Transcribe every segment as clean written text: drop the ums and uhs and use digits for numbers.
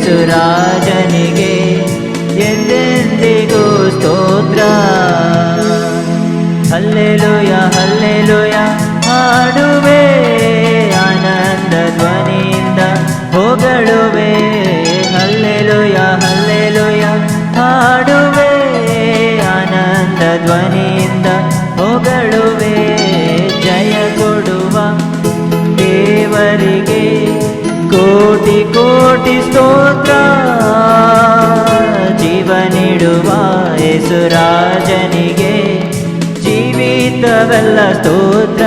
ಯೇಸುರಾಜನಿಗೆ ಎಂದೆಂದಿಗೂ ಸ್ತೋತ್ರ. Hallelujah hallelujah ಹಾಡುವೆ, ಆನಂದ ಧ್ವನಿಯಿಂದ ಹೊಗಳುವೆ. ಹಲ್ಲೆಲೂಯ ಹಲ್ಲೆಲೂಯ ಹಾಡುವೆ, ಆನಂದ ಧ್ವನಿಯಿಂದ ಹೊಗಳುವೆ. ಜಯ ಕೊಡುವ ದೇವರಿಗೆ ಕೋಟಿ ಕೋಟಿ ಸ್ತೋತ್ರ. ಜೀವ ನೀಡುವ ಯೇಸುರಾಜನಿಗೆ ಜೀವಿತವೆಲ್ಲ ಸ್ತೋತ್ರ.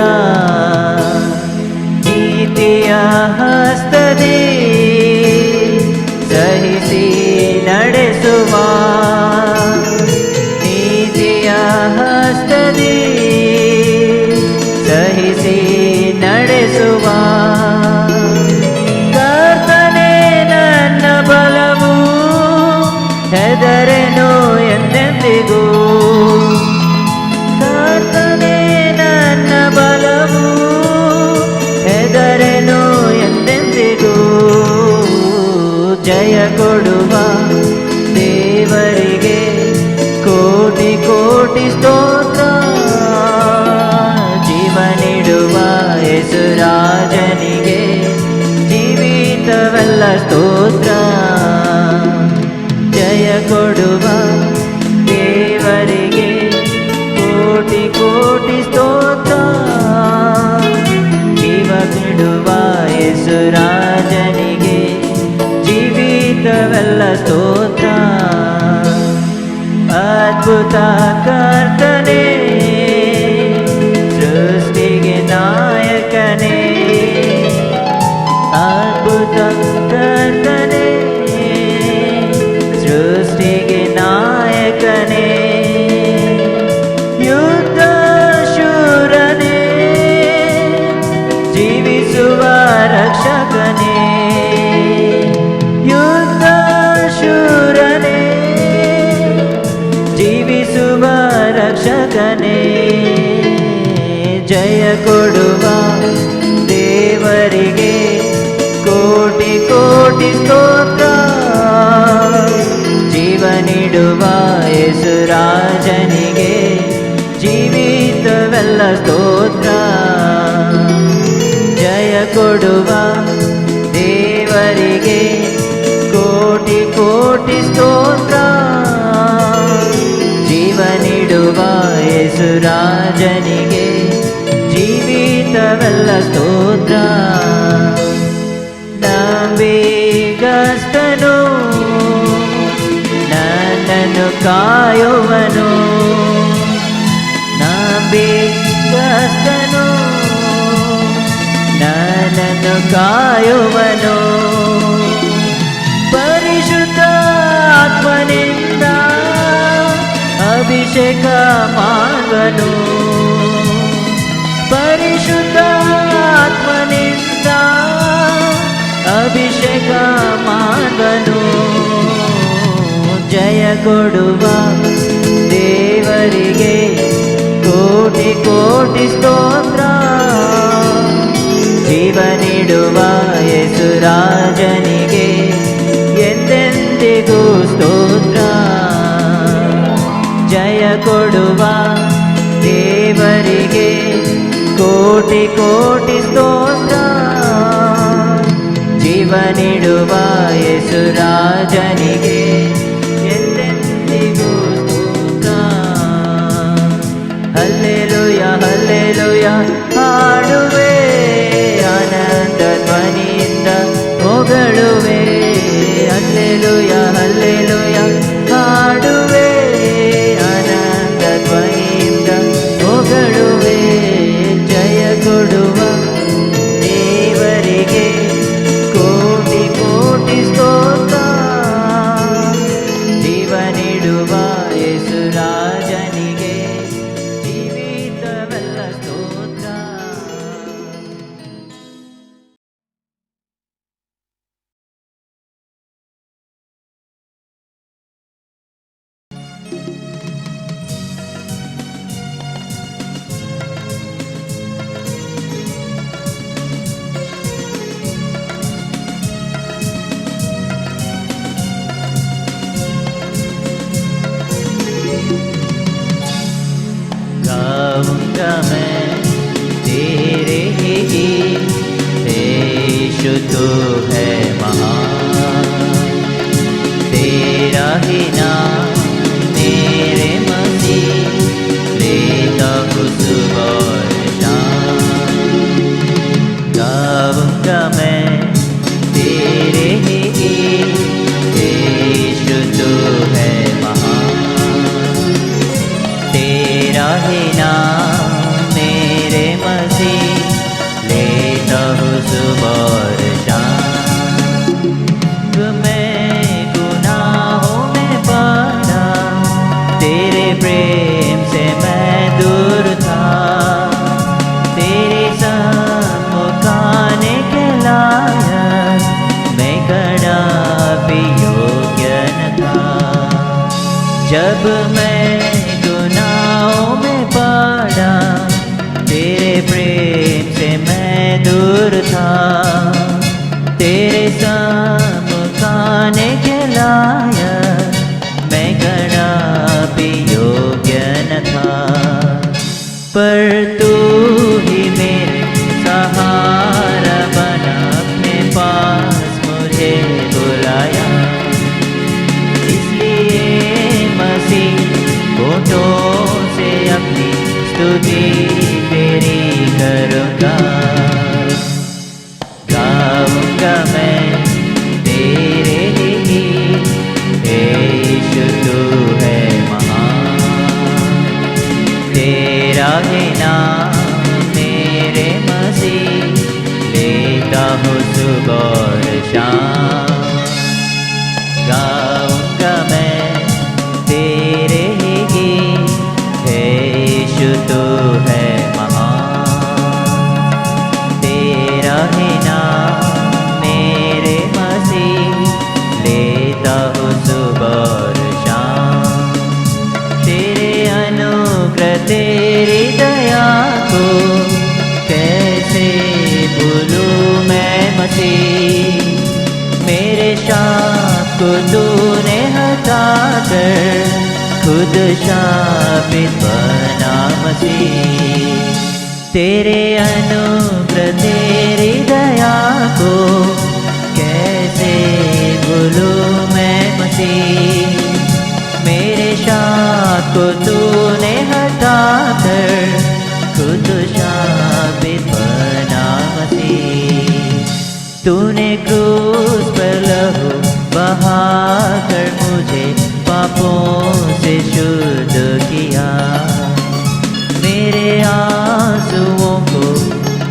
ನೀತಿಯ ಹಸ್ತದಿ ಸಹಿಸಿ ನಡೆಸುವ, ನೀತಿಯ ಹಸ್ತದಿ ಸಹಿಸಿ ನಡೆಸುವ. ಕರ್ತನೇ ನನ್ನ ಬಲವು, ಹೆದರೆನು ಎಂದೆಂದಿಗೂ. ಕರ್ತನೇ ನನ್ನ ಬಲವು, ಹೆದರೆನು ಎಂದೆಂದಿಗೂ. ಜಯ ಕೊಡುವ ದೇವರಿಗೆ ಕೋಟಿ ಕೋಟಿ ಸ್ತೋತ್ರ. ಜೀವ ನೀಡುವ ಯೇಸುರಾಜನಿಗೆ ಜೀವಿತವೆಲ್ಲ ಸ್ತೋತ್ರ. ಜಯ ಕೊಡುವ ದೇವರಿಗೆ ಕೋಟಿ ಕೋಟಿ ಸ್ತೋತ್ರ. ಜೀವ ನೀಡುವ ಯೇಸುರಾಜನಿಗೆ ಜೀವಿತವೆಲ್ಲ ಸ್ತೋತ್ರ. ಅದ್ಭುತ ಕರ್ತನೇ, ಸೃಷ್ಟಿಗೆ ನಾಯಕನೇ. ಅದ್ಭುತ ಕರ್ತನೇ, ಸೃಷ್ಟಿಗೆ ನಾಯಕನೇ. ಯುದ್ಧ ಶೂರನೇ, ಜೀವಿಸುವ ರಕ್ಷಕನೇ. ಯುದ್ಧ ಶೂರನೇ, ಜೀವಿಸುವ ರಕ್ಷಕನೇ. ಜಯ ಕೊಡುವ ದೇವರಿಗೆ ಕೋಟಿ ಕೋಟಿ ಸ್ತೋತ್ರ. ಜೀವ ನೀಡುವ ಯೇಸುರಾಜನಿಗೆ ಜೀವಿತವೆಲ್ಲ ಸ್ತೋತ್ರ. ಜಯ ಕೊಡುವ ದೇವರಿಗೆ ಕೋಟಿ ಕೋಟಿ ಸ್ತೋತ್ರ. ಜೀವ ನೀಡುವ ಯೇಸುರಾಜನಿಗೆ ಜೀವಿತವೆಲ್ಲ ಸ್ತೋತ್ರ. ನಂಬಿಗಸ್ತನು, ನನ್ನನ್ನು ಕಾಯುವನು. ನಂಬಿಗಸ್ತನು, ನನ್ನನ್ನು ಕಾಯುವನು. ಪರಿಶುದ್ಧ ಆತ್ಮನಿಂದ ಅಭಿಷೇಕ ಮಾಡುವನು. ಪರಿಶುದ್ಧ ಆತ್ಮನಿಂದ ಅಭಿಷೇಕ ಮಾಡುವನು. ಜಯ ಕೊಡುವ ದೇವರಿಗೆ ಕೋಟಿ ಕೋಟಿ ಸ್ತೋತ್ರ. ಜೀವ ನೀಡುವ ಯೇಸುರಾಜನಿಗೆ ಎಂದೆಂದಿಗೂ ಸ್ತೋತ್ರ. ಜಯ ಕೊಡುವ ದೇವರಿಗೆ ಕೋಟಿ ಕೋಟಿ ಸ್ತೋತ್ರ. ಜೀವ ನೀಡುವ ಯೇಸುರಾಜನಿಗೆ ಎಂದೆಂದಿಗೂ ಸ್ತೋತ್ರ. ಹಲ್ಲೆಲೂಯ ಹಲ್ಲೆಲೂಯ ಹಾಡುವೆ, ಆನಂದ ಧ್ವನಿಯಿಂದ ಹೊಗಳುವೆ. ಹಲ್ಲೆಲೂಯ ಹಲ್ಲೆಲೂಯ ಹಾಡುವೆ, ಆನಂದ ಧ್ವನಿಯಿಂದ ಹೊಗಳುವೆ. ಜಯ ಕೊಡುವ ದೇವರಿಗೆ ಕೋಟಿ ಕೋಟಿ ಸ್ತೋತ್ರ. ಜೀವ ನೀಡುವ ಯೇಸುರಾಜನಿಗೆ ಜೀವಿತವೆಲ್ಲ ಸ್ತೋತ್ರ. तू है महान, तेरा ही नाम मेरे मसीह, लेता हूँ सुबह और शाम। गाऊंगा मैं तेरे ही गीत, यीशु तू है महान, तेरा ही नाम मेरे मसीह, लेता हूँ सुबह और शाम। मैं गुनाहों में पड़ा, तेरे प्रेम से मैं दूर था, तेरे सम्मुख आने के लायक मैं खड़ा भी योग्य न था। जब मैं गुनाहों में पड़ा, तेरे प्रेम से मैं दूर था, तेरे सम्मुख आने के लायक मैं खड़ा भी योग्य न था। पर तू ही मेरे सहारा बना, अपने पास मुझे बुलाया, इसलिए मसीह होठों से अपनी स्तुति तेरी करूँगा। गाऊँगा मैं तेरे ही गीत, यीशु तू है महान, तेरा ही नाम मेरे मसीह, लेता हूँ सुबह और शाम। गाऊँगा मैं तेरे ही गीत, यीशु तू है महान, तेरा ही नाम मेरे मसीह, लेता हूँ सुबह और शाम। तेरे अनुग्रह तेरी दया को कैसे भूलूं मैं मसीह, मेरे शाप को तूने हटा कर खुद शापित बना मसीह। तेरे अनुग्रह तेरी दया को कैसे भूलूं मैं मसीह, मेरे शाप को तूने हटा कर खुद शापित बना मसीह। तूने क्रूस पर लहू बहा कर मुझे पापों से शुद्ध किया, मेरे आंसुओं को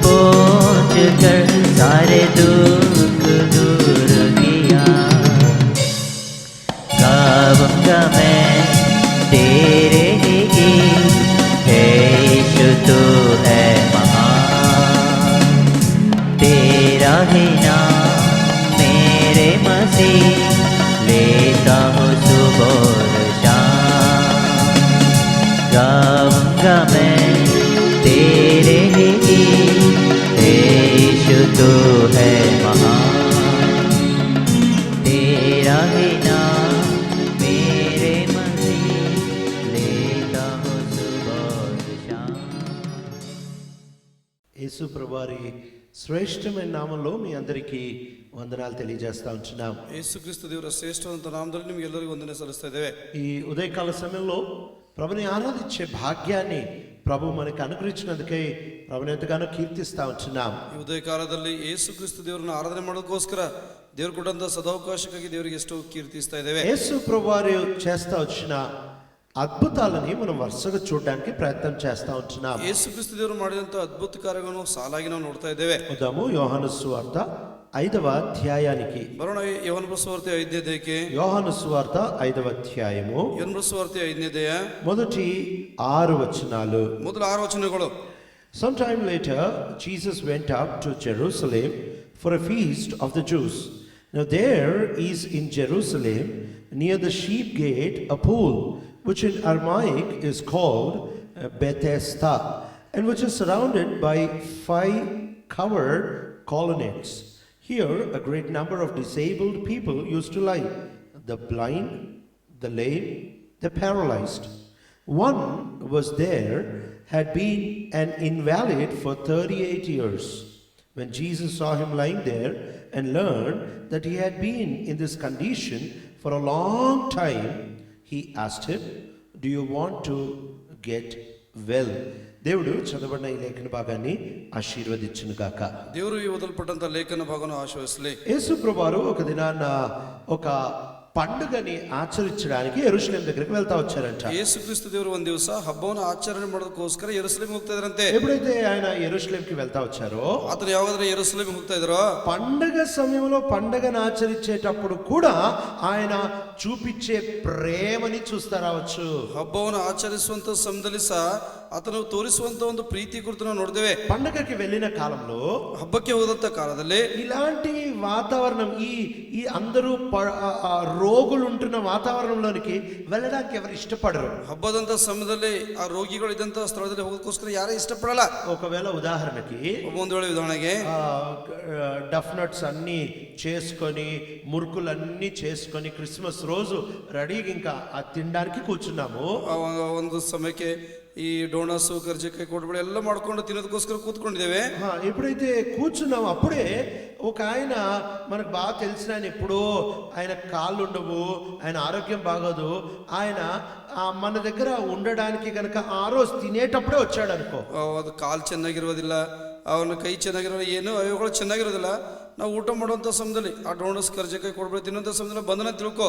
पोंछ कर सारे दुख दूर किया। गाऊंगा मैं तेरे ही गीत, यीशु तू है महान, तेरा ही नाम मेरे मसीह, लेता हूँ सुबह और शाम। गाऊंगा मैं तेरे ही गीत, यीशु तू है महान, तेरा ही नाम मेरे मसीह, लेता हूँ सुबह और शाम। యేసు ప్రభువారి శ్రేష్టమైన నామంలో మీ అందరికీ వందనాలు తెలియజేస్తా ఉంటున్నాం. ಯೇಸುಕ್ರಿಸ್ತು ದೇವರ ಶ್ರೇಷ್ಠವಂತ ನಾಮದಲ್ಲಿ ನಿಮಗೆ ಎಲ್ಲರಿಗೂ ವಂದನೆ ಸಲ್ಲಿಸ್ತಾ ಇದ್ದೇವೆ. ఈ ఉదయకాల సమయంలో ప్రభుని ఆరాధించే భాగ్యాన్ని ప్రభు మనకు అనుగ్రహించినందుకై ప్రభుని ఎంతగానో కీర్తిస్తా ఉంటున్నాం. ಈ ಉದಯ ಕಾಲದಲ್ಲಿ ಯೇಸುಕ್ರಿಸ್ತು ದೇವರನ್ನು ಆರಾಧನೆ ಮಾಡೋದಕ್ಕೋಸ್ಕರ ದೇವರು ಕೊಟ್ಟಂತ ಸದಾವಕಾಶಕ್ಕಾಗಿ ದೇವರಿಗೆ ಎಷ್ಟೋ ಕೀರ್ತಿಸ್ತಾ ಇದ್ದೇವೆ. యేసు ప్రభువారు చేస్తా వచ్చిన అద్భుతాలని మనం వరుసగా చూడడానికి ప్రయత్నం చేస్తా ఉంటున్నాం. ಯೇಸುಕ್ರಿಸ್ತು ದೇವರು ಮಾಡಿದಂತ ಅದ್ಭುತ ಕಾರ್ಯಗಳನ್ನು ಸಾಲಾಗಿ ನಾವು ನೋಡ್ತಾ ಇದ್ದೇವೆ. ఉదాము యోహాను సువార్త 5వ అధ్యాయానికి. ಬರೋಣ యోహాను ಸುವಾರ್ತೆ 5ನೇ ಅಧ್ಯಾಯಕ್ಕೆ. యోహాను సువార్త 5వ అధ్యాయము యోహాನು ಸುವಾರ್ತೆ 5ನೇ ಅಧ್ಯಾಯ మొదటి 6 వచనాలు. ಮೊದಲ 6 ವಚನಗಳು. Sometime later, Jesus went up to Jerusalem for a feast of the Jews. Now there is in Jerusalem, near the sheep gate, a pool, which in Aramaic is called Bethesda, and which is surrounded by 5 covered colonnades. Here a great number of disabled people used to lie, the blind, the lame, the paralyzed. One was there, had been an invalid for 38 years. When Jesus saw him lying there and learned that he had been in this condition for a long time, he asked him, "Do you want to get well?" దేవుడు చదవబడిన ఈ లేఖన భాగాన్ని ఆశీర్వదించును గాక. ದೇವರು ಈ ಓದಲ್ಪಟ್ಟಂತ ಲೇಖನ ಭಾಗವನ್ನು ಆಶೀರ್ವದಿಸಲಿ. యేసు ప్రభువారు ఒక దినాన ఒక పండుగని ఆచరించడానికి యెరూషలేం దగ్గరికి వెళ్తా వచ్చారంట. ಯೇಸುಕ್ರಿಸ್ತು ದೇವರು ಒಂದು ದಿವಸ ಹಬ್ಬವನ್ನು ಆಚರಣೆ ಮಾಡೋದಕ್ಕೋಸ್ಕರ ಯೆರೂಸಲೇಮಿಗೆ ಹೋಗ್ತಾ ಇದ್ರಂತೆ. ఎప్పుడైతే ఆయన యెరూషలేంకి వెళ్తా వచ్చారో, ಆತನು ಯಾವಾಗಾದ್ರೂ ಯೆರೂಸಲೇಮಿಗೆ ಹೋಗ್ತಾ ಇದ್ರೋ, పండగ సమయంలో పండగను ఆచరించేటప్పుడు కూడా ఆయన చూపించే ప్రేమని చూస్తా రావచ్చు. ಹಬ್ಬವನ್ನು ಆಚರಿಸುವಂತ ಸಮಯದಲ್ಲಿ ಸಹ ಆತನು ತೋರಿಸುವಂತ ಒಂದು ಪ್ರೀತಿ ಕುರಿತು ನಾವು ನೋಡ್ತೇವೆ. పండగకి వెళ్ళిన కాలంలో, ಹಬ್ಬಕ್ಕೆ ಹೋದಂತ ಕಾಲದಲ್ಲಿ ఇలాంటి వాతావరణం ఈ అందరూ రోగులు ఉంటున్న వాతావరణంలోనికి వెళ్ళడానికి ఎవరు ఇష్టపడరు. ಹಬ್ಬದಂತ ಸಮಯದಲ್ಲಿ ಆ ರೋಗಿಗಳು ಇದ್ದಂತ ಸ್ಥಳದಲ್ಲಿ ಹೋಗೋದಕ್ಕೋಸ್ಕರ ಯಾರೇ ಇಷ್ಟಪಡಲ್ಲ. ఒకవేళ ఉదాహరణకి ಒಂದು ವೇಳೆ ಉದಾಹರಣೆಗೆ డఫ్ నట్స్ అన్ని చేసుకొని, మురుకులన్నీ చేసుకొని క్రిస్మస్ రోజు రెడీగా ఇంకా తినడానికి కూర్చున్నాము. ಒಂದು ಸಮಯಕ್ಕೆ ಈ ಡೋನಸ್ ಕರ್ಜಿಕಾಯಿ ಕೊಡ್ಬೇಡಿ ಎಲ್ಲ ಮಾಡ್ಕೊಂಡು ತಿನ್ನೋದಕ್ಕೋಸ್ಕರ ಕೂತ್ಕೊಂಡಿದ್ದೇವೆ. ఎప్పుడైతే కూర్చున్నాము అప్పుడే ఒక ఆయన, మనకు బాగా తెలిసిన ఆయన, ఎప్పుడో ఆయన కాళ్ళు ఉండవు, ఆయన ఆరోగ్యం బాగోదు, ఆయన మన దగ్గర ఉండడానికి కనుక ఆ రోజు తినేటప్పుడే వచ్చాడు అనుకో. ಅದು ಕಾಲು ಚೆನ್ನಾಗಿರೋದಿಲ್ಲ, ಅವನ ಕೈ ಚೆನ್ನಾಗಿರೋ, ಏನು ಅವುಗಳು ಚೆನ್ನಾಗಿರೋದಿಲ್ಲ. ನಾವು ಊಟ ಮಾಡುವಂಥ ಸಮಯದಲ್ಲಿ ಆ ಡೋನಸ್ ಕರ್ಜಿಕಾಯಿ ಕೊಡ್ಬೇಡಿ ತಿನ್ನುವಂಥ ಸಮಯದಲ್ಲಿ ಬಂದನ ತಿಳ್ಕೊ.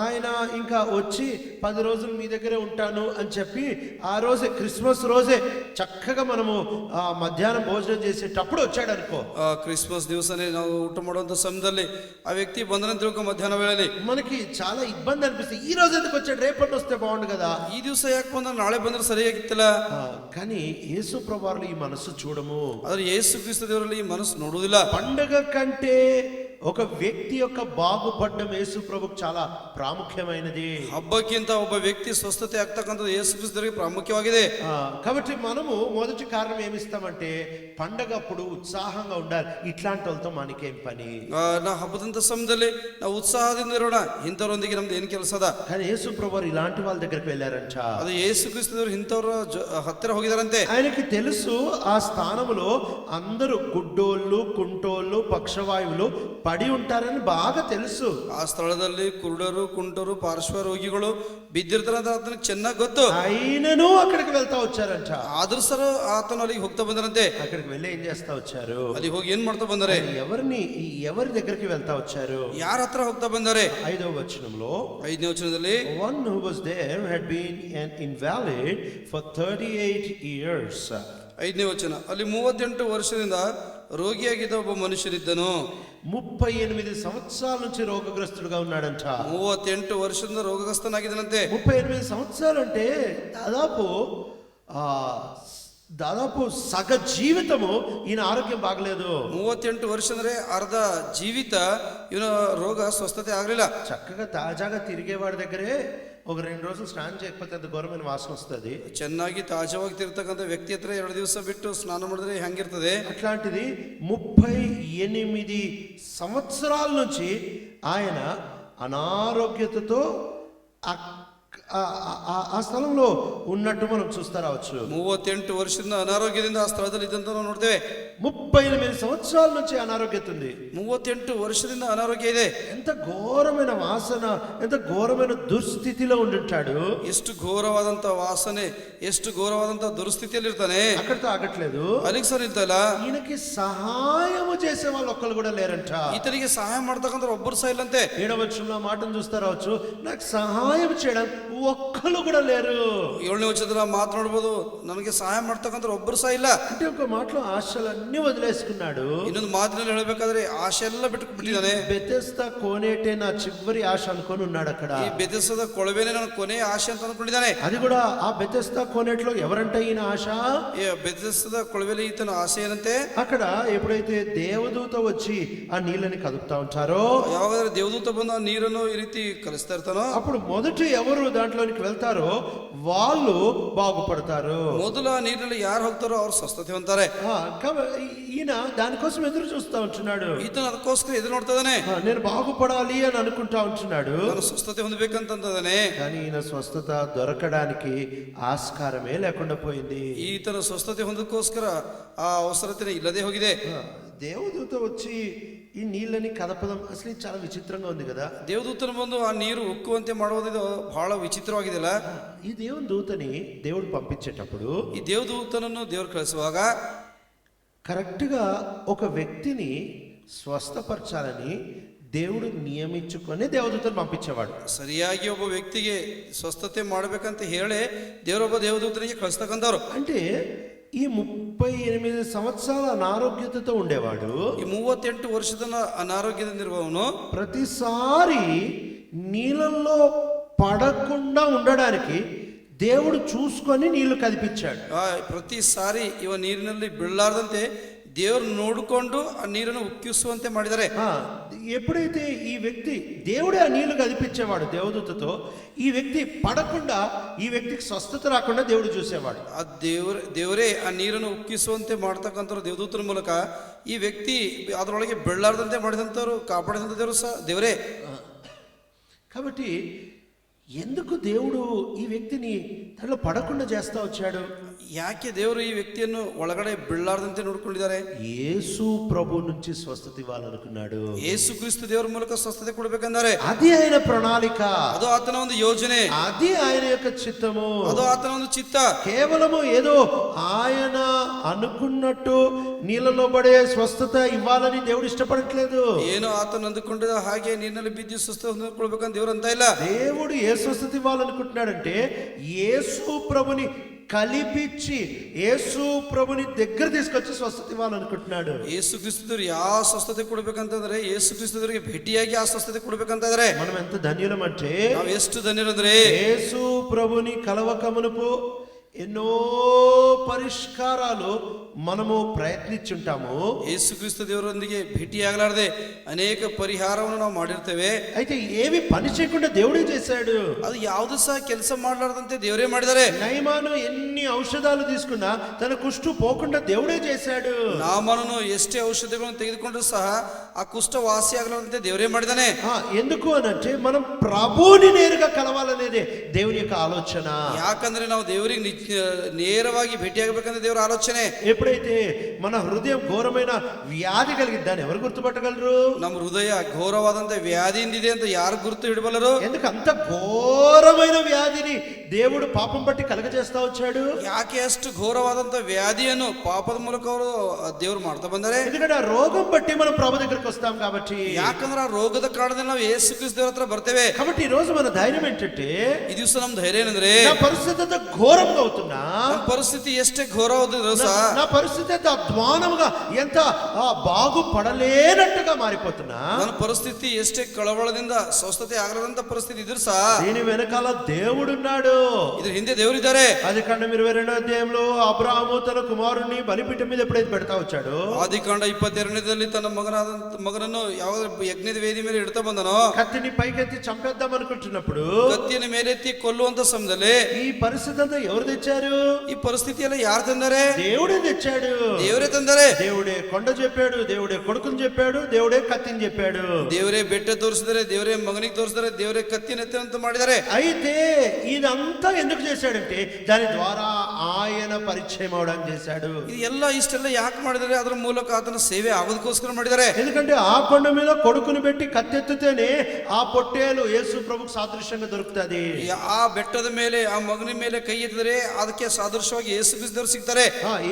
ఆయన ఇంకా వచ్చి 10 రోజులు మీ దగ్గరే ఉంటాను అని చెప్పి ఆ రోజే క్రిస్మస్ రోజే చక్కగా మనము మధ్యాహ్నం భోజనం చేసేటప్పుడు వచ్చాడు అనుకో. క్రిస్మస్ ದಿವಸನೇ ನಾವು ಊಟ ಮಾಡುವಂಥ ಸಮಯದಲ್ಲಿ ఆ వ్యక్తి ಬಂದನ ತಿಳ್ಕೊ మధ్యాహ్న ವೇಳೆಯಲ್ಲಿ మనకి చాలా ఇబ్బంది అనిపిస్తుంది. ఈ రోజు ఎందుకు వచ్చాడు, రేపటి వస్తే బాగుండు కదా, ఈ ದಿವಸ ಯಾಕೆ ಬಂದ ನಾಳೆ ಬಂದ್ರೆ ಸರಿಯಾಗಿತ್ತಿಲ್ಲ. కానీ యేసు ప్రభువారు ఈ మనసు చూడము. ಆದ್ರೆ ಯೇಸು ಕ್ರಿಸ್ತ ದೇವರಲ್ಲಿ ಈ ಮನಸ್ಸು ನೋಡುವುದಿಲ್ಲ. పండగ కంటే ఒక వ్యక్తి యొక్క బాగుపడడం యేసు ప్రభుకు చాలా ప్రాముఖ్యమైనది. ಹಬ್ಬಕ್ಕಿಂತ ಒಬ್ಬ ವ್ಯಕ್ತಿ ಸ್ವಸ್ಥತೆ ಆಗ್ತಕ್ಕಂಥದ್ದು ಯೇಸು ಕ್ರಿಸ್ತರಿಗೆ ಪ್ರಾಮುಖ್ಯವಾಗಿದೆ. కాబట్టి మనము మొదటి కారణం ఏమిస్తామంటే, పండగ అప్పుడు ఉత్సాహంగా ఉండాలి. ఇట్లాంటి వాళ్ళతో మనకేం పని, ನಾ ಹಬ್ಬದಂತ ಸಮಯದಲ್ಲಿ ನಾವು ಉತ್ಸಾಹದಿಂದ ಇರೋಣ, ಇಂಥವ್ರೊಂದಿಗೆ ನಮ್ದು ಏನ್ ಕೆಲಸದ. కానీ యేసు ప్రభువారు ఇలాంటి వాళ్ళ దగ్గరికి వెళ్ళారంట. ಅದು ಯೇಸು ಕ್ರಿಸ್ತದವರು ಇಂಥವ್ರ ಹತ್ತಿರ ಹೋಗಿದಾರಂತೆ. ఆయనకి తెలుసు ఆ స్థానములో అందరూ గుడ్డోళ్ళు, కుంటోళ్ళు, పక్షవాయువులు పడి ఉంటారని బాగా తెలుసు. ಆ ಸ್ಥಳದಲ್ಲಿ ಕುರುಡರು, ಕುಂಟರು, ಪಾರ್ಶ್ವ ರೋಗಿಗಳು ಬಿದ್ದಿರ್ತಾರಂತ ಆತನಿಗೆ ಚೆನ್ನಾಗಿ ಗೊತ್ತು. ఆయనను అక్కడికి వెళ్తా వచ్చారంట. ಆದ್ರೂ ಸರ ಆತನು ಅಲ್ಲಿಗೆ ಹೋಗ್ತಾ ಬಂದರಂತೆ. అక్కడికి వెళ్ళి ఏం చేస్తా వచ్చారు, ಅಲ್ಲಿಗೆ ಹೋಗಿ ಏನ್ ಮಾಡ್ತಾ ಬಂದರೆ, ఎవరి దగ్గరికి వెళ్తా వచ్చారు, ಯಾರ ಹತ್ರ ಹೋಗ್ತಾ ಬಂದರೆ. 5వ వచనంలో, 5ನೇ ವಚನದಲ್ಲಿ, one who was there had been an invalid for 38 years. 5ನೇ ವಚನ, ಅಲ್ಲಿ 38 ವರ್ಷದಿಂದ ರೋಗಿಯಾಗಿದ್ದ ಒಬ್ಬ ಮನುಷ್ಯನಿದ್ದನು. 38 సంవత్సరాల నుంచి రోగగ్రస్తుడుగా ఉన్నాడంట. 38 ವರ್ಷದಿಂದ ರೋಗಗ್ರಸ್ತನಾಗಿದ್ದನಂತೆ. 38 సంవత్సరాలు అంటే దాదాపు సగ జీవితము ఈయన ఆరోగ్యం బాగలేదు. 38 ವರ್ಷ ಅಂದ್ರೆ ಅರ್ಧ ಜೀವಿತ ಇವನ ರೋಗ ಸ್ವಸ್ಥತೆ ಆಗಲಿಲ್ಲ. చక్కగా తాజాగా తిరిగేవాడి దగ్గరే ఒక 2 రోజులు స్నానం చేయకపోతే అంత ఘోరమైన వాసన వస్తుంది. ಚೆನ್ನಾಗಿ ತಾಜಾವಾಗಿ ತಿರ್ತಕ್ಕಂಥ ವ್ಯಕ್ತಿ ಹತ್ರ 2 ದಿವಸ ಬಿಟ್ಟು ಸ್ನಾನ ಮಾಡಿದ್ರೆ ಹೆಂಗಿರ್ತದೆ. అట్లాంటిది 38 సంవత్సరాల నుంచి ఆయన అనారోగ్యతతో ఆ స్థలంలో ఉన్నట్టు మనం చూస్తా రావచ్చు. 38 ವರ್ಷದಿಂದ ಅನಾರೋಗ್ಯದಿಂದ ಆ ಸ್ಥಳದಲ್ಲಿ ಇದ್ದಂತ ನಾವು ನೋಡ್ತೇವೆ. 38 సంవత్సరాల నుంచి అనారోగ్యత ఉంది. 38 ವರ್ಷದಿಂದ ಅನಾರೋಗ್ಯ ಇದೆ. ఎంత ఘోరమైన వాసన, ఎంత ఘోరమైన దుస్థితిలో ఉండుంటాడు. ಎಷ್ಟು ಘೋರವಾದಂತ ವಾಸನೆ, ಎಷ್ಟು ಘೋರವಾದಂತ ದುರ್ಸ್ಥಿತಿಯಲ್ಲಿ ಇರ್ತಾನೆ. అక్కడితో ఆగట్లేదు, ಅಲ್ಲಿಗೆ ಸರ್ ಇರ್ತಲ್ಲ. ఈయనకి సహాయము చేసే వాళ్ళు ఒక్కరు కూడా లేరంట. ಈತನಿಗೆ ಸಹಾಯ ಮಾಡ್ತಕ್ಕಂಥ ಒಬ್ಬರು ಸಹ ಇಲ್ಲಂತೆ. 7వ వచనంలో మాటను చూస్తా రావచ్చు, నాకు సహాయం చేయడానికి ఒక్కరు కూడా లేరు. 7ನೇ ವಚನದಲ್ಲಿ ಮಾತನಾಡಬಹುದು, ನನಗೆ ಸಹಾಯ ಮಾಡ್ತಕ್ಕಂಥ ಒಬ್ಬರು ಸಹ ಇಲ್ಲ. అంటే ఒక మాటలో ఆశలన్నీ వదిలేసుకున్నాడు. ಇನ್ನೊಂದು ಮಾತಿನಲ್ಲಿ ಹೇಳಬೇಕಾದ್ರೆ ಆಶೆ ಎಲ್ಲ ಬಿಟ್ಟಿದ್ದಾನೆ. బెతెస్దా కోనేటే నా చివరి ఆశ అనుకొని ఉన్నాడు అక్కడ. ಈ ಬೆತೆಸ್ದ ಕೊಳವೆನೇ ನನ್ನ ಕೊನೆಯ ಆಶೆ ಅಂತ ಅನ್ಕೊಂಡಿದ್ದಾನೆ. అది కూడా ఆ బెతెస్దా కోనేట్లో ఎవరంటే ఈయన ఆశ, ಬೆತೆಸ್ದ ಕೊಳವೆಲಿ ಈತನ ಆಸೆ ಏನಂತೆ. అక్కడ ఎప్పుడైతే దేవదూత వచ్చి ఆ నీళ్ళని కదుపుతా ఉంటారో, ಯಾವಾಗಾದ್ರೆ ದೇವದೂತ ಬಂದು ಆ ನೀರನ್ನು ಈ ರೀತಿ ಕಲಿಸ್ತಾ ಇರ್ತಾನೋ, అప్పుడు మొదటి ఎవరు దాంట్లోనికి వెళ్తారో వాళ్ళు బాగుపడతారు. ಮೊದಲು ಆ ನೀರಿನಲ್ಲಿ ಯಾರು ಹೋಗ್ತಾರೋ ಅವ್ರು ಸ್ವಸ್ಥತೆ ಹೊಂತಾರೆ. ఈయన దానికోసం ఎదురు చూస్తా ఉంటున్నాడు. ಈತನ ಅದಕ್ಕೋಸ್ಕರ ಎದುರು ನೋಡ್ತಾ ಇದ್ದಾನೆ. నేను బాగుపడాలి అని అనుకుంటా ఉంటున్నాడు. ನಾನು ಸ್ವಸ್ಥತೆ ಹೊಂದಬೇಕಂತಾನೆ. కానీ ఈయన స్వస్థత దొరకడానికి ఆస్కారమే లేకుండా పోయింది. ಈತನ ಸ್ವಸ್ಥತೆ ಹೊಂದಕ್ಕೋಸ್ಕರ ಆ ಅವಸರತೆ ಇಲ್ಲದೆ ಹೋಗಿದೆ. దేవదూత వచ్చి ఈ నీళ్ళని కదపడం అసలు ఇది చాలా విచిత్రంగా ఉంది కదా. ದೇವದೂತನು ಬಂದು ಆ ನೀರು ಉಕ್ಕುವಂತೆ ಮಾಡುವುದು ಬಹಳ ವಿಚಿತ್ರವಾಗಿದೆಯಲ್ಲ. ఈ దేవుని దూతని దేవుడు పంపించేటప్పుడు ಈ ದೇವದೂತನನ್ನು ದೇವರು ಕಳಿಸುವಾಗ కరెక్ట్గా ఒక వ్యక్తిని స్వస్థపరచాలని దేవుడు నియమించుకొని దేవదూతను పంపించేవాడు. ಸರಿಯಾಗಿ ಒಬ್ಬ ವ್ಯಕ್ತಿಗೆ ಸ್ವಸ್ಥತೆ ಮಾಡಬೇಕಂತ ಹೇಳಿ ದೇವರೊಬ್ಬ ದೇವದೂತನಿಗೆ ಕಳಿಸ್ತಕ್ಕಂಥವ್ರು. అంటే ఈ 38 సంవత్సరాల అనారోగ్యతతో ఉండేవాడు. ಈ 38 ವರ್ಷದ ಅನಾರೋಗ್ಯದಿಂದಿರುವವನು ప్రతిసారి నీళ్ళల్లో పడకుండా ఉండడానికి దేవుడు చూసుకొని నీళ్లు కదిపించాడు. ಪ್ರತಿ ಸಾರಿ ಇವ ನೀರಿನಲ್ಲಿ ಬೀಳಲಾರದಂತೆ ದೇವರು ನೋಡಿಕೊಂಡು ಆ ನೀರನ್ನು ಉಕ್ಕಿಸುವಂತೆ ಮಾಡಿದ್ದಾರೆ. ఎప్పుడైతే ఈ వ్యక్తి దేవుడే ఆ నీళ్లు కదిపించేవాడు దేవదూతతో, ఈ వ్యక్తి పడకుండా ఈ వ్యక్తికి స్వస్థత రాకుండా దేవుడు చూసేవాడు. ಆ ದೇವರೇ ಆ ನೀರನ್ನು ಉಕ್ಕಿಸುವಂತೆ ಮಾಡ್ತಕ್ಕಂಥವ್ರು ದೇವದೂತನ ಮೂಲಕ ಈ ವ್ಯಕ್ತಿ ಅದರೊಳಗೆ ಬೀಳಲಾರದಂತೆ ಮಾಡಿದಂಥವ್ರು ಕಾಪಾಡಿದಂಥ ದೇವರು ಸಹ ದೇವರೇ. కాబట్టి ఎందుకు దేవుడు ఈ వ్యక్తిని దానిలో పడకుండా చేస్తా వచ్చాడు? ಯಾಕೆ ದೇವರು ಈ ವ್ಯಕ್ತಿಯನ್ನು ಒಳಗಡೆ ಬೀಳಲಾರದಂತೆ ನೋಡ್ಕೊಂಡಿದ್ದಾರೆ? యేసు ప్రభు నుంచి స్వస్థత ఇవ్వాలనుకున్నాడు. ಯೇಸು ಕ್ರಿಸ್ತು ದೇವರ ಮೂಲಕ ಸ್ವಸ್ಥತೆ ಕೊಡಬೇಕಂದರೆ అది ఆయన ప్రణాళిక, ಅದು ಆತನ ಒಂದು ಯೋಜನೆ, అది ఆయన యొక్క చిత్తము, ಅದು ಆತನ ಒಂದು ಚಿತ್ತ. కేవలము ఏదో ఆయన అనుకున్నట్టు నీళ్ళలో పడే స్వస్థత ఇవ్వాలని దేవుడు ఇష్టపడట్లేదు. ಏನೋ ಆತನ ಅಂದುಕೊಂಡಿದ್ದ ಹಾಗೆ ನೀರಿನಲ್ಲಿ ಬಿದ್ದು ಸ್ವಸ್ಥತೆ ಹೊಂದಿಕೊಳ್ಳಬೇಕಂತ ದೇವರು ಅಂತ ಇಲ್ಲ. దేవుడు ఏ స్వస్థత ఇవ్వాలనుకుంటున్నాడంటే యేసు ప్రభుని కలిపిచ్చి యేసు ప్రభుని దగ్గర తీసుకొచ్చి స్వస్థత ఇవ్వాలనుకుంటున్నాడు. ಯೇಸು ಕ್ರಿಸ್ತದವರು ಯಾವ ಸ್ವಸ್ಥತೆ ಕೊಡ್ಬೇಕಂತಂದ್ರೆ ಯೇಸು ಕ್ರಿಸ್ತದವರಿಗೆ ಭೇಟಿಯಾಗಿ ಆ ಸ್ವಸ್ಥತೆ ಕೊಡ್ಬೇಕಂತಂದ್ರೆ మనం ఎంత ధన్యులం అంటే ನಾವು ಎಷ್ಟು ಧನ್ಯರಂದ್ರೆ యేసు ప్రభుని కలవక మునుపు ఎన్నో పరిష్కారాలు మనము ప్రయత్నించుంటాము. ಯೇಸು ಕ್ರಿಸ್ತ ದೇವರೊಂದಿಗೆ ಭೇಟಿಯಾಗಲಾರದೆ ಅನೇಕ ಪರಿಹಾರವನ್ನು ನಾವು ಮಾಡಿರ್ತೇವೆ. అయితే ఏవి పని చేయకుండా దేవుడే చేశాడు. ಅದು ಯಾವುದು ಸಹ ಕೆಲಸ ಮಾಡಲಾರದಂತೆ ದೇವರೇ ಮಾಡಿದ್ದಾರೆ. నయమాను ఎన్ని ఔషధాలు తీసుకున్నా తన కుష్టు పోకుండా దేవుడే చేశాడు. ನಾಮನು ಎಷ್ಟೇ ಔಷಧಿಗಳನ್ನು ತೆಗೆದುಕೊಂಡ್ರು ಸಹ ಆ ಕುಷ್ಠ ವಾಸಿ ಆಗಲಾರದಂತೆ ದೇವರೇ ಮಾಡಿದಾನೆ. ఎందుకు అనంటే మనం ప్రభువుని నేరుగా కలవాలనేదే దేవుని యొక్క ఆలోచన. ಯಾಕಂದ್ರೆ ನಾವು ದೇವರಿಗೆ ನೇರವಾಗಿ ಭೇಟಿಯಾಗಬೇಕಂದ್ರೆ ದೇವರ ಆಲೋಚನೆ. ఎప్పుడైతే మన హృదయం ఘోరమైన వ్యాధి కలిగింది దాన్ని ఎవరు గుర్తుపట్టగలరు? ನಮ್ಮ ಹೃದಯ ಘೋರವಾದಂತ ವ್ಯಾಧಿಯಿಂದಿದೆ ಅಂತ ಯಾರು ಗುರುತು ಹಿಡಬಲ್ಲರು? ఎందుకు అంత ఘోరమైన వ్యాధిని దేవుడు పాపం బట్టి కలగజేస్తా వచ్చాడు? ಯಾಕೆ ಅಷ್ಟು ಘೋರವಾದಂತ ವ್ಯಾಧಿಯನ್ನು ಪಾಪದ ಮೂಲಕ ಅವರು ದೇವರು ಮಾಡ್ತಾ ಬಂದರೆ? ఎందుకంటే ఆ రోగం బట్టి మనం ప్రభు దగ్గరికి వస్తాం కాబట్టి. ಯಾಕಂದ್ರೆ ಆ ರೋಗದ ಕಾರಣದಿಂದ ನಾವು ಯೇಸು ಕ್ರಿಸ್ತ ದೇವರ ಹತ್ರ ಬರ್ತೇವೆ. కాబట్టి ఈ రోజు మన ధైర్యం ఏంటంటే ಈ ದಿವಸ ನಮ್ಮ ಧೈರ್ಯ ಏನಂದ್ರೆ నా పరిస్థితి అంత ఘోరంగా అవుతున్నా, ನಮ್ಮ ಪರಿಸ್ಥಿತಿ ಎಷ್ಟೇ ಘೋರವಾದರೂ ಸಹ నా పరిస్థితి ఎంత అధ్వానముగా ఎంత బాగుపడలేనట్టుగా మారిపోతున్నా, ನನ್ನ ಪರಿಸ್ಥಿತಿ ಎಷ್ಟೇ ಕಳವಳದಿಂದ ಸ್ವಸ್ಥತೆ ಆಗಲಾರಂತ ಪರಿಸ್ಥಿತಿ ಇದ್ರು ಸಹ దీని వెనకాల దేవుడున్నాడు. ಇದ್ರ ಹಿಂದೆ ದೇವರಿದ್ದಾರೆ. ఆదికాండం 22వ అధ్యాయంలో అబ్రాహాము తన కుమారుణ్ణి బలిపీఠం మీద ఎప్పుడైతే పెడతా వచ్చాడు, ಆದಿಕಾಂಡ 22ನೇದಲ್ಲಿ ತನ್ನ ಮಗನನ್ನು ಯಾವ ಯಜ್ಞದ ವೇದಿ ಮೇಲೆ ಇಡ್ತಾ ಬಂದನೋ, కత్తిని పైకెత్తి చంపేద్దాం అనుకుంటున్నప్పుడు ಕತ್ತಿಯನ್ನು ಮೇಲೆತ್ತಿ ಕೊಲ್ಲುವಂತ ಸಮಯದಲ್ಲಿ ఈ పరిస్థితి అంతా ఎవరు తెచ్చారు? ಈ ಪರಿಸ್ಥಿತಿ ಎಲ್ಲ ಯಾರು ತಂದರೆ? దేవుడే తెచ్చాడు. ದೇವರೇ ತಂದರೆ. దేవుడే కొండ చెప్పాడు, దేవుడే కొడుకుని చెప్పాడు, దేవుడే కత్తిని చెప్పాడు. ದೇವರೇ ಬೆಟ್ಟ ತೋರಿಸಿದರೆ, ದೇವರೇ ಮಗನಿಗೆ ತೋರಿಸಿದರೆ, ದೇವರೇ ಕತ್ತಿನ ಎತ್ತಂತ ಮಾಡಿದರೆ. అయితే ఇదంతా ఎందుకు చేశాడంటే దాని ద్వారా ఆయన పరిచయం అవడానికి చేశాడు. ಇದು ಎಲ್ಲ ಇಷ್ಟೆಲ್ಲ ಯಾಕೆ ಮಾಡಿದರೆ? ಅದರ ಮೂಲಕ ಆತನ ಸೇವೆ ಆಗೋದಕ್ಕೋಸ್ಕರ ಮಾಡಿದರೆ. ఎందుకంటే ఆ కొండ మీద కొడుకుని పెట్టి కత్తెత్తితేనే ఆ పొట్టేలు యేసు ప్రభుకు సాదృశ్యంగా దొరుకుతుంది. ಆ ಬೆಟ್ಟದ ಮೇಲೆ ಆ ಮಗನ ಮೇಲೆ ಕೈ ಎತ್ತಿದರೆ ಅದಕ್ಕೆ ಸಾದೃಶ್ಯವಾಗಿ ಯೇಸು ಕ್ರಿಸ್ತರು ಸಿಗ್ತಾರೆ.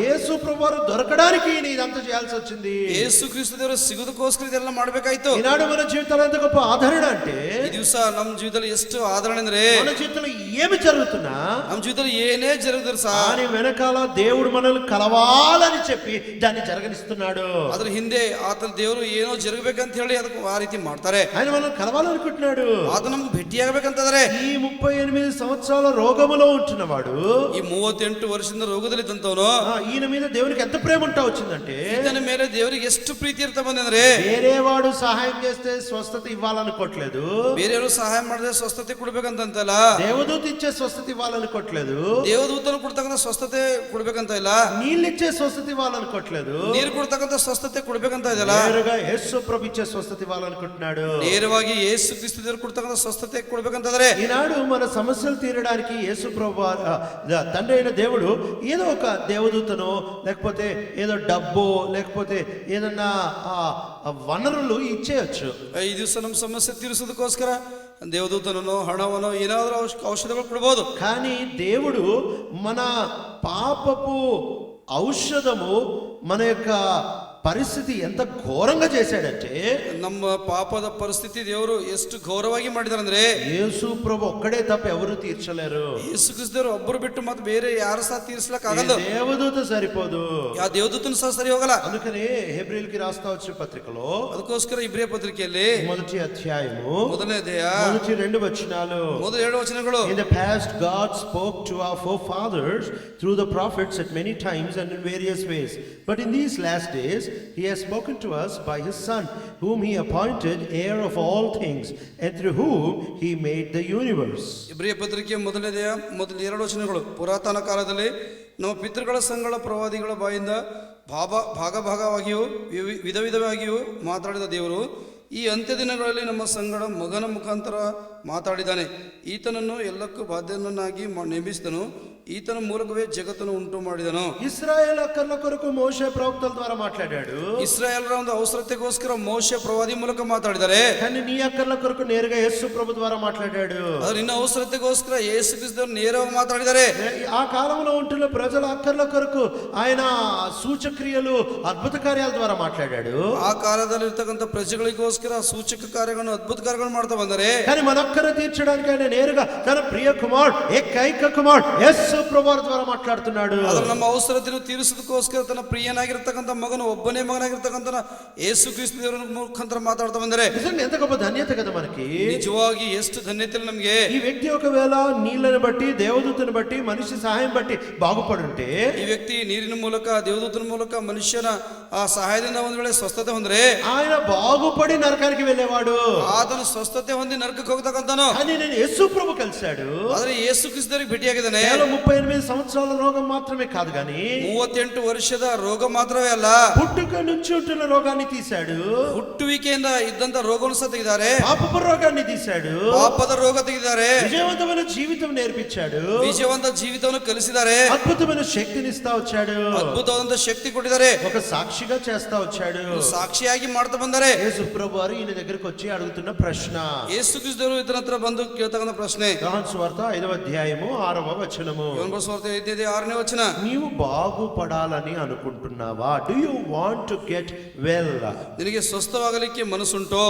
యేసు ప్రభు వారు దొరకడానికి ఈయన ఇదంతా చేయాల్సి వచ్చింది. ಯೇಸು ಕ್ರಿಸ್ತರು ಸಿಗೋದಕ್ಕೋಸ್ಕರ ಇದೆಲ್ಲ ಮಾಡಬೇಕಾಯ್ತು. ఈనాడు మన జీవితంలో ఎంత గొప్ప ఆదరణ అంటే ಈ ದಿವಸ ನಮ್ಮ ಜೀವಿತದಲ್ಲಿ ಎಷ್ಟು ಆದರಣೆ ಅಂದ್ರೆ మన జీవితంలో ఏమి జరుగుతున్నా ನಮ್ಮ ಜೀವಿತದಲ್ಲಿ ಏನೇ ಜರುಗಿದ್ರು ಸಹ దాని వెనకాల దేవుడు మనల్ని కలవాలని చెప్పి దాన్ని జరగనిస్తున్నాడు. ಅದ್ರ ಹಿಂದೆ ಆತನ ದೇವರು ಏನೋ ಜರುಗಬೇಕಂತ ಹೇಳಿ ಅದಕ್ಕೆ ಆ ರೀತಿ ಮಾಡ್ತಾರೆ. ఆయన మనల్ని కలవాలనుకుంటున్నాడు. ಆತ ನಮ್ಗೆ ಭೇಟಿಯಾಗಬೇಕಂತಂದ್ರೆ ఈ 38 సంవత్సరాల రోగములో ఉంటున్నవాడు, ಈ 38 ವರ್ಷದಿಂದ ರೋಗದಲ್ಲಿ ಇದ್ದಂತವನು ఈయన మీద దేవునికి ఎంత ప్రేమ ఉంటా వచ్చిందంటే ಈತನ ಮೇಲೆ ದೇವರಿಗೆ ಎಷ್ಟು ಪ್ರೀತಿ ಇರ್ತಾ ಬಂದಂದ್ರೆ వేరే వాడు సహాయం చేస్తే స్వస్థత ఇవ్వాలనుకోవట్లేదు, ಬೇರೆಯವರು ಸಹಾಯ ಮಾಡಿದ್ರೆ ಸ್ವಸ್ಥತೆ ಕೊಡ್ಬೇಕಂತಲ್ಲ, దేవదూత ఇచ్చే స్వస్థత ఇవ్వాలనుకోవట్లేదు, ದೇವದೂತನು ಕೊಡ್ತಕ್ಕಂಥ ಸ್ವಸ್ಥತೆ ಕೊಡ್ಬೇಕಂತ ಇಲ್ಲ, నీళ్ళు ఇచ్చే స్వస్థత ఇవ్వాలనుకోవట్లేదు, ನೀರು ಕೊಡ್ತಕ್ಕಂಥ ಸ್ವಸ್ಥತೆ ಕೊಡ್ಬೇಕಂತ ಇದಲ್ಲ, నేరుగా యేసు ప్రభు ఇచ్చే స్వస్థత ఇవ్వాలనుకుంటున్నాడు. ನೇರವಾಗಿ ಯೇಸು ಕ್ರಿಸ್ತ ದೇವರು ಕೊಡ್ತಕ್ಕಂಥ ಸ್ವಸ್ಥತೆ ಕೊಡ್ಬೇಕಂತಂದ್ರೆ ఈనాడు మన సమస్యలు తీరడానికి యేసు ప్రభు తండ్రి అయిన దేవుడు ఏదో ఒక దేవదూతను లేకపోతే ఏదో డబ్బు లేకపోతే ఏదన్నా వనరులు ఇచ్చేయచ్చు. ಈ ದಿವಸ ನಮ್ಮ ಸಮಸ್ಯೆ ತೀರಿಸೋದಕ್ಕೋಸ್ಕರ ದೇವದೂತನೋ ಹಣವನೋ ಏನಾದರೂ ಔಷಧಗಳು ಕೊಡ್ಬೋದು. కానీ దేవుడు మన పాపపు ఔషధము మన యొక్క పరిస్థితి ఎంత ఘోరంగా చేశాడంటే, ನಮ್ಮ పాపದ పరిస్థితి ದೇವರು ಎಷ್ಟು ಘೋರವಾಗಿ ಮಾಡಿದಾರೆ ಅಂದ್ರೆ యేసు ప్రభు ఒక్కడే తప్ప ఎవరు తీర్చలేరు. ಯೇಸು ಕ್ರಿಸ್ತರು ಒಬ್ಬರು ಬಿಟ್ಟು ಮತ್ತೆ ಬೇರೆ ಯಾರು ಸಹ ತೀರಿಸಲಕ್ಕ ಆಗಲ್ಲ. దేవదూత సరిపోదు. ಆ ದೇವದೂತನ ಸಹ ಸರಿ ಹೋಗಲ್ಲ. అందుకనే హెబ్రీయులకి రాస్తా వచ్చే పత్రికలో ಅದಕ್ಕೋಸ್ಕರ ಇಬ್ರಿಯ ಪತ್ರಿಕೆಯಲ್ಲಿ మొదటి అధ్యాయము ಮೊದಲನೇ ಅಧ್ಯಾಯ మొదటి 2 వచనాలు, ಮೊದಲ 7 ವಚನಗಳು. In the past God spoke to our forefathers through the prophets at many times and in various ways, but in these last days he has spoken to us by his son, whom he appointed heir of all things, and through whom he made the universe. ಇಬ್ರಿಯ ಪತ್ರಿಕೆ ಮೊದಲನೇ ಅಧ್ಯಾಯ ಮೊದಲ 2 ವಚನಗಳು. ಪುರಾತನ ಕಾಲದಲ್ಲಿ ನಮ್ಮ ಪಿತೃಗಳ ಸಂಗಳ ಪ್ರವಾದಿಗಳ ಬಾಯಿಂದ ಭಾಗವಾಗಿಯೂ ವಿಧ ವಿಧವಾಗಿಯೂ ಮಾತಾಡಿದ ದೇವರು ಈ ಅಂತ್ಯ ದಿನಗಳಲ್ಲಿ ನಮ್ಮ ಸಂಗಡ ಮಗನ ಮುಖಾಂತರ ಮಾತಾಡಿದ್ದಾನೆ. ಈತನನ್ನು ಎಲ್ಲಕ್ಕೂ ಬಾಧ್ಯನನ್ನಾಗಿ ನೇಮಿಸಿದನು. ఈతన మూలకవే జగత్తును ఉంటూ ಮಾಡಿದನು. ఇశ్రాయేల్ అక్కర్ల కొరకు మోషే ప్రవక్తల ద్వారా మాట్లాడాడు. ఇశ్రాయేలರ ಒಂದು ಅವಸರತೆಗೋಸ್ಕರ మోషే ప్రవాది ಮೂಲಕ ಮಾತಾಡಿದ್ದಾರೆ. కానీ నీ అక్కర్ల కొరకు నేరుగా యేసు ప్రభు ద్వారా మాట్లాడాడు. ಅದು ನಿನ್ನ ಅವಸರತೆಗೋಸ್ಕರ ಯೇಸು ಕ್ರಿಸ್ತರು ನೇರವಾಗಿ ಮಾತಾಡಿದ್ದಾರೆ. ఆ కాలంలో ఉంటున్న ప్రజల అక్కర్ల కొరకు ఆయన సూచక్రియలు అద్భుత కార్యాల ద్వారా మాట్లాడాడు. ಆ ಕಾಲದಲ್ಲಿ ಇರ್ತಕ್ಕಂಥ ಪ್ರಜೆಗಳಿಗೋಸ್ಕರ ಸೂಚಕ ಕಾರ್ಯಗಳನ್ನು ಅದ್ಭುತ ಕಾರ್ಯಗಳನ್ನು ಮಾಡ್ತಾ ಬಂದರೆ, కానీ మన అక్కర తీర్చడానికి ఆయన నేరుగా తన ప్రియ కుమార్ ఏకైక కుమార్ యేసు ప్రభు ద్వారా మాట్లాడుతున్నాడు. ಅದರ ನಮ್ಮ ಅವಸರತೆಯನ್ನು ತೀರಿಸೋದಕ್ಕೋಸ್ಕರ ತನ್ನ ಪ್ರಿಯನಾಗಿರ್ತಕ್ಕಂಥ ಮಗನು ಒಬ್ಬನೇ ಮಗನಾಗಿರ್ತಕ್ಕಂಥ ಯೇಸು ಕ್ರಿಸ್ತ ದೇವರ ಮುಖಾಂತರ ಮಾತಾಡ್ತಾ ಬಂದರೆ నిజంగా ఎంత గొప్ప ధన్యత కదా మనకి. నిజವಾಗಿ ಎಷ್ಟು ಧನ್ಯತೆ ನಮಗೆ. ఈ వ్యక్తి ఒకవేళ నీళ్ళని బట్టి దేవదూతను బట్టి మనిషి సహాయం బట్టి బాగుపడుంటే, ಈ ವ್ಯಕ್ತಿ ನೀರಿನ ಮೂಲಕ ದೇವದೂತನ ಮೂಲಕ ಮನುಷ್ಯನ ಆ ಸಹಾಯದಿಂದ ಒಂದು ವೇಳೆ ಸ್ವಸ್ಥತೆ ಹೊಂದ್ರೆ ఆయన బాగుపడి నరకానికి వెళ్ళేవాడు. ಆತನು ಸ್ವಸ್ಥತೆ ಹೊಂದಿ ನರಕಕ್ಕೆ ಹೋಗ್ತಕ್ಕಂತಾನು. కానీ నేను యేసు ప్రభు కలిశాడు. ಆದ್ರೆ ಯೇಸು ಕ್ರಿಸ್ತರಿಗೆ ಭೇಟಿಯಾಗಿದ್ದಾನೆ. 38 సంవత్సరాల రోగం మాత్రమే కాదు కానీ 38 ವರ್ಷದ ರೋಗ ಮಾತ್ರವೇ ಅಲ್ಲ, పుట్టుక నుంచి ఉంటున్న రోగాన్ని తీశాడు. ಹುಟ್ಟುವಿಕೆಯಿಂದ ಇದ್ದಂತ ರೋಗವನ್ನು ಸಹ ತೆಗೆದಿದ್ದಾರೆ. పాపపు రోగాన్ని తీశాడు. ಪಾಪದ ರೋಗ ತೆಗೆದಿದ್ದಾರೆ. విజయవంతమైన జీవితం నేర్పించాడు. ವಿಜಯವಂತ ಜೀವಿತವನ್ನು ಕಲಿಸಿದ್ದಾರೆ. అద్భుతమైన శక్తిని ఇస్తా వచ్చాడు. ಅದ್ಭುತವಾದ ಶಕ್ತಿ ಕೊಟ್ಟಿದ್ದಾರೆ. ఒక సాక్షిగా చేస్తా వచ్చాడు. ಸಾಕ್ಷಿಯಾಗಿ ಮಾಡ್ತಾ ಬಂದರೆ యేసు ప్రభు వారు ఈయన దగ్గరికి వచ్చి అడుగుతున్న ప్రశ్న, ಯೇಸು ಕ್ರಿಸ್ತರು ಇದರ ಹತ್ರ ಬಂದು ಕೇಳ್ತಕ್ಕಂಥ ಪ್ರಶ್ನೆ, యోహాను సువార్త 5వ అధ్యాయము 6వ వచనము, యోహాను సువార్త 5వ 6వ వచన, నీవు బాగుపడాలని అనుకుంటున్నావా? Do you want to get well? ನಿನಗೆ ಸ್ವಸ್ಥವಾಗಲಿಕ್ಕೆ ಮನಸ್ಸುಂಟೋ?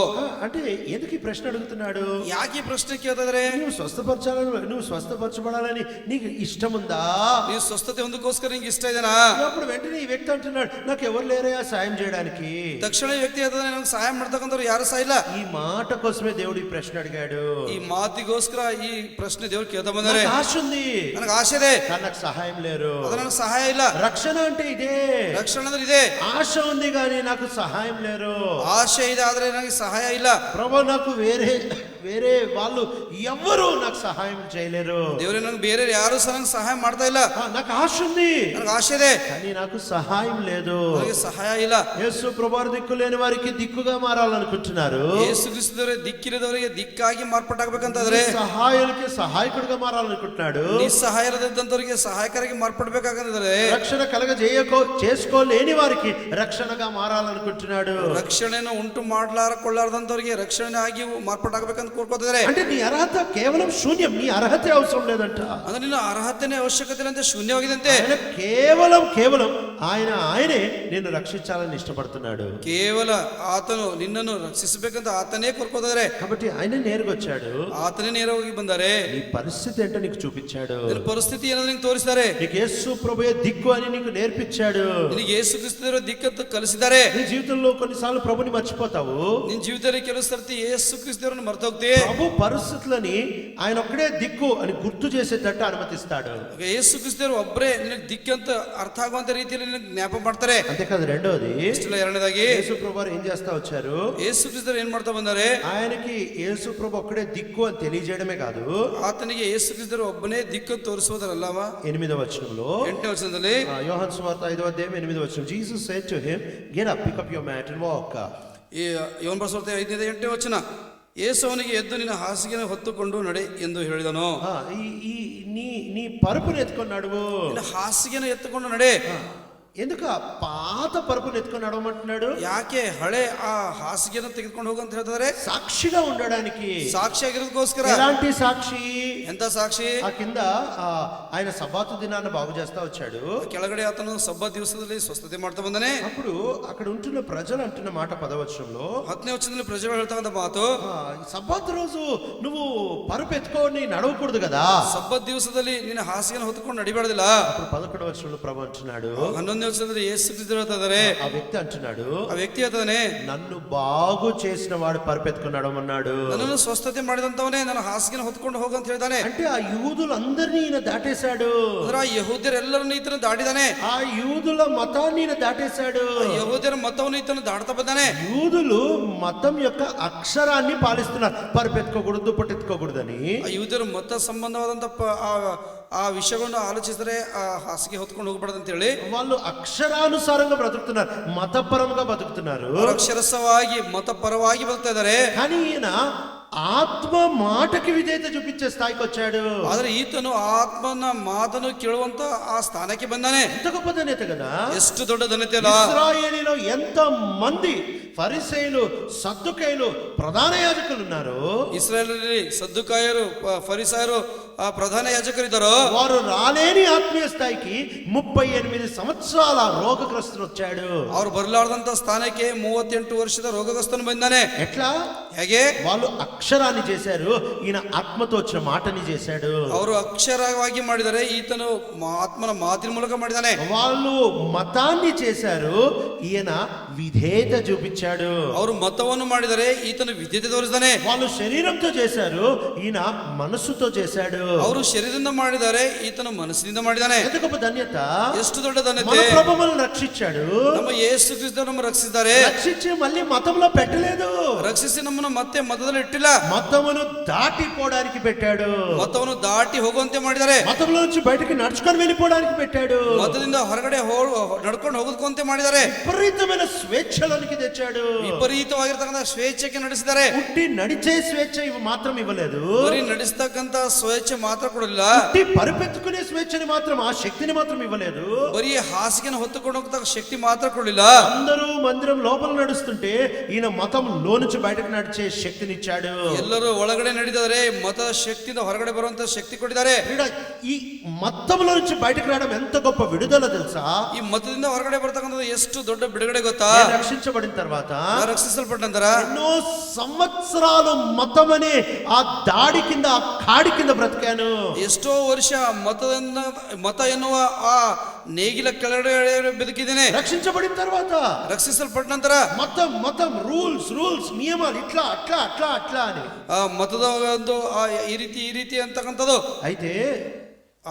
అంటే ఎందుకు ఈ ప్రశ్న అడుగుతున్నాడు? ಯಾಕೆ ಈ ಪ್ರಶ್ನೆ ಕೇಳ್ತಾ ಇದ್ದಾರೆ? నువ్వు స్వస్థపరచబడాలని నీకు ఇష్టం ఉందా? ನೀವು ಸ್ವಸ್ಥತೆ ಹೊಂದಕ್ಕೋಸ್ಕರ ನಿಂಗೆ ಇಷ್ಟ ಇದೆನಾ? అప్పుడు వెంటనే ఈ వ్యక్తి అంటున్నాడు, నాకు ఎవరు లేరయ్యా సాయం చేయడానికి. ತಕ್ಷಣ ಈ ವ್ಯಕ್ತಿ ಹೇಳ್ತಾನೆ, ನನಗೆ ಸಹಾಯ ಮಾಡ್ತಕ್ಕಂಥವ್ರು ಯಾರು ಸಹ ಇಲ್ಲ. ఈ మాట కోసమే దేవుడు ఈ ప్రశ్న అడిగాడు. ಈ ಮಾತಿಗೋಸ್ಕರ ಈ ಪ್ರಶ್ನೆ ದೇವರು ಕೇಳ್ತಾ ಬಂದರೆ, నాకు ఆశ ఉంది, ನನಗೆ ಆಸೆ ಇದೆ, కానీ నాకు సహాయం లేరు. ಅದು ನನಗೆ ಸಹಾಯ ಇಲ್ಲ. రక్షణ అంటే ఇదే. ರಕ್ಷಣೆ ಅಂದ್ರೆ ಇದೆ. ఆశ ఉంది కానీ నాకు సహాయం లేరు. ಆಸೆ ಇದೆ ಆದ್ರೆ ನನಗೆ ಸಹಾಯ ಇಲ್ಲ. ప్రభు నాకు వేరే వాళ్ళు ఎవ్వరు నాకు సహాయం చేయలేరు. ದೇವರೇ, ನನಗೆ ಬೇರೆ ಯಾರು ಸಹ ನನಗೆ ಸಹಾಯ ಮಾಡ್ತಾ ಇಲ್ಲ. నాకు ఆశ ఉంది, ನನಗೆ ಆಸೆ ಇದೆ, కానీ నాకు సహాయం లేదు. ನನಗೆ ಸಹಾಯ ಇಲ್ಲ. యేసు ప్రభువారు దిక్కు లేని వారికి దిక్కుగా మారాలనుకుంటున్నారు. ಯೇಸು ಕ್ರಿಸ್ತದವರೇ ದಿಕ್ಕಿಲ್ಲದವರಿಗೆ ದಿಕ್ಕಾಗಿ ಮಾರ್ಪಾಟಾಗಬೇಕಂತಾದ್ರೆ, సహాయులకి సహాయకుడిగా మారాలనుకుంటున్నాడు. ನಿಸ್ಸಹಾಯರದಂತವರಿಗೆ ಸಹಾಯಕರಾಗಿ ಮಾರ್ಪಡಬೇಕಾಗಂದ್ರೆ, రక్షణ చేసుకోలేని వారికి రక్షణగా మారాలనుకుంటున్నాడు. ರಕ್ಷಣೆಯನ್ನು ಉಂಟು ಕೊಳ್ಳಾರದಂತವರಿಗೆ ರಕ್ಷಣೆ ಆಗಿ ಮಾರ್ಪಾಟಾಗಬೇಕಂತ ಕೋರ್ಕೋತಿದ್ದಾರೆ. అంటే నీ అర్హత కేవలం శూన్యం. నీ అర్హత అవసరం లేదంట. ಅಂದ್ರೆ ನಿನ್ನ ಅರ್ಹತೆನೇ ಅವಶ್ಯಕತೆ ಇಲ್ಲ, ಶೂನ್ಯವಾಗಿದಂತೆ. ఆయన కేవలం ఆయనే నిన్ను రక్షించాలని ఇష్టపడుతున్నాడు. ಕೇವಲ ಆತನು ನಿನ್ನನ್ನು ರಕ್ಷಿಸಬೇಕಂತ ಆತನೇ ಕೋರ್ಕೋತಿದ್ದಾರೆ. కాబట్టి ఆయన నేరుగా వచ్చాడు. ಆತನೇ ನೇರವಾಗಿ ಬಂದರೆ నీ పరిస్థితి ఏంటో నీకు చూపించాడు. ನಿನ್ನ ಪರಿಸ್ಥಿತಿ ಏನಾದ್ರು ನಿಂಗೆ ತೋರಿಸ್ತಾರೆ. నీకు యేసు ప్రభువే దిక్కు అని నీకు నేర్పించాడు. ನಿನಗೆ ಯೇಸು ಕ್ರಿಸ್ತರು ದಿಕ್ಕಂತ ಕಲಿಸಿದ್ದಾರೆ. నీ జీవితంలో కొన్నిసార్లు ప్రభుని మర్చిపోతావు. ನಿನ್ನ ಜೀವಿತದಲ್ಲಿ ಕೆಲವು ಸರ್ತಿ ಯೇಸು ಕ್ರಿಸ್ತರನ್ನು ಮರ್ತೋಗ್ತೀವಿ. ప్రభు పరిస్థితులని ఆయన ఒక్కడే దిక్కు అని గుర్తు చేసేటట్టు అనుమతిస్తాడు. ಯೇಸು ಕ್ರಿಸ್ತರು ಒಬ್ಬರೇ ನಿನಗೆ ದಿಕ್ಕಂತ ಅರ್ಥ ಆಗುವಂತ ರೀತಿಯಲ್ಲಿ ನಿನಗೆ ಜ್ಞಾಪಕ ಮಾಡ್ತಾರೆ. అంతేకాదు, రెండోది, ಎರಡನೇದಾಗಿ యేసు ప్రభు వారు ఏం చేస్తా వచ్చారు? ಯೇಸು ಕ್ರಿಸ್ತರು ಏನ್ ಮಾಡ್ತಾ ಬಂದರೆ, ఆయనకి యేసు ప్రభు ఒక్కడే దిక్కు అని తెలియజేయడమే కాదు, ಆತನಿಗೆ ಯೇಸು ಕ್ರಿಸ್ತರು ಒಬ್ಬನೇ ದಿಕ್ಕು ತೋರಿಸುವುದರಲ್ಲವ. 8వ వచనంలో, 8ನೇ ವಚನದಲ್ಲಿ, యోహాను సువార్త 5వ అధ్యాయం 8వ వచనం, Jesus said to him, get up, pick up your mat and walk. ಈ ಯೋಹಾನ ಸುವಾರ್ತೆ 5ನೇ 8ನೇ ವಚನ, ಯೇಸು ಅವನಿಗೆ ಎದ್ದು ನಿನ್ನ ಹಾಸಿಗೆಯನ್ನು ಹೊತ್ತುಕೊಂಡು ನಡೆ ಎಂದು ಹೇಳಿದನು. నీ పరుపుని ఎత్తుకొని నడువు. ನಿನ್ನ ಹಾಸಿಗೆಯನ್ನು ಎತ್ತುಕೊಂಡು ನಡೆ. ఎందుకు ఆ పాత పరుపుని ఎత్తుకొని నడవమంటున్నాడు? ಯಾಕೆ ಹಳೆ ಆ ಹಾಸಿಗೆಯನ್ನು ತೆಗೆದುಕೊಂಡು ಹೋಗು ಅಂತ ಹೇಳ್ತಾರೆ? సాక్షిగా ఉండడానికి. ಸಾಕ್ಷಿ ಆಗಿರೋದಕ್ಕೋಸ್ಕರ. ఎలాంటి సాక్షి? ಎಂತ ಸಾಕ್ಷಿ? ఆ కింద ఆయన సబ్బాతు దినాన్ని బాగు చేస్తా వచ్చాడు. ಕೆಳಗಡೆ ಆತನು ಸಬ್ಬತ್ ದಿವಸದಲ್ಲಿ ಸ್ವಸ್ಥತೆ ಮಾಡ್ತಾ ಬಂದಾನೆ. అప్పుడు అక్కడ ఉంటున్న ప్రజలు అంటున్న మాట 10వ వచనంలో, 10ನೇ వచನದಲ್ಲಿ ಪ್ರಜೆಗಳು ಹೇಳ್ತಕ್ಕಂಥ ಮಾತು, సబ్బాతు రోజు నువ్వు పరుపు ఎత్తుకొని నడవకూడదు కదా. ಸಬ್ಬತ್ ದಿವಸದಲ್ಲಿ ನಿನ್ನ ಹಾಸಿಗೆಯನ್ನು ಹೊತ್ತುಕೊಂಡು ನಡಿಬಾರ್ದಿಲ್ಲ. అప్పుడు 11వ వచనంలో ప్రభు అంటున్నాడు, 11ನೇ ವಚನದಲ್ಲಿ ಯೇಸು ಕ್ರಿಸ್ತರು ಹೇಳ್ತಾ ಇದ್ದಾರೆ, ఆ వ్యక్తి అంటున్నాడు, ಆ ವ್ಯಕ್ತಿ ಹೇಳ್ತಾನೆ, నన్ను బాగు చేసిన వాడు పరుపు ఎత్తుకొని నడవమన్నాడు. ನನ್ನನ್ನು ಸ್ವಸ್ಥತೆ ಮಾಡಿದಂತವನೇ ನನ್ನ ಹಾಸಿಗೆಯನ್ನು ಹೊತ್ಕೊಂಡು ಹೋಗು ಅಂತ ಹೇಳ್ತಾನೆ. అంటే ఆ యూదులందరినీ ఈయన దాటేశాడు. ಅಂದ್ರೆ ಆ ಯಹೂದ್ಯರೆಲ್ಲರನ್ನು ಈತನು ದಾಟಿದಾನೆ. ఆ యూదుల మతాన్ని ఈయన దాటేశాడు. ಯಹೂದ್ಯರ ಮತವನ್ನು ಈತನು ದಾಟ್ತಾ ಬಂದಾನೆ. యూదులు మతం యొక్క అక్షరాన్ని పాలిస్తున్నారు, పరుపెత్తుకోకూడదు, దుప్పటి ఎత్తుకోకూడదని. ಆ ಯೂದರ ಮತ ಸಂಬಂಧವಾದಂತ ಆ ವಿಷಯಗಳನ್ನು ಆಲೋಚಿಸಿದರೆ ಆ ಹಾಸಿಗೆ ಹೊತ್ಕೊಂಡು ಹೋಗಬಾರ್ದು ಅಂತ ಹೇಳಿ వాళ్ళు అక్షరానుసారంగా బ్రతుకుతున్నారు, మతపరంగా బతుకుతున్నారు, ಅಕ್ಷರಸವಾಗಿ ಮತಪರವಾಗಿ ಬದುಕ್ತಾ ಇದ್ದಾರೆ. కానీ ఈయన ఆత్మ మాటకి విధేయత చూపించే స్థాయికి వచ్చాడు. ಆದ್ರೆ ಈತನು ಆತ್ಮನ ಮಾತನ್ನು ಕೇಳುವಂತ ಆ ಸ್ಥಾನಕ್ಕೆ ಬಂದಾನೆ. ఎంత గొప్ప ధన్యత కదా. ಎಷ್ಟು ದೊಡ್ಡ ಧನ್ಯತೆ ಅಲ್ಲ. ఇశ్రాయేలీలో ఎంత మంది ఫరిసేయులు, సద్దుకైలు, ప్రధాన యాజకులు ఉన్నారు. ಇಸ್ರಾಯೇಲರಲ್ಲಿ ಸದ್ದುಕಾಯರು, ಫರಿಸಾಯರು, ಆ ಪ್ರಧಾನ ಯಾಜಕರಿದ್ದರು. వారు రాలేని ఆత్మీయ స్థాయికి 38 సంవత్సరాల రోగగ్రస్తుడు వచ్చాడు. ಅವರು ಬರಲಾರದಂತ ಸ್ಥಾನಕ್ಕೆ 38 ವರ್ಷದ ರೋಗಗ್ರಸ್ತನು ಬಂದಾನೆ. ఎట్లా? ಹೇಗೆ? వాళ్ళు అక్షరాన్ని చేశారు, ఈయన ఆత్మతో వచ్చిన మాటని చేశాడు. ಅವರು ಅಕ್ಷರವಾಗಿ ಮಾಡಿದರೆ, ಈತನು ಆತ್ಮನ ಮಾತಿನ ಮೂಲಕ ಮಾಡಿದಾನೆ. వాళ్ళు మతాన్ని చేశారు, ఈయన విధేయత చూపించాడు. ಅವರು ಮತವನ್ನು ಮಾಡಿದರೆ, ಈತನು ವಿದ್ಯತೆ ತೋರಿಸಿದಾನೆ. వాళ్ళు శరీరంతో చేశారు, ఈయన మనసుతో చేశాడు. ಅವರು ಶರೀರದಿಂದ ಮಾಡಿದ್ದಾರೆ, ಈತನು ಮನಸ್ಸಿನಿಂದ ಮಾಡಿದಾನೆ. ఎంత గొప్ప ధన్యత. ಎಷ್ಟು ದೊಡ್ಡ మన ಧನ್ಯತೆ. ప్రభు మనల్ని రక్షించాడు. ನಮ್ಮ ಯೇಸು ಕ್ರಿಸ್ತರು ನಮ್ಮ ರಕ್ಷಿಸಿದ್ದಾರೆ. రక్షించి మళ్ళీ మతంలో పెట్టలేదు, ರಕ್ಷಿಸಿ ನಮ್ಮನ್ನು ಮತ್ತೆ ಮತದಲ್ಲಿ ಇಟ್ಟಿಲ್ಲ, మతమును దాటిపోవడానికి పెట్టాడు. ಮತವನ್ನು ದಾಟಿ ಹೋಗುವಂತೆ ಮಾಡಿದ್ದಾರೆ. మతంలో నుంచి బయటికి నడుచుకొని వెళ్ళిపోవడానికి పెట్టాడు. ಮತದಿಂದ ಹೊರಗಡೆ ನಡ್ಕೊಂಡು ಹೋಗೋದಕ್ಕಂತೆ ಮಾಡಿದ್ದಾರೆ. విపరీతమైన స్వేచ్ఛలోనికి తెచ్చాడు. ವಿಪರೀತವಾಗಿರ್ತಕ್ಕಂಥ ಸ್ವೇಚ್ಛೆಗೆ ನಡೆಸಿದ್ದಾರೆ. పుట్టి నడిచే స్వేచ్ఛ ఇవి మాత్రం ఇవ్వలేదు, ಬರೀ ನಡೆಸ್ತಕ್ಕಂಥ ಸ್ವೇಚ್ಛೆ ಮಾತ್ರ ಕೊಡಲಿಲ್ಲ, పుట్టి పరిపెత్తుకునే స్వేచ్ఛని మాత్రం, ఆ శక్తిని మాత్రం ఇవ్వలేదు. ಬರೀ ಹಾಸಿಗೆನ ಹೊತ್ತುಕೊಂಡು ಹೋಗ್ತಕ್ಕ ಶಕ್ತಿ ಮಾತ್ರ ಕೊಡಲಿಲ್ಲ. అందరూ మందిరం లోపల నడుస్తుంటే ఈయన మతం లో నుంచి బయటకు నడిచే శక్తినిచ్చాడు. ಎಲ್ಲರೂ ಒಳಗಡೆ ನಡೀತಾರೆ, ಮತದ ಶಕ್ತಿಯಿಂದ ಹೊರಗಡೆ ಬರುವಂತ ಶಕ್ತಿ ಕೊಟ್ಟಿದ್ದಾರೆ. ఈ మతంలో నుంచి బయటకు రావడం ఎంత గొప్ప విడుదల తెలుసా. ಈ ಮತದಿಂದ ಹೊರಗಡೆ ಬರ್ತಕ್ಕಂಥದ್ದು ಎಷ್ಟು ದೊಡ್ಡ ಬಿಡುಗಡೆ ಗೊತ್ತಾ. రక్షించబడిన తర్వాత ರಕ್ಷಿಸಲ್ಪಟ್ಟ ನಂತರ ఎన్నో సంవత్సరాలు మతం అనే ఆ దాడి కింద, ఆ కాడి కింద బ్రతికాను. ಎಷ್ಟೋ ವರ್ಷ ಮತ ಎನ್ನುವ ಆ ನೇಗಿಲ ಕೆಳಗಡೆ ಬದುಕಿದ್ದೇನೆ. రక్షించబడిన తర్వాత ರಕ್ಷಿಸಲ್ಪಟ್ಟ ನಂತರ మతం మతం రూల్స్ నియమాలు ఇట్లా అట్లా అట్లా అట్లా అని ಆ ಮತದ ಒಂದು ಈ ರೀತಿ ಅಂತಕ್ಕಂಥದ್ದು. అయితే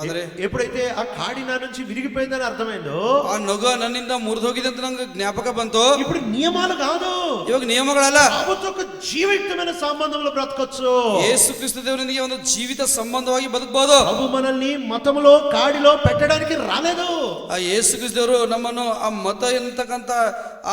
ಆದರೆ ఎప్పుడైతే ఆ కాడి నా నుంచి విరిగిపోయిందని అర్థమైందో, ಆ ನೊಗ ನನ್ನಿಂದ ಮುರಿದೋಗಿದೆ ಅಂತ ನಂಗೆ ಜ್ಞಾಪಕ ಬಂತು. ఇప్పుడు నియమాలు కాదు, ಇವಾಗ ನಿಯಮಗಳಲ್ಲ, ప్రభుతో ఒక జీవితమైన సంబంధంలో బ్రతకొచ్చు. ಯೇಸು ಕ್ರಿಸ್ತ ದೇವರೊಂದಿಗೆ ಒಂದು ಜೀವಿತ ಸಂಬಂಧವಾಗಿ ಬದುಕಬಹುದು. ప్రభు మనల్ని మతములో కాడిలో పెట్టడానికి రాలేదు. ಆ ಯೇಸು ಕ್ರಿಸ್ತ ದೇವರು ನಮ್ಮನ್ನು ಆ ಮತ ಎನ್ನತಕ್ಕಂತ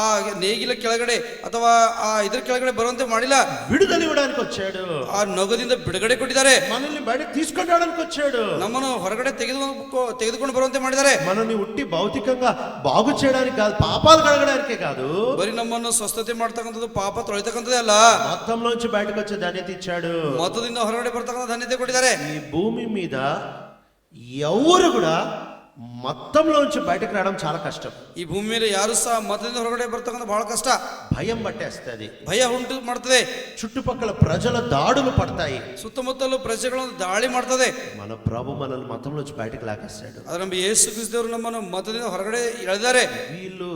ಆ ನೇಗಿಲ ಕೆಳಗಡೆ ಅಥವಾ ಆ ಇದ್ರ ಕೆಳಗಡೆ ಬರುವಂತೆ ಮಾಡಿಲ್ಲ, విడుదల ఇవ్వడానికి వచ్చాడు. ಆ ನೊಗದಿಂದ ಬಿಡುಗಡೆ ಕೊಟ್ಟಿದ್ದಾರೆ. మనల్ని బయటకు తీసుకొని రావడానికి వచ్చాడు. ನಮ್ಮನ್ನು ಹೊರಗಡೆ ತೆಗೆದುಕೊಂಡು ಬರುವಂತೆ ಮಾಡಿದ್ದಾರೆ. మనల్ని ఉట్టి భౌతికంగా బాగు చేయడానికి కాదు, పాపాలు కడగడానికే కాదు, ಬರೀ ನಮ್ಮನ್ನು ಸ್ವಸ್ಥತೆ ಮಾಡ್ತಕ್ಕಂಥದ್ದು, ಪಾಪ ತೊಳಿತಕ್ಕಂಥದ್ದೇ ಅಲ್ಲ, మతంలోంచి బయటకు వచ్చే ధన్యత ఇచ్చాడు. ಮತದಿಂದ ಹೊರಗಡೆ ಬರ್ತಕ್ಕಂಥ ಧನ್ಯತೆ ಕೊಟ್ಟಿದ್ದಾರೆ. ఈ భూమి మీద ఎవరు కూడా మతంలోంచి బయటకు రావడం చాలా కష్టం. ಈ ಭೂಮಿ ಮೇಲೆ ಯಾರು ಸಹ ಮತದಿಂದ ಹೊರಗಡೆ ಬರ್ತಕ್ಕಂಥ ಬಹಳ ಕಷ್ಟ. భయం పట్టేస్తుంది, ಭಯ ಉಂಟು ಮಾಡ್ತದೆ, చుట్టుపక్కల ప్రజల దాడులు పడతాయి, ಸುತ್ತಮುತ್ತಲು ಪ್ರಜೆಗಳನ್ನು ದಾಳಿ ಮಾಡ್ತದೆ. మన ప్రభు మనల్ని మతంలోంచి బయటకు లాగేస్తాడు. ಆದ್ರೆ ನಮ್ಮ ಯೇಸು ಕ್ರಿಸ್ತವರು ನಮ್ಮನ್ನು ಮತದಿಂದ ಹೊರಗಡೆ ಎಳೆದಾರೆ. వీళ్ళు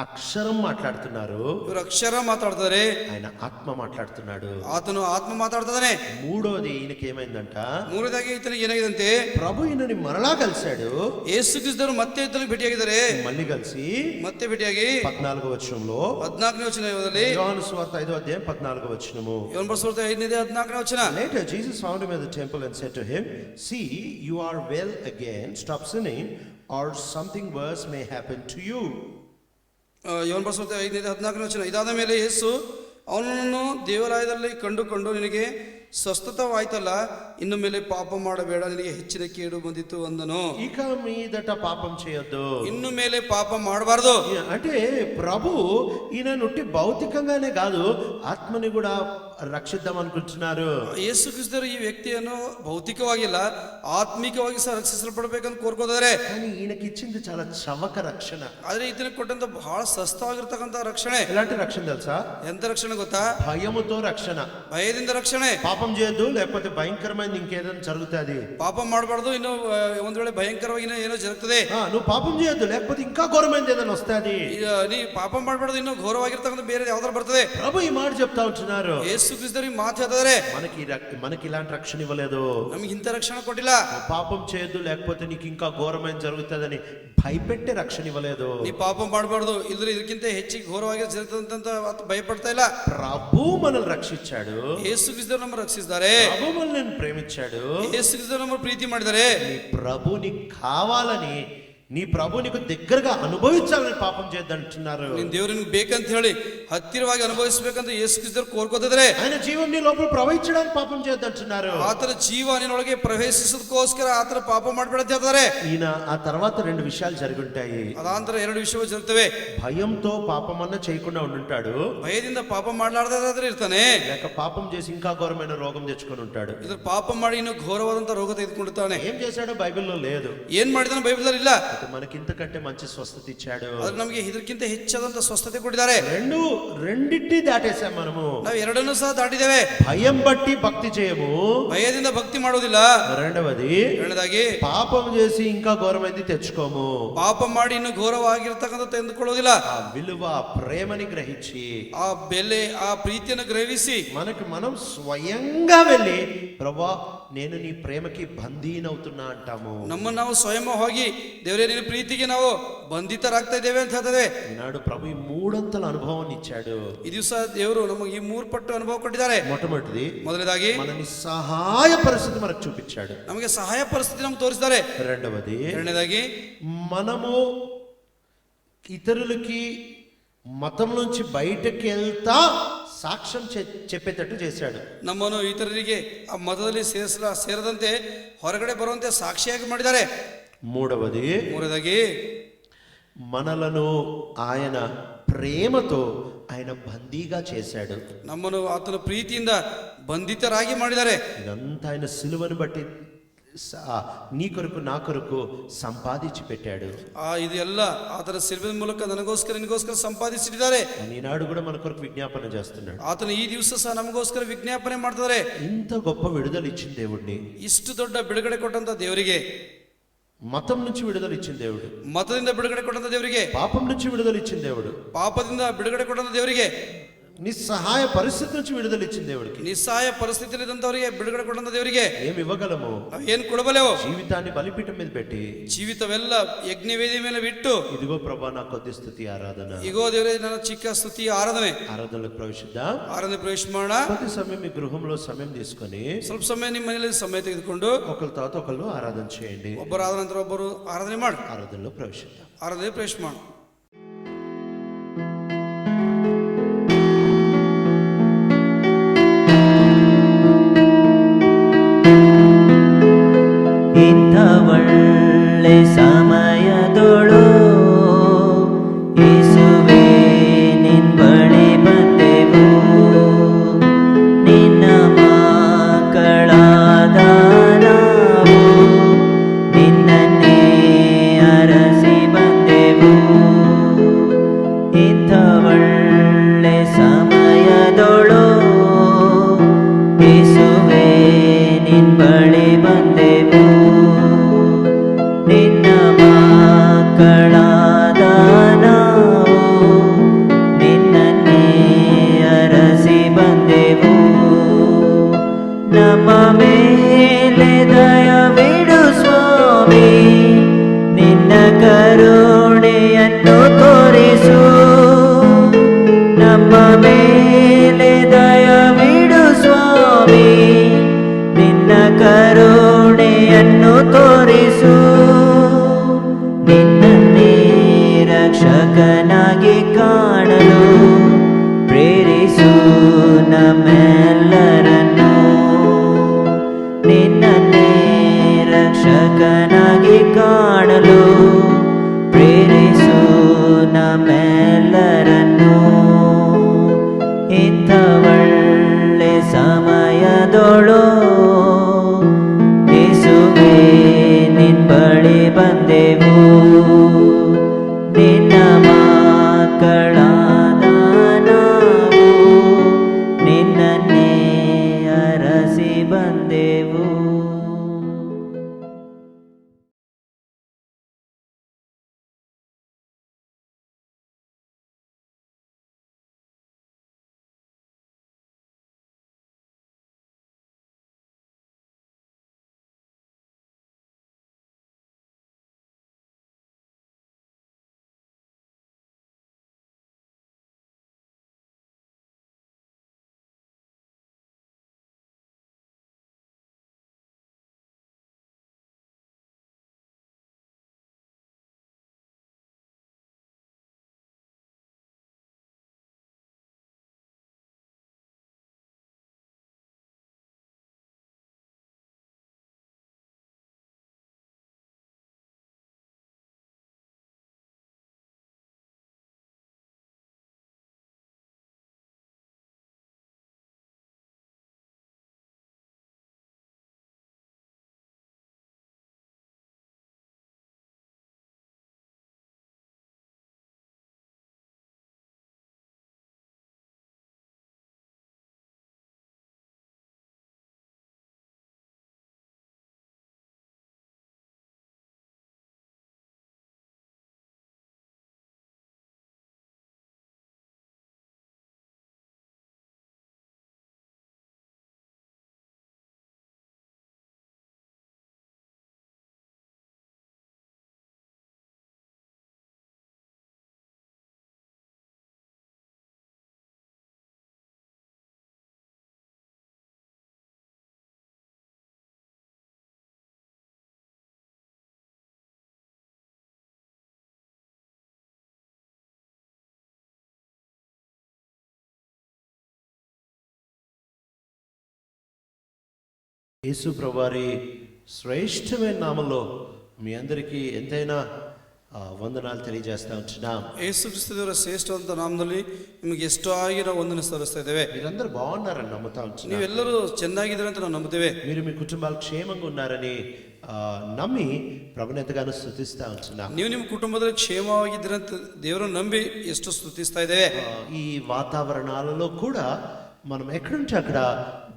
అక్షరం మాట్లాడుతున్నారు, ಇವರು ಅಕ್ಷರ ಮಾತಾಡ್ತಾರೆ, ఆయన ఆత్మ మాట్లాడుతున్నాడు. ಆತನು ಆತ್ಮ ಮಾತಾಡ್ತಾನೆ. మూడోది ఈయనకి ఏమైందంట, ಮೂರನೇದಾಗಿ ಈತನಿಗೆ ಏನಾಗಿದಂತೆ, ప్రభు ఈయనని మరలా కలిశాడు. ಯೇಸು ಕ್ರಿಸ್ತರು ಮತ್ತೆ ಈತನಿಗೆ ಭೇಟಿಯಾಗಿದ್ದಾರೆ. మళ్ళీ కలిసి ಮತ್ತೆ ಭೇಟಿಯಾಗಿ 14వ వచనంలో, 14ನೇ ವಚನದಲ್ಲಿ, యోహాను సువార్త 5వ అధ్యాయం 14వ వచనము, యోహాను సువార్త 5ನೇ 14ನೇ ವಚನ. Later Jesus found him at the temple and said to him, see, you are well again, stop sinning or something worse may happen to you. యోಹಾನು ಸುವಾರ್ತೆ 5ನೇ 14ನೇ ವಚನ. ಇದಾದ ಮೇಲೆ ಯೇಸು ಅವನನ್ನು ದೇವಾಲಯದಲ್ಲಿ ಕಂಡುಕೊಂಡು ನಿನಗೆ ಸ್ವಸ್ಥತವಾಯ್ತಲ್ಲ, ಇನ್ನು ಮೇಲೆ ಪಾಪ ಮಾಡಬೇಡ, ನಿನಗೆ ಹೆಚ್ಚಿನ ಕೇಡು ಬಂದಿತ್ತು ಅಂದನು. ఇక మీదట పాపం చేయొద్దు. ಇನ್ನು ಮೇಲೆ ಪಾಪ ಮಾಡಬಾರ್ದು. అంటే ప్రభు ఈయన నుట్టి భౌతికంగానే కాదు, ఆత్మని కూడా రక్షిద్దాం అనుకుంటున్నారు. ಯೇಸು ಕ್ರಿಸ್ತರು ಈ ವ್ಯಕ್ತಿಯನ್ನು ಭೌತಿಕವಾಗಿಲ್ಲ, ಆತ್ಮಿಕವಾಗಿ ಸಹ ರಕ್ಷಿಸಲ್ಪಡಬೇಕಂತ ಕೋರ್ಕೋತಾರೆ. కానీ ఈయనకి ఇచ్చింది చాలా చవక రక్షణ. ಆದ್ರೆ ಇದನ್ನ ಕೊಟ್ಟಂತ ಬಹಳ ಸಸ್ತವಾಗಿರ್ತಕ್ಕಂಥ ರಕ್ಷಣೆ. ఎలాంటి రక్షణ తెలుసా? ಎಂತ ರಕ್ಷಣೆ ಗೊತ್ತಾ? భయముతో రక్షణ. ಭಯದಿಂದ ರಕ್ಷಣೆ. పాపం చేయొద్దు, లేకపోతే భయంకరమైనది ఇంకేదైనా జరుగుతుంది. ಪಾಪ ಮಾಡಬಾರ್ದು, ಇನ್ನು ಒಂದ್ ವೇಳೆ ಭಯಂಕರವಾಗಿ ಏನೋ ಜరుగుತ್ತದೆ. నువ్వు పాపం చేయొద్దు, లేకపోతే ఇంకా ఘోరమైనది ఏదైనా వస్తుంది. ನೀ ಪಾಪ ಮಾಡಬಾರ್ದು, ಇನ್ನು ಘೋರವಾಗಿರ್ತಕ್ಕಂಥ ಬೇರೆ ಯಾವ್ದಾರು ಬರ್ತದೆ. ప్రభు ఈ మాట చెప్తా ఉంటున్నారు. ಯೇಸು ಕ್ರಿಸ್ತರು ಈ ಮಾತು ಹೇಳ್ತಾರೆ, మనకి ఇలాంటి రక్షణ ఇవ్వలేదు. ನಮ್ಗೆ ಇಂಥ ರಕ್ಷಣೆ ಕೊಟ್ಟಿಲ್ಲ. పాపం చేయొద్దు, లేకపోతే నీకు ఇంకా ఘోరమైనది జరుగుతుందని భయపెట్టే రక్షణ ఇవ్వలేదు. ನೀ ಪಾಪ ಮಾಡಬಾರ್ದು, ಇಲ್ಲದ್ರೆ ಇದಕ್ಕಿಂತ ಹೆಚ್ಚಿಗೆ ಘೋರವಾಗಿ ಜరుగుತ್ತಂತ ಭಯಪಡ್ತಾ ಇಲ್ಲ. ప్రభు మనల్ని రక్షించాడు. ಯೇಸು ಕ್ರಿಸ್ತರು ನಮ್ಮ ರಕ್ಷಿಸಿದ್ದಾರೆ. ప్రభు మనల్ని ప్రేమించాడు. ಯೇಸು ಕ್ರಿಸ್ತರು ನಮ್ಮ ಪ್ರೀತಿ ಮಾಡಿದ್ದಾರೆ. నీ ప్రభు నీకు కావాలని, నీ ప్రభు నీకు దగ్గరగా అనుభవించాలని పాపం చేయొద్దంటున్నారు. ನೀನ್ ದೇವ್ರಿಗೆ ಬೇಕಂತ ಹೇಳಿ ಹತ್ತಿರವಾಗಿ ಅನುಭವಿಸಬೇಕಂತ ಯೇಸು ಕ್ರಿಸ್ತರು ಕೋರ್ಕೋತಿದ್ರೆ, ఆయన జీవం నీ లోపల ప్రవహించడానికి పాపం చేయొద్దంటున్నారు. ಆತರ ಜೀವ ನಿನ್ನೊಳಗೆ ಪ್ರವೇಶಿಸೋದಕ್ಕೋಸ್ಕರ ಆತರ ಪಾಪ ಮಾಡಬೇಡ ಅಂತ ಹೇಳ್ತಾರೆ. ఈయన ఆ తర్వాత రెండు విషయాలు జరుగుంటాయి. ಅದಾಂತರ ಎರಡು ವಿಷಯಗಳು ಜరుగుತ್ತವೆ. భయంతో పాపమన్న చేయకుండా ఉండుంటాడు, ಭಯದಿಂದ ಪಾಪ ಮಾಡಲಾರ್ದಾದ್ರೆ ಇರ್ತಾನೆ, లేక పాపం చేసి ఇంకా ఘోరమైన రోగం తెచ్చుకొని ఉంటాడు. ಇದ್ರ ಪಾಪ ಮಾಡಿ ಇನ್ನು ಘೋರವಾದಂತ ರೋಗ ತೆಗೆದುಕೊಂಡಿರ್ತಾನೆ. ఏం చేశాడో బైబిల్లో లేదు. ಏನ್ ಮಾಡಿದಾನೆ ಬೈಬಲ್ ಇಲ್ಲ. మనకి ఇంతకంటే మంచి స్వస్థత ఇచ్చాడు. ಅದು ನಮಗೆ ಇದಕ್ಕಿಂತ ಹೆಚ್ಚಾದಂತ ಸ್ವಸ್ಥತೆ ಕೊಟ್ಟಿದ್ದಾರೆ. రెండింటి దాటేసాం మనము. ನಾವು ಎರಡನ್ನೂ ಸಹ ದಾಟಿದ್ದೇವೆ. భయం బట్టి భక్తి చేయము, ಭಯದಿಂದ ಭಕ್ತಿ ಮಾಡೋದಿಲ್ಲ. రెండవది పాపం చేసి ఇంకా ఘోరమైంది తెచ్చుకోము. ಪಾಪ ಮಾಡಿ ಇನ್ನು ಘೋರವಾಗಿರ್ತಕ್ಕಂಥ ತೆಗೆದುಕೊಳ್ಳೋದಿಲ್ಲ. ఆ విలువ ప్రేమని గ్రహించి, ಆ ಬೆಲೆ, ಆ ಪ್ರೀತಿಯನ್ನು ಗ್ರಹಿಸಿ మనకి మనం స్వయంగా వెళ్ళి ప్రభువా నేను నీ ప్రేమకి బందీనవుతున్నా అంటాము. ನಮ್ಮನ್ನು ನಾವು ಸ್ವಯಂ ಹೋಗಿ ದೇವರೇ ನಿನ್ನ ಪ್ರೀತಿಗೆ ನಾವು ಬಂಧಿತರಾಗ್ತಾ ಇದ್ದೇವೆ ಅಂತ ಹೇಳ್ತೇವೆ. ఈనాడు ప్రభు ఈ మూడంతల అనుభవాన్ని ఇచ్చాడు. ಈ ದಿವಸ ದೇವರು ನಮಗೆ ಈ 3 ಪಟ್ಟು ಅನುಭವ ಕೊಟ್ಟಿದ್ದಾರೆ. ಮೊದಲನೇದಾಗಿ మన నిస్సహాయ పరిస్థితి మనకు చూపించాడు. ನಮಗೆ ಸಹಾಯ ಪರಿಸ್ಥಿತಿ ನಮಗೆ ತೋರಿಸಿದ್ದಾರೆ. ಎರಡನೇದಾಗಿ మనము ఇతరులకి మతం నుంచి బయటకు వెళ్తా సాక్ష్యం చెప్పేటట్టు చేశాడు. ನಮ್ಮನ್ನು ಇತರರಿಗೆ ಆ ಮತದಲ್ಲಿ ಸೇರದಂತೆ ಹೊರಗಡೆ ಬರುವಂತೆ ಸಾಕ್ಷಿಯಾಗಿ ಮಾಡಿದ್ದಾರೆ. ಮೂರನೇದಾಗಿ మనలను ఆయన ప్రేమతో ఆయన బందీగా చేశాడు. ನಮ್ಮನ್ನು ಆತನ ಪ್ರೀತಿಯಿಂದ ಬಂಧಿತರಾಗಿ ಮಾಡಿದ್ದಾರೆ. ఇదంతా ఆయన సిలువను బట్టి నీ కొరకు నా కొరకు సంపాదించి పెట్టాడు. ಇದು ಎಲ್ಲ ಆತನ ಸಿಲುಬೆ ಮೂಲಕ ನನಗೋಸ್ಕರ ನಿನಗೋಸ್ಕರ ಸಂಪಾದಿಸಿದ್ದಾರೆ. ఈనాడు కూడా మన కొరకు విజ్ఞాపన చేస్తున్నాడు. ಆತನ ಈ ದಿವಸ ಸಹ ನಮಗೋಸ್ಕರ ವಿಜ್ಞಾಪನೆ ಮಾಡ್ತಾರೆ. ఇంత గొప్ప విడుదల ఇచ్చిన దేవుడిని, ಇಷ್ಟು ದೊಡ್ಡ ಬಿಡುಗಡೆ ಕೊಟ್ಟಂತ ದೇವರಿಗೆ, మతం నుంచి విడుదల ఇచ్చిన దేవుడు, ಮತದಿಂದ ಬಿಡುಗಡೆ ಕೊಟ್ಟಂತ ದೇವರಿಗೆ, పాపం నుంచి విడుదల ఇచ్చిన దేవుడు, ಪಾಪದಿಂದ ಬಿಡುಗಡೆ ಕೊಟ್ಟಂತ ದೇವರಿಗೆ, నిస్సహాయ పరిస్థితి నుంచి విడుదల ఇచ్చిన దేవుడికి, నిస్సహాయ పరిస్థితిలో ఇದ್ದಂತವರಿಗೆ ಬಿಡುಗಡೆ ಕೊಟ್ಟಂತ ದೇವರಿಗೆ ఏమి ఇవ్వగలము? ಏನು ಕೊಡಬಲ್ಲೆವು? జీవితాన్ని బలిపీఠం మీద పెట్టి, ಜೀವಿತವೆಲ್ಲ ಯಜ್ಞವೇದಿ ಮೇಲೆ ಬಿಟ್ಟು, ఇదిగో ప్రభా నా కొద్ది స్తుతి ఆరాధన, ఇగో ದೇವರೇ ನನ್ನ ಚಿಕ್ಕ ಸ್ತುತಿ ఆరాధనలకు ప్రవేశిద్దాం. ಆರಾಧನೆ ಪ್ರವೇಶ ಮಾಡೋಣ. కొద్ది సమయం మీ గృహంలో సమయం తీసుకొని ಸ್ವಲ್ಪ ಸಮಯ ನಿಮ್ಮ ಮನೆಯಲ್ಲಿ ಸಮಯ ತೆಗೆದುಕೊಂಡು ఒకరి తర్వాత ఒకరు ఆరాధన చేయండి. ಒಬ್ಬರು ಆದ ನಂತರ ಒಬ್ಬರು ಆರಾಧನೆ ಮಾಡಿ ఆరాధనలో ప్రవేశిద్దాం. ಆರಾಧನೆ ಪ್ರವೇಶ ಮಾಡೋಣ. ಇಂಥ ಒಳ್ಳೆ ಸಮಯದೊಳು ಯೇಸುವೇ ನಿನ್ ಬಳಿ ಬಂದೆವು, ನಿನ್ನ ಮಕ್ಕಳಾದ ನಾವು ನಿನ್ನನ್ನೇ ಅರಸಿ ಬಂದೆವು. ಇಂಥ ಒಳ್ಳೆ ಸಮಯದೊಳು ಯೇಸುವೇ ನಿನ್ ಬಳಿ ಬಂದೆವು, ನಿನ್ನ ಮಕ್ಕಳಾದ ನಾವು ನಿನ್ನನ್ನೇ ಅರಸಿ ಬಂದೆವು. ನಮ್ಮ ಮೇಲೆ ದಯವಿಡು ಸ್ವಾಮಿ, ನಿನ್ನ ಕರುಣೆಯನ್ನು ತೋರಿಸು. ನಮ್ಮ ಮೇಲೆ ದಯವಿಡು ಸ್ವಾಮಿ, ನಿನ್ನ ಕರುಣೆಯನ್ನು ತೋರಿಸು. ನಿನ್ನನ್ನೇ ರಕ್ಷಕನಾಗಿ ಕಾಣಲು ಪ್ರೇರಿಸು. యేసు ప్రభువారి శ్రేష్టమైన నామంలో మీ అందరికీ ఎంతైనా వందనాలు తెలియజేస్తా ఉంటున్నాం. ಯೇಸುಕ್ರಿಸ್ತ ದೇವರ ಶ್ರೇಷ್ಠವಾದ ನಾಮದಲ್ಲಿ ನಿಮಗೆ ಎಷ್ಟು ಆಗಿ ನಾವು ವಂದನೆ ಸಲ್ಲಿಸ್ತಾ ಇದ್ದೇವೆ. మీరందరూ బాగున్నారని నమ్ముతా ఉంటున్నాం. ನೀವೆಲ್ಲರೂ ಚೆನ್ನಾಗಿದ್ದೀರ ಅಂತ ನಾವು ನಂಬುತ್ತೇವೆ. మీరు మీ కుటుంబాలు క్షేమంగా ఉన్నారని నమ్మి ప్రభుని ఎంతగానో స్తుతిస్తా ఉంటున్నాం. ನೀವು ನಿಮ್ಮ కుటుంబದಲ್ಲಿ క్షేమವಾಗಿದ್ದೀರ ಅಂತ ದೇವರನ್ನು ನಂಬಿ ಎಷ್ಟು ಸ್ತುತಿಸ್ತಾ ಇದ್ದೇವೆ. ఈ వాతావరణాలలో కూడా మనం ఎక్కడుంటే అక్కడ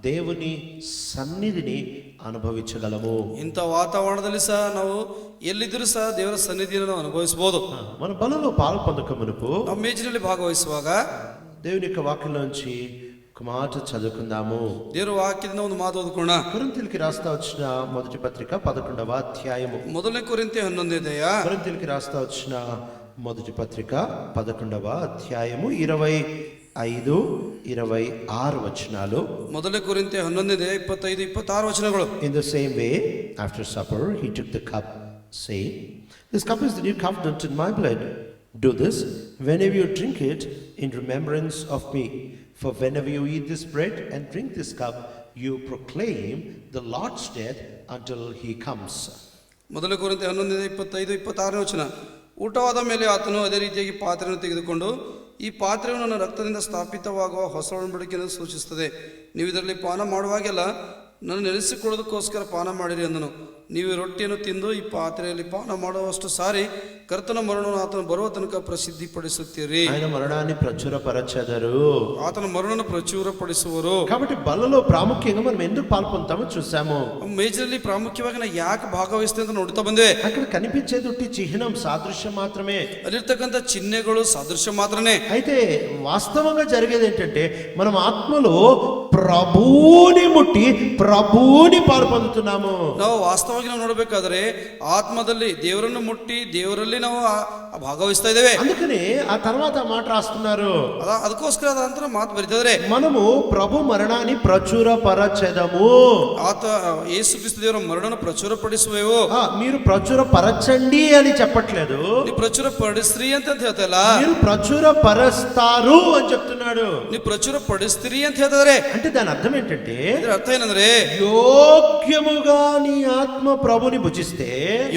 దేవుని సన్నిధిని అనుభవించగలము. ಇಂಥ వాతావరణದಲ್ಲಿ సహా ನಾವು ಎಲ್ಲಿದ್ದರೂ ಸಹ ದೇವರ ಸನ್ನಿಧಿಯನ್ನು ನಾವು ಅನುಭವಿಸಬಹುದು. మన బలలో పాలు పొందక మునుపు ನಾವು ಮೇಜಿನಲ್ಲಿ ಭಾಗವಹಿಸುವಾಗ దేవుని యొక్క వాక్యంలోంచి ఒక మాట చదువుకుందాము. ದೇವರ ವಾಕ್ಯದಿಂದ ಒಂದು ಮಾತು ಓದ್ಕೊಳ್ಳೋಣ. కొరింథీయులకి రాస్తా వచ్చిన మొదటి పత్రిక 11వ అధ్యాయము. ಮೊದಲನೇ ಕೊರಿಂಥೆ 11 కొరింథీయులకి రాస్తా వచ్చిన మొదటి పత్రిక 11వ అధ్యాయము 25, 26 వచనాలు. ಮೊದಲನೇ ಕೊರಿಂಥೆ 11 25, 26 ವಚನಗಳು. In the same way, after supper, he took the cup, saying, "This cup is the new covenant in my blood. Do this whenever you drink it in remembrance of me. For whenever you eat this bread and drink this cup, you proclaim the Lord's death until he comes." ಮೊದಲನೇ ಕೊರಿಂಥೆ 11 25, 26 ವಚನ. ಊಟವಾದ ಮೇಲೆ ಆತನು ಅದೇ ರೀತಿಯಾಗಿ ಪಾತ್ರೆಯನ್ನು ತೆಗೆದುಕೊಂಡು, ಈ ಪಾತ್ರೆಯು ನನ್ನ ರಕ್ತದಿಂದ ಸ್ಥಾಪಿತವಾಗುವ ಹೊಸ ಒಡಂಬಡಿಕೆಯನ್ನು ಸೂಚಿಸುತ್ತದೆ. ನೀವು ಇದರಲ್ಲಿ ಪಾನ ಮಾಡುವಾಗೆಲ್ಲ ನನ್ನ ನೆಲೆಸಿಕೊಳ್ಳೋದಕ್ಕೋಸ್ಕರ ಪಾನ ಮಾಡಿರಿ ಅಂದನು. ನೀವು ರೊಟ್ಟಿಯನ್ನು ತಿಂದು ಈ ಪಾತ್ರೆಯಲ್ಲಿ ಪಾನ ಮಾಡುವಷ್ಟು ಸಾರಿ ಕರ್ತನ ಮರಣವನ್ನು ಆತನು ಬರುವ ತನಕ ಪ್ರಸಿದ್ಧಿಪಡಿಸುತ್ತೀರಿ. ఆయన మరణాన్ని ప్రచురపరచెదరు. ಆತನ ಮರಣವನ್ನು ಪ್ರಚುರಪಡಿಸುವರು. కాబట్టి బలలో ప్రాముఖ్యంగా మనం ఎందుకు పాల్పొందుతామో చూసాము. ಮೇಜಿನಲ್ಲಿ ಪ್ರಾಮುಖ್ಯವಾಗಿ ನಾವು ಯಾಕೆ ಭಾಗವಹಿಸ್ತೇವೆ ಅಂತ ನೋಡ್ತಾ ಬಂದೆ. అక్కడ కనిపించేది ఉట్టి చిహ్నం, సాదృశ్యం మాత్రమే. ಅಲ್ಲಿರ್ತಕ್ಕಂಥ ಚಿಹ್ನೆಗಳು ಸಾದೃಶ್ಯ ಮಾತ್ರನೇ. అయితే వాస్తవంగా జరిగేది ఏంటంటే మనం ఆత్మలో ప్రభువుని ముట్టి ప్రభువుని పాలు పొందుతున్నాము. ನಾವು ವಾಸ್ತವವಾಗಿ ನಾವು ನೋಡಬೇಕಾದ್ರೆ ಆತ್ಮದಲ್ಲಿ ದೇವರನ್ನು ಮುಟ್ಟಿ ದೇವರಲ್ಲಿ ನಾವು ಭಾಗವಹಿಸ್ತಾ ಇದ್ದೇವೆ. అందుకని ఆ తర్వాత మాట రాస్తున్నారు, ಅದಕ್ಕೋಸ್ಕರ ಅದ ನಂತರ ಮಾತು ಬರೀತಿದ್ರೆ మనము ప్రభు మరణాన్ని ప్రచురపరచెదము. ಆತ ಯೇಸು ಕ್ರಿಸ್ತ ದೇವರ ಮರಣವನ್ನು ಪ್ರಚುರಪಡಿಸುವೆವು. మీరు ప్రచురపరచండి అని చెప్పట్లేదు, ನೀವು ಪ್ರಚುರಪಡಿಸ್ರಿ ಅಂತ ಹೇಳ್ತಾ ಇಲ್ಲ, మీరు ప్రచురపరుస్తారు అని చెప్తున్నాడు. ನೀವು ಪ್ರಚುರಪಡಿಸ್ತೀರಿ ಅಂತ ಹೇಳ್ತಾರೆ. అంటే దాని అర్థం ఏంటంటే, ಇದರ ಅರ್ಥ ಏನಂದ್ರೆ, ಯೋಗ್ಯముగా నీ ఆత్మ ప్రభుని భుజిస్తే,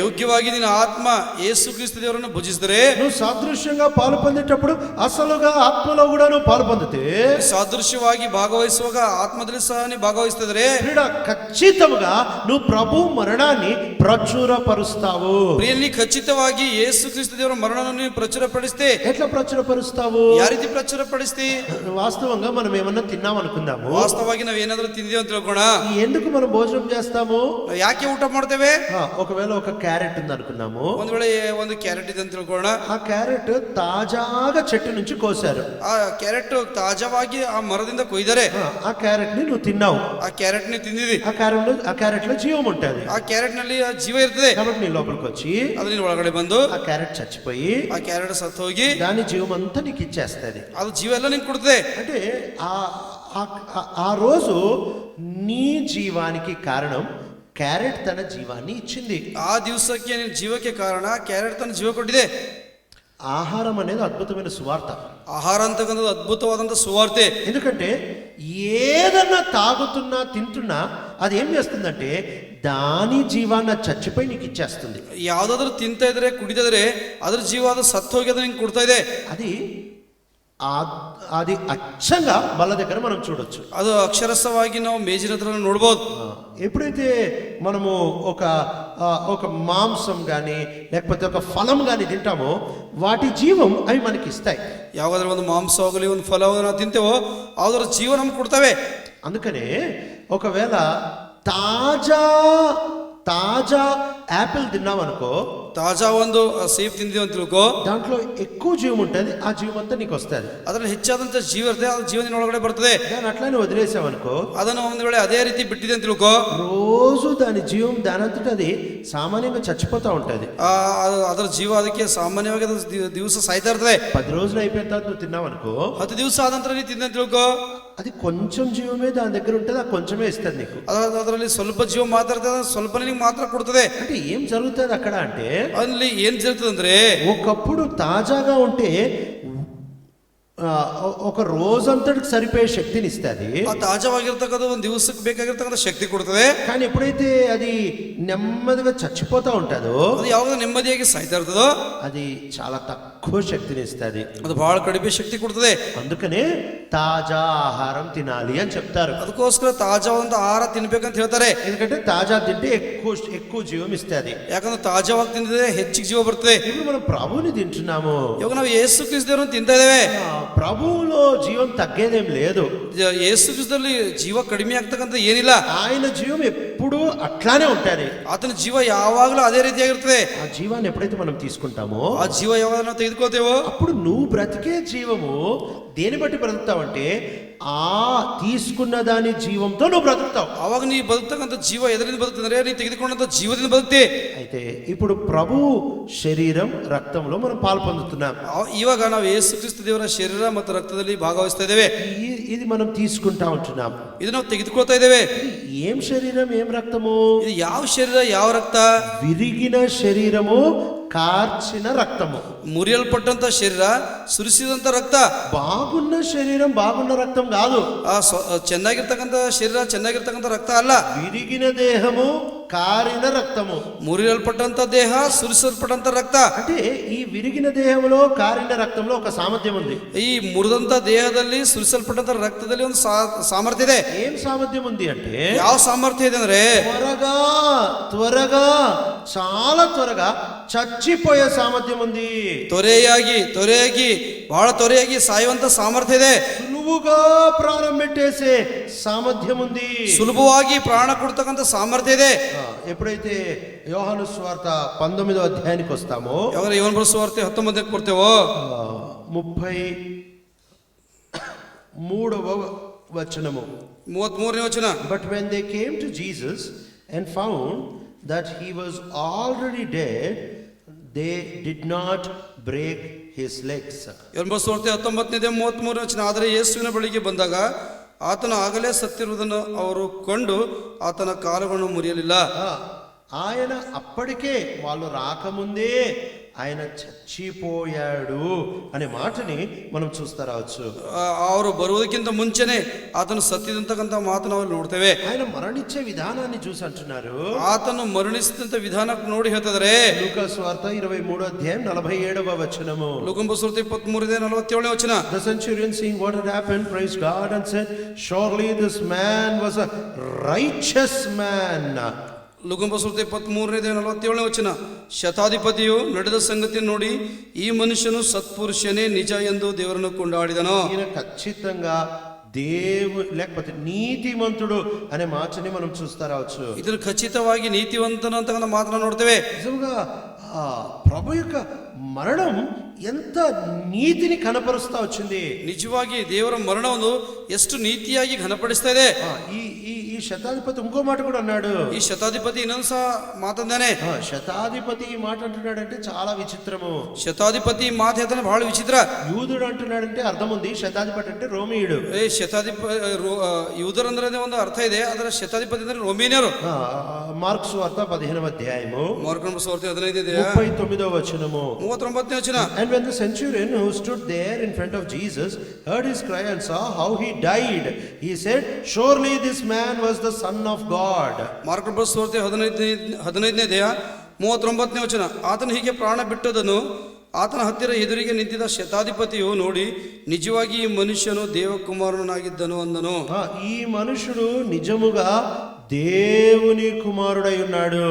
ಯೋಗ್ಯವಾಗಿ ನಿನ್ನ ಆತ್ಮ ಯೇಸು ಕ್ರಿಸ್ತ ದೇವರನ್ನು ಭುಜಿಸಿದರೆ, నువ్వు సాదృశ్యంగా పాలు పొందేటప్పుడు అసలుగా ఆత్మలో కూడా నువ్వు పాలు పొందితే, ಸಾದೃಶ್ಯವಾಗಿ ಭಾಗವಹಿಸುವಾಗ ಆತ್ಮದಲ್ಲಿ ಸಹ ನೀವು ಭಾಗವಹಿಸ್ತಿದ್ರೆ ఖచ్చితంగా నువ్వు ప్రభు మరణాన్ని ప్రచురపరుస్తావు. ಪ್ರಿಯಲ್ಲಿ ಖಚಿತವಾಗಿ ಯೇಸು ಕ್ರಿಸ್ತ ದೇವರ ಮರಣವನ್ನು ನೀವು ಪ್ರಚುರಪಡಿಸ್ತೆ. ఎట్లా ప్రచురపరుస్తావు? ಯಾವ ರೀತಿ ಪ್ರಚುರಪಡಿಸ್ತಿ? వాస్తవంగా మనం ఏమన్నా తిన్నాం అనుకుందాము. ವಾಸ್ತವವಾಗಿ ನಾವು ಏನಾದ್ರೂ ತಿಂದಿದ್ದೀವಿ ಅಂತ ತಿಳ್ಕೋಣ. ఎందుకు మనం భోజనం చేస్తాము? ನಾವು ಯಾಕೆ ಊಟ ಮಾಡ್ತೇವೆ? ఒకవేళ ఒక క్యారెట్ ఉంది అనుకున్నాము. ಒಂದ್ ವೇಳೆ ಒಂದು ಕ್ಯಾರೆಟ್ ಇದೆ ಅಂತ ತಿಳ್ಕೋಣ. ఆ క్యారెట్ తాజాగా చెట్టు నుంచి కోసారు. ಆ ಕ್ಯಾರೆಟ್ ತಾಜಾವಾಗಿ ಆ ಮರದಿಂದ ಕೊಯ್ದರೆ ఆ క్యారెట్ ని నువ్వు తిన్నావు. ಆ ಕ್ಯಾರೆಟ್ ని ತಿಂದಿದಿ. ఆ క్యారెట్ లో జీవం ఉంటది. ಆ ಕ್ಯಾರೆಟ್ ನಲ್ಲಿ ಆ ಜೀವ ಇರ್ತದೆ. కాబట్టి నీ లోపలికి వచ్చి ಅದು ನೀನು ಒಳಗಡೆ ಬಂದು ఆ క్యారెట్ చచ్చిపోయి ಆ ಕ್ಯಾರೆಟ್ ಸತ್ತು ಹೋಗಿ దాని జీవం అంతా నీకు ఇచ్చేస్తుంది. ಅದು ಜೀವ ಎಲ್ಲ ನಿಂಗೆ ಕೊಡ್ತದೆ. అంటే ఆ రోజు నీ జీవానికి కారణం క్యారెట్ తన జీవాన్ని ఇచ్చింది. ಆ ದಿವಸಕ್ಕೆ ನಿನ್ನ ಜೀವಕ್ಕೆ ಕಾರಣ ಕ್ಯಾರೆಟ್ ತನ್ನ ಜೀವ ಕೊಟ್ಟಿದೆ. ఆహారం అనేది అద్భుతమైన సువార్త. ಆಹಾರ ಅಂತಕ್ಕಂಥದ್ದು ಅದ್ಭುತವಾದಂಥ ಸುವಾರ್ತೆ. ఎందుకంటే ఏదన్నా తాగుతున్నా తింటున్నా అది ఏం చేస్తుందంటే దాని జీవాన్ని చచ్చిపోయి నీకు ఇచ్చేస్తుంది. ಯಾವ್ದಾದ್ರು ತಿಂತಾ ಇದ್ರೆ ಕುಡಿತಾ ಇದ್ರೆ ಅದ್ರ ಜೀವ ಅದು ಸತ್ತು ಹೋಗಿ ಅದು ನಿಂಗೆ ಕೊಡ್ತಾ ಇದೆ. అది అచ్చంగా బల్ల దగ్గర మనం చూడొచ్చు. ಅದು ಅಕ್ಷರಸ್ಥವಾಗಿ ನಾವು ಮೇಜಿನ ಹತ್ರ ನೋಡ್ಬೋದು. ఎప్పుడైతే మనము ఒక మాంసం కానీ లేకపోతే ఒక ఫలం కానీ తింటామో వాటి జీవం అవి మనకి ఇస్తాయి. ಯಾವಾಗಾದ್ರೂ ಒಂದು ಮಾಂಸ ಆಗಲಿ ಒಂದು ಫಲವನ್ನು ನಾವು ತಿಂತೇವೋ ಅದರ ಜೀವ ನಮ್ಗೆ ಕೊಡ್ತವೆ. అందుకనే ఒకవేళ తాజా యాపిల్ తిన్నామనుకో, తాజా ಒಂದು ಸೇಬ್ ತಿಂದಿವಿ ಅಂತ ತಿಳ್ಕೋ, దాంట్లో ఎక్కువ జీవం ఉంటుంది. ఆ జీవం అంతా నీకు వస్తుంది. ಅದರಲ್ಲಿ ಹೆಚ್ಚಾದಂತ ಜೀವ ಇರ್ತದೆ. ಅದು ಜೀವನ ಒಳಗಡೆ ಬರ್ತದೆ. దాన్ని అట్లానే వదిలేసామనుకో, ಅದನ್ನು ಒಂದು ವೇಳೆ ಅದೇ ರೀತಿ ಬಿಟ್ಟಿದೆ ಅಂತ ತಿಳ್ಕೋ, రోజు దాని జీవం దానంతట అది సామాన్యంగా చచ్చిపోతా ఉంటది. ಅದರ ಜೀವ ಅದಕ್ಕೆ ಸಾಮಾನ್ಯವಾಗಿ ದಿವಸ ಸಾಯ್ತಾ ಇರ್ತದೆ. 10 రోజులు అయిపోయిన తర్వాత నువ్వు తిన్నావనుకో, 10 ದಿವಸ ಆದ ನಂತರ ನೀ ತಿಂದ ಅಂತ ತಿಳ್ಕೋ, అది కొంచెం జీవమే దాని దగ్గర ఉంటుంది. ఆ కొంచెమే ఇస్తుంది నీకు. ಅದರಲ್ಲಿ ಸ್ವಲ್ಪ ಜೀವ ಮಾತ್ರ ಇರ್ತದೆ, ಸ್ವಲ್ಪ ನಿನಗೆ ಮಾತ್ರ ಕೊಡ್ತದೆ. అంటే ఏం జరుగుతుంది అక్కడ అంటే, ಅಲ್ಲಿ ಏನ್ ಜరుగుತ್ತದೆ ಅಂದ್ರೆ, ఒకప్పుడు తాజాగా ఉంటే ఒక రోజంతటికి సరిపోయే శక్తిని ఇస్తుంది. ಆ ತಾಜಾವಾಗಿರ್ತಕ್ಕಂಥ ಒಂದು ದಿವಸಕ್ಕೆ ಬೇಕಾಗಿರ್ತಕ್ಕಂಥ ಶಕ್ತಿ ಕೊಡ್ತದೆ. కానీ ఎప్పుడైతే అది నెమ్మదిగా చచ్చిపోతా ఉంటుందో, ಅದು ಯಾವಾಗ ನೆಮ್ಮದಿಯಾಗಿ ಸಾಯ್ತಾ ಇರ್ತದೋ అది చాలా తక్కువ శక్తిని ఇస్తుంది. ಅದು ಬಹಳ ಕಡಿಮೆ ಶಕ್ತಿ ಕೊಡ್ತದೆ. అందుకనే తాజా ఆహారం తినాలి అని చెప్తారు. ಅದಕ್ಕೋಸ್ಕರ ತಾಜಾವಾದಂತ ಆಹಾರ ತಿನ್ಬೇಕಂತ ಹೇಳ್ತಾರೆ. ఎందుకంటే తాజా తింటే ఎక్కువ జీవం ఇస్తుంది. ಯಾಕಂದ್ರೆ ತಾಜಾವಾಗಿ ತಿಂದಿದ್ರೆ ಹೆಚ್ಚಿಗೆ ಜೀವ ಬರ್ತದೆ. ఇప్పుడు మనం ప్రభువుని తింటున్నాము. ಇವಾಗ ನಾವು ಯೇಸು ಕ್ರಿಸ್ತರನ್ನು ತಿಂತಾ ಇದ್ದೇವೆ. ప్రభువులో జీవం తగ్గేదేం లేదు. ಯೇಸು ಕ್ರಿಸ್ತದಲ್ಲಿ ಜೀವ ಕಡಿಮೆ ಆಗ್ತಕ್ಕಂಥ ಏನಿಲ್ಲ. ఆయన జీవం ఎప్పుడు అట్లానే ఉంటుంది. ಆತನ ಜೀವ ಯಾವಾಗಲೂ ಅದೇ ರೀತಿಯಾಗಿರ್ತದೆ. ఆ జీవాన్ని ఎప్పుడైతే మనం తీసుకుంటామో, ಆ ಜೀವ ಯಾವಾಗ ನಾವು ತೆಗೆದುಕೋತೇವೋ అప్పుడు నువ్వు బ్రతికే జీవము దేని బట్టి బ్రతుకుతావంటే ఆ తీసుకున్న దాని జీవంతో నువ్వు బ్రతుకుతావు. ಅವಾಗ ನೀ ಬದುಕ್ತಕ್ಕಂಥ ಜೀವ ಎದರಿಂದ ಬದುಕ್ತಂದ್ರೆ ನೀ ತೆಗೆದುಕೊಂಡಂತ ಜೀವದಿಂದ ಬದುಕ್ತೆ. అయితే ఇప్పుడు ప్రభు శరీరం రక్తంలో మనం పాలు పొందుతున్నాం. ಇವಾಗ ನಾವು ಯೇಸು ಕ್ರಿಸ್ತ ದೇವರ ಶರೀರ ಮತ್ತು ರಕ್ತದಲ್ಲಿ ಭಾಗವಹಿಸ್ತಾ ಇದ್ದೇವೆ. ఇది మనం తీసుకుంటా ఉంటున్నాం. ಇದು ನಾವು ತೆಗೆದುಕೊಳ್ತಾ ಇದ್ದೇವೆ. ఏం శరీరం ఏం రక్తము? ಇದು ಯಾವ ಶರೀರ ಯಾವ ರಕ್ತ? విరిగిన శరీరము, కార్చిన రక్తము. ಮುರಿಯಲ್ಪಟ್ಟಂತ ಶರೀರ, ಸುರಿಸಿದಂತ ರಕ್ತ. బాగున్న శరీరం బాగున్న రక్తం కాదు. ಚೆನ್ನಾಗಿರ್ತಕ್ಕಂಥ ಶರೀರ ಚೆನ್ನಾಗಿರ್ತಕ್ಕಂಥ ರಕ್ತ ಅಲ್ಲ. విరిగిన దేహము, కారిన రక్తము. ಮುರಿಯಲ್ಪಟ್ಟಂತ ದೇಹ, ಸುರಿಸಲ್ಪಟ್ಟಂತ ರಕ್ತ. అంటే ఈ విరిగిన దేహంలో కారిన రక్తంలో ఒక సామర్థ్యం ఉంది. ಈ ಮುರಿದಂತ ದೇಹದಲ್ಲಿ ಸುರಿಸಲ್ಪಟ್ಟಂತ ರಕ್ತದಲ್ಲಿ ಒಂದು ಸಾಮರ್ಥ್ಯ ಇದೆ. ఏం సామర్థ్యం ఉంది అంటే, ಯಾವ ಸಾಮರ್ಥ್ಯ ಇದೆ ಅಂದ್ರೆ త్వరగా చాలా త్వరగా చచ్చిపోయే సామర్థ్యం ఉంది. ತ್ವರೆಯಾಗಿ ಬಹಳ ತ್ವರೆಯಾಗಿ ಸಾಯುವಂತ ಸಾಮರ್ಥ್ಯ ಇದೆ. సులువుగా ప్రాణం పెట్టేసే సామర్థ్యం ఉంది. ಸುಲಭವಾಗಿ ಪ್ರಾಣ ಕೊಡ್ತಕ್ಕಂಥ ಸಾಮರ್ಥ್ಯ ಇದೆ. ఎప్పుడైతే యోహాను సువార్త 19వ అధ్యాయానికి వస్తామో, ಯಾವಾಗ యోహాను సువార్త 19ಕ್ಕೆ ಕೊಡ್ತೇವೋ 33వ వచనము, 33ನೇ ವಚನ. But when they came to Jesus and found that he was already dead, they did not break his legs. యోಹಾನು ಸುವಾರ್ತೆ 19ನೇ 33ನೇ ವಚನ. ಆದರೆ ಯೇಸುವಿನ ಬಳಿಗೆ ಬಂದಾಗ ಆತನು ಆಗಲೇ ಸತ್ತಿರುವುದನ್ನು ಅವರು ಕಂಡು ಆತನ ಕಾಲುಗಳನ್ನು ಮುರಿಯಲಿಲ್ಲ. ఆయన అప్పటికే వాళ్ళు రాకముందే ఆయన చచ్చిపోయాడు అనే మాటని మనం చూస్తా రావచ్చు. ಅವರು ಬರುವುದಕ್ಕಿಂತ ಮುಂಚೆನೆ ಆತನು ಸತ್ತಿದಂತಕ್ಕಂಥ ಮಾತನ್ನು ನಾವು ನೋಡ್ತೇವೆ. ఆయన మరణించే విధానాన్ని చూసి అంటున్నారు. ಆತನು ಮರಣಿಸಿದಂತ ವಿಧಾನ ನೋಡಿ ಹೇಳ್ತಿದ್ದಾರೆ. లూకా సువార్త 23వ అధ్యాయం 47వ వచనము. ಲೂಕನ ಸುವಾರ್ತೆ 23:47ನೇ ವಚನ. The centurion, seeing what had happened, praised God and said, surely this man was a righteous man. ಲೂಕನ ಸುವಾರ್ತೆ 23:47ನೇ ವಚನ. ಶತಾಧಿಪತಿಯು ನಡೆದ ಸಂಗತಿಯನ್ನು ನೋಡಿ ಈ ಮನುಷ್ಯನು ಸತ್ಪುರುಷನೇ ನಿಜ ಎಂದು ದೇವರನ್ನು ಕೊಂಡಾಡಿದನು. ఈయన ఖచ్చితంగా లేకపోతే నీతిమంతుడు అనే మాటని మనం చూస్తా రావచ్చు. ಇದನ್ನು ಖಚಿತವಾಗಿ ನೀತಿವಂತನ ಅಂತ ಮಾತನ್ನ ನೋಡ್ತೇವೆ. నిజంగా ప్రభు యొక్క మరణం ఎంత నీతిని కనపరుస్తా వచ్చింది. ನಿಜವಾಗಿ ದೇವರ ಮರಣವನ್ನು ಎಷ್ಟು ನೀತಿಯಾಗಿ ಘನಪಡಿಸ್ತಾ ಇದೆ. ఈ శతాధిపతి ఇంకో మాట కూడా అన్నాడు. ఈ శతాధిపతి ಇನ್ನೊಂದು ಸಹ ಮಾತಂದಾನೆ. శతాధిపతి ఈ మాట అంటున్నాడంటే చాలా విచిత్రము. శతాధిపతి ಮಾತು ಹೇಳ್ತಾನೆ ಬಹಳ ವಿಚಿತ್ರ. యూదుడు అంటున్నాడంటే అర్థం ఉంది, శతాధిపతి అంటే రోమియుడు. ಯೂದರ್ ಅಂದ್ರೆ ಒಂದು ಅರ್ಥ ಇದೆ, ಅದರ ಶತಾಧಿಪತಿ ಅಂದ್ರೆ ರೋಮಿನಿಯರು. మార్కు సువార్త 15వ అధ్యాయము, మార్కు సువార్త 15వ 39వ వచనము, 39ನೇ ವಚನ. And when the centurion who stood there in front of Jesus heard his cry and saw how he died, he said, surely this man was the son of God. Mark ಸುವಾರ್ತೆ 15ನೇ ಅಧ್ಯಾಯ 39ನೇ ವಚನ. ಆತನು ಹೀಗೆ ಪ್ರಾಣ ಬಿಟ್ಟದನ್ನು ಆತನ ಹತ್ತಿರ ಎದುರಿಗೆ ನಿಂತಿದ್ದ ಶತಾಧಿಪತಿಯು ನೋಡಿ ನಿಜವಾಗಿ ಈ ಮನುಷ್ಯನು ದೇವಕುಮಾರನಾಗಿದ್ದನು ಅಂದನು. ఈ మనుషుడు నిజముగా దేవుని కుమారుడై ఉన్నాడు.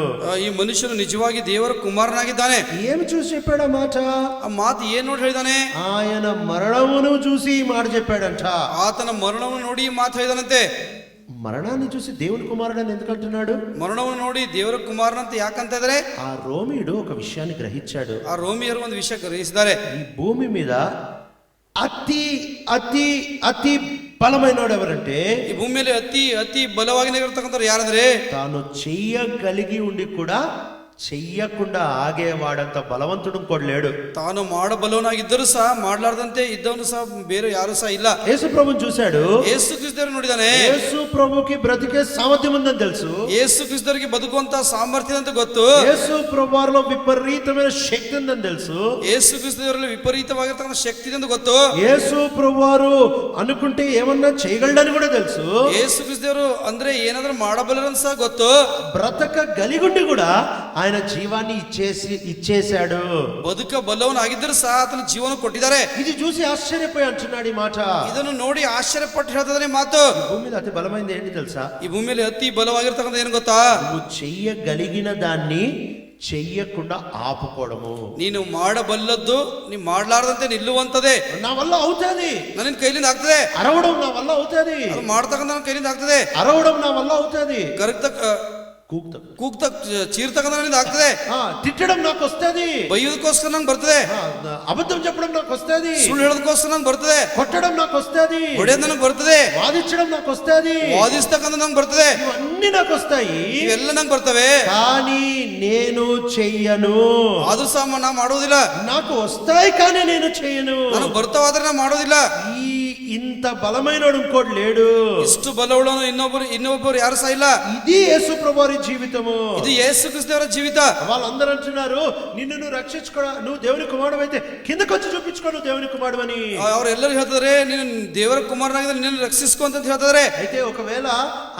ఈ మనుషుడు నిజವಾಗಿ ದೇವರ కుమారನಾಗಿದ್ದಾನೆ. ఏమి చూసి చెప్పాడు ఆ మాట? ఆ ಮಾತು ಏನ್ ನೋಡಿ ಹೇಳಿದಾನೆ? ఆయన మరణమును చూసి ఈ మాట చెప్పాడంట. ಆತನ ಮರಣವನ್ನು ನೋಡಿ ಈ ಮಾತು ಹೇಳಿದಾನಂತೆ. మరణాన్ని చూసి దేవుని కుమారుడు అని ఎందుకు అంటున్నాడు? మరణವನ್ನು ನೋಡಿ ದೇವರ కుమారనంತ ಯಾಕಂತ ಇದ್ದಾರೆ? ఆ రోమియుడు ఒక విషయాన్ని గ్రహించాడు. ఆ రోమియರು ಒಂದು ವಿಷಯ ಗ್ರಹಿಸಿದ್ದಾರೆ. ఈ భూమి మీద అతి అతి అతి బలమైనవాడు ఎవరంటే, ఈ భూమిಯಲ್ಲಿ ಅತಿ ಬಲವಾಗಿ ಇರತಕ್ಕಂಥವ್ರು ಯಾರಂದ್ರೆ, తాను చెయ్యగలిగి ఉండి కూడా చెయ్యకుండా ఆగేవాడంత బలవంతుడు ఇంకోడు లేడు. తాను ಮಾಡಬಲ್ಲವನಾಗಿದ್ದರೂ ಸಹ ಮಾಡಲಾರದಂತೆ ಇದ್ದವನು ಸಹ ಬೇರೆ ಯಾರು ಸಹ ಇಲ್ಲ. యేసు ప్రభుని చూశాడు. ಯೇಸು ಕ್ರಿಸ್ತರು ನೋಡಿದಾನೆ. యేసు ప్రభుకి బ్రతికే సామర్థ్యం ఉందని తెలుసు. ಯೇಸು ಕ್ರಿಸ್ತರಿಗೆ ಬದುಕುವಂತ ಸಾಮರ್ಥ್ಯ ಅಂತ ಗೊತ್ತು. యేసు ప్రభువారిలో విపరీతమైన శక్తి ఉందని తెలుసు. ಯೇಸು ಕ್ರಿಸ್ತರಲ್ಲಿ ವಿಪರೀತವಾಗಿರತಕ್ಕಂತ ಶಕ್ತಿ ಇದೆ ಅಂತ ಗೊತ್ತು. యేసు ప్రభువారు అనుకుంటే ఏమన్నా చేయగలడని కూడా తెలుసు. ಯೇಸು ಕ್ರಿಸ್ತರು ಅಂದ್ರೆ ಏನಾದ್ರೂ ಮಾಡಬಲ್ಲರని ಸಹ ಗೊತ್ತು. బ్రతక గలిగుండి కూడా ఆయన జీవాన్ని ఇచ్చేశాడు. ಬದುಕಬಲ್ಲವನಾಗಿದ್ದರೂ ಸಹ ಆತನ ಜೀವನ ಕೊಟ್ಟಿದ್ದಾರೆ. ఇది చూసి ఆశ్చర్యపోయి అంటున్నాడు ఈ మాట. ಇದನ್ನು ನೋಡಿ ಆಶ್ಚರ್ಯಪಟ್ಟು ಹೇಳ್ತಿದ್ದಾನೆ ಮಾತು. భూమి మీద అతి బలమైనది ఏంటి తెలుసా? ఈ భూమిಯಲ್ಲಿ అతి బలವಾಗಿರತಕ್ಕಂತ ಏನು ಗೊತ್ತಾ? నువ్వు చెయ్యగలిగిన దాన్ని చెయ్యకుండా ఆపుకోవడము. ನೀನು ಮಾಡಬಲ್ಲದ್ದು ನೀ ಮಾಡಲಾರದಂತೆ ನಿಲ್ಲುವಂತದೇ. నా వల్ల అవుతుంది, ನನ್ನ ಕೈಲಿಂದ ಆಗ್ತದೆ. అరవడం నా వల్ల అవుతుంది, ಅದು ಮಾಡ್ತಕ್ಕಂಥ ನನ್ನ ಕೈಲಿಂದ ಆಗ್ತದೆ. అరవడం నా వల్ల అవుతుంది, ಕೂಗ್ತ ಚೀರ್ತಕ್ಕಂಥ ನನ್ನಿಂದ ಆಗ್ತದೆ. తిట్టడం నాకు వస్తుంది, ಬೈಯೋದಕ್ಕೋಸ್ಕರ ನಂಗೆ ಬರ್ತದೆ. అబద్ధం చెప్పడం నాకు వస్తుంది, ಸುಳ್ಳು ಹೇಳೋದಕ್ಕೋಸ್ಕರ ನಂಗೆ ಬರ್ತದೆ. కొట్టడం నాకు వస్తుంది, ಹೊಡೆಯೋದು ನನಗೆ ಬರ್ತದೆ. వాదించడం నాకు వస్తుంది, ವಾದಿಸ್ತಕ್ಕಂಥ ನಂಗೆ ಬರ್ತದೆ. ఇవన్నీ నాకు వస్తాయి, ಇವೆಲ್ಲ ನಂಗೆ ಬರ್ತವೆ. కానీ నేను చెయ్యను. ಅದು ಸಹ ನಾ ಮಾಡೋದಿಲ್ಲ. నాకు వస్తాయి కానీ నేను చెయ్యను. ನನಗೆ ಬರ್ತಾವಾದ್ರೆ ನಾ ಮಾಡೋದಿಲ್ಲ. ఇంత బలమైన ఇంకోటి లేడు. ಇಷ್ಟು ಬಲವುಳ್ಳವನು ಇನ್ನೊಬ್ಬರು ಯಾರು ಸಹ ಇಲ್ಲ. ఇది యేసు ప్రభువారి జీవితము. ఇది యేసు క్రీస్తువರ జీవిత. వాళ్ళందరూ అంటున్నారు, నిన్ను నువ్వు రక్షించుకో, నువ్వు దేవుని కుమారుడు అయితే కిందకి వచ్చి చూపించుకో నువ్వు దేవుని కుమారుడు అని. ಅವರೆಲ್ಲರೂ ಹೇಳ್ತಾರೆ ನೀನು ದೇವರ ಕುಮಾರನಾಗಿದ್ರೆ ನಿನ್ನನ್ನು ರಕ್ಷಿಸ್ಕೊ ಅಂತ ಹೇಳ್ತಾರೆ. అయితే ఒకవేళ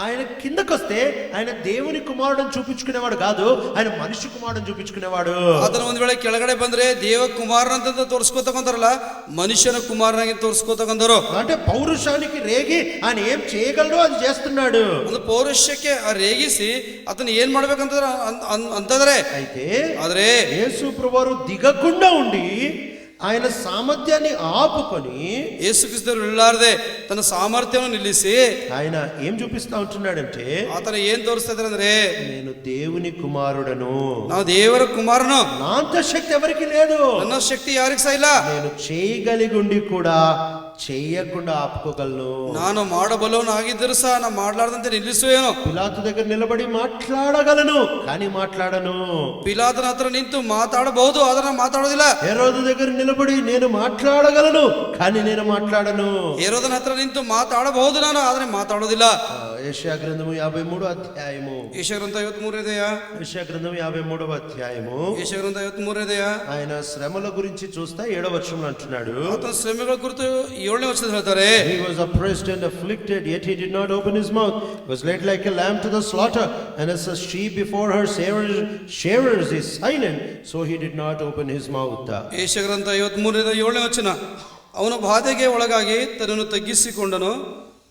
ఆయన కిందకి వస్తే ఆయన దేవుని కుమారుడని చూపించుకునేవాడు కాదు, ఆయన మనిషి కుమారుడని చూపించుకునేవాడు. ಅದನ್ನ ಒಂದ್ ವೇಳೆ ಕೆಳಗಡೆ ಬಂದ್ರೆ ದೇವ ಕುಮಾರನಂತ ತೋರಿಸ್ಕೋತಕ್ಕಂತಾರಲ್ಲ, ಮನುಷ್ಯನ ಕುಮಾರನಾಗಿ ತೋರಿಸ್ಕೋತಕ್ಕಂತಾರು. అంటే పౌరుషానికి రేగి ఆయన ఏం చేయగలడో అది చేస్తున్నాడు. ಒಂದು ಪೌರುಷಕ್ಕೆ ರೇಗಿಸಿ ಅದನ್ನ ಏನ್ ಮಾಡ್ಬೇಕಂತ ಅಂತಂದ್ರೆ, అయితే ಆದ್ರೆ యేసు ప్రభువారు దిగకుండా ఉండి ఆయన సామర్థ్యాన్ని ఆపుకొని, యేసుక్రీస్తు ఇల్లారదే తన సామర్థ్యాన్ని నిలిసి ఆయన ఏం చూపిస్తా ఉంటున్నాడంటే, అతను ఏం తోరుస్తా ఇದ್ದಾరంದ್ರೆ, నేను దేవుని కుమారుడను, నా దేవర కుమారును, నా అంత శక్తి ఎవరికి లేదు, ನನ್ನ శక్తి ಯಾರಿಗೂ ಸಹ ಇಲ್ಲ, నేను చేయగలిగుండి కూడా చెయ్యకుండా ఆపుకోగలను, ನಾನು ಮಾಡಬಲ್ಲವನಾಗಿದ್ದರೂ ಸಹ ನಾ ಮಾಡಲಾರದಂತೆ ನಿಲ್ಲಿಸುವೇನು. పిలాతు దగ్గర నిలబడి మాట్లాడగలను కానీ మాట్లాడను, ಪಿಲಾತನ ಹತ್ರ ನಿಂತು ಮಾತಾಡಬಹುದು ಆದ್ರೆ ಮಾತಾಡೋದಿಲ್ಲ. హెరోదు దగ్గర నిలబడి నేను మాట్లాడగలను కానీ నేను మాట్లాడను, ಹೆರೋದನ ಹತ್ರ ನಿಂತು ಮಾತಾಡಬಹುದು ನಾನು ಆದ್ರೆ ಮಾತಾಡೋದಿಲ್ಲ. యెషయా గ్రంథము 53వ అధ్యాయము, ಯೆಶಾಯ ಗ್ರಂಥ 53 యెషయా గ్రంథం 53వ అధ్యాయము, ಯೆಶಾಯ ಗ್ರಂಥ 53 ఆయన శ్రమల గురించి చూస్తా 7వ వచనంలో అంటున్నాడు, ಆತನ ಶ್ರಮೆಗಳ ಕುರಿತು 7ನೇ ವಚನದಲ್ಲಿ ಹೇಳ್ತಾರೆ, he was oppressed and afflicted yet he did not open his mouth, was led like a lamb to the slaughter, and as a sheep before her shearers is silent, so he did not open his mouth. ಯೆಶಾಯ ಗ್ರಂಥ 53 7ನೇ ವಚನ, ಅವನ ಬಾಧೆಗೆ ಒಳಗಾಗಿ ತನ್ನನ್ನು ತಗ್ಗಿಸಿಕೊಂಡನು,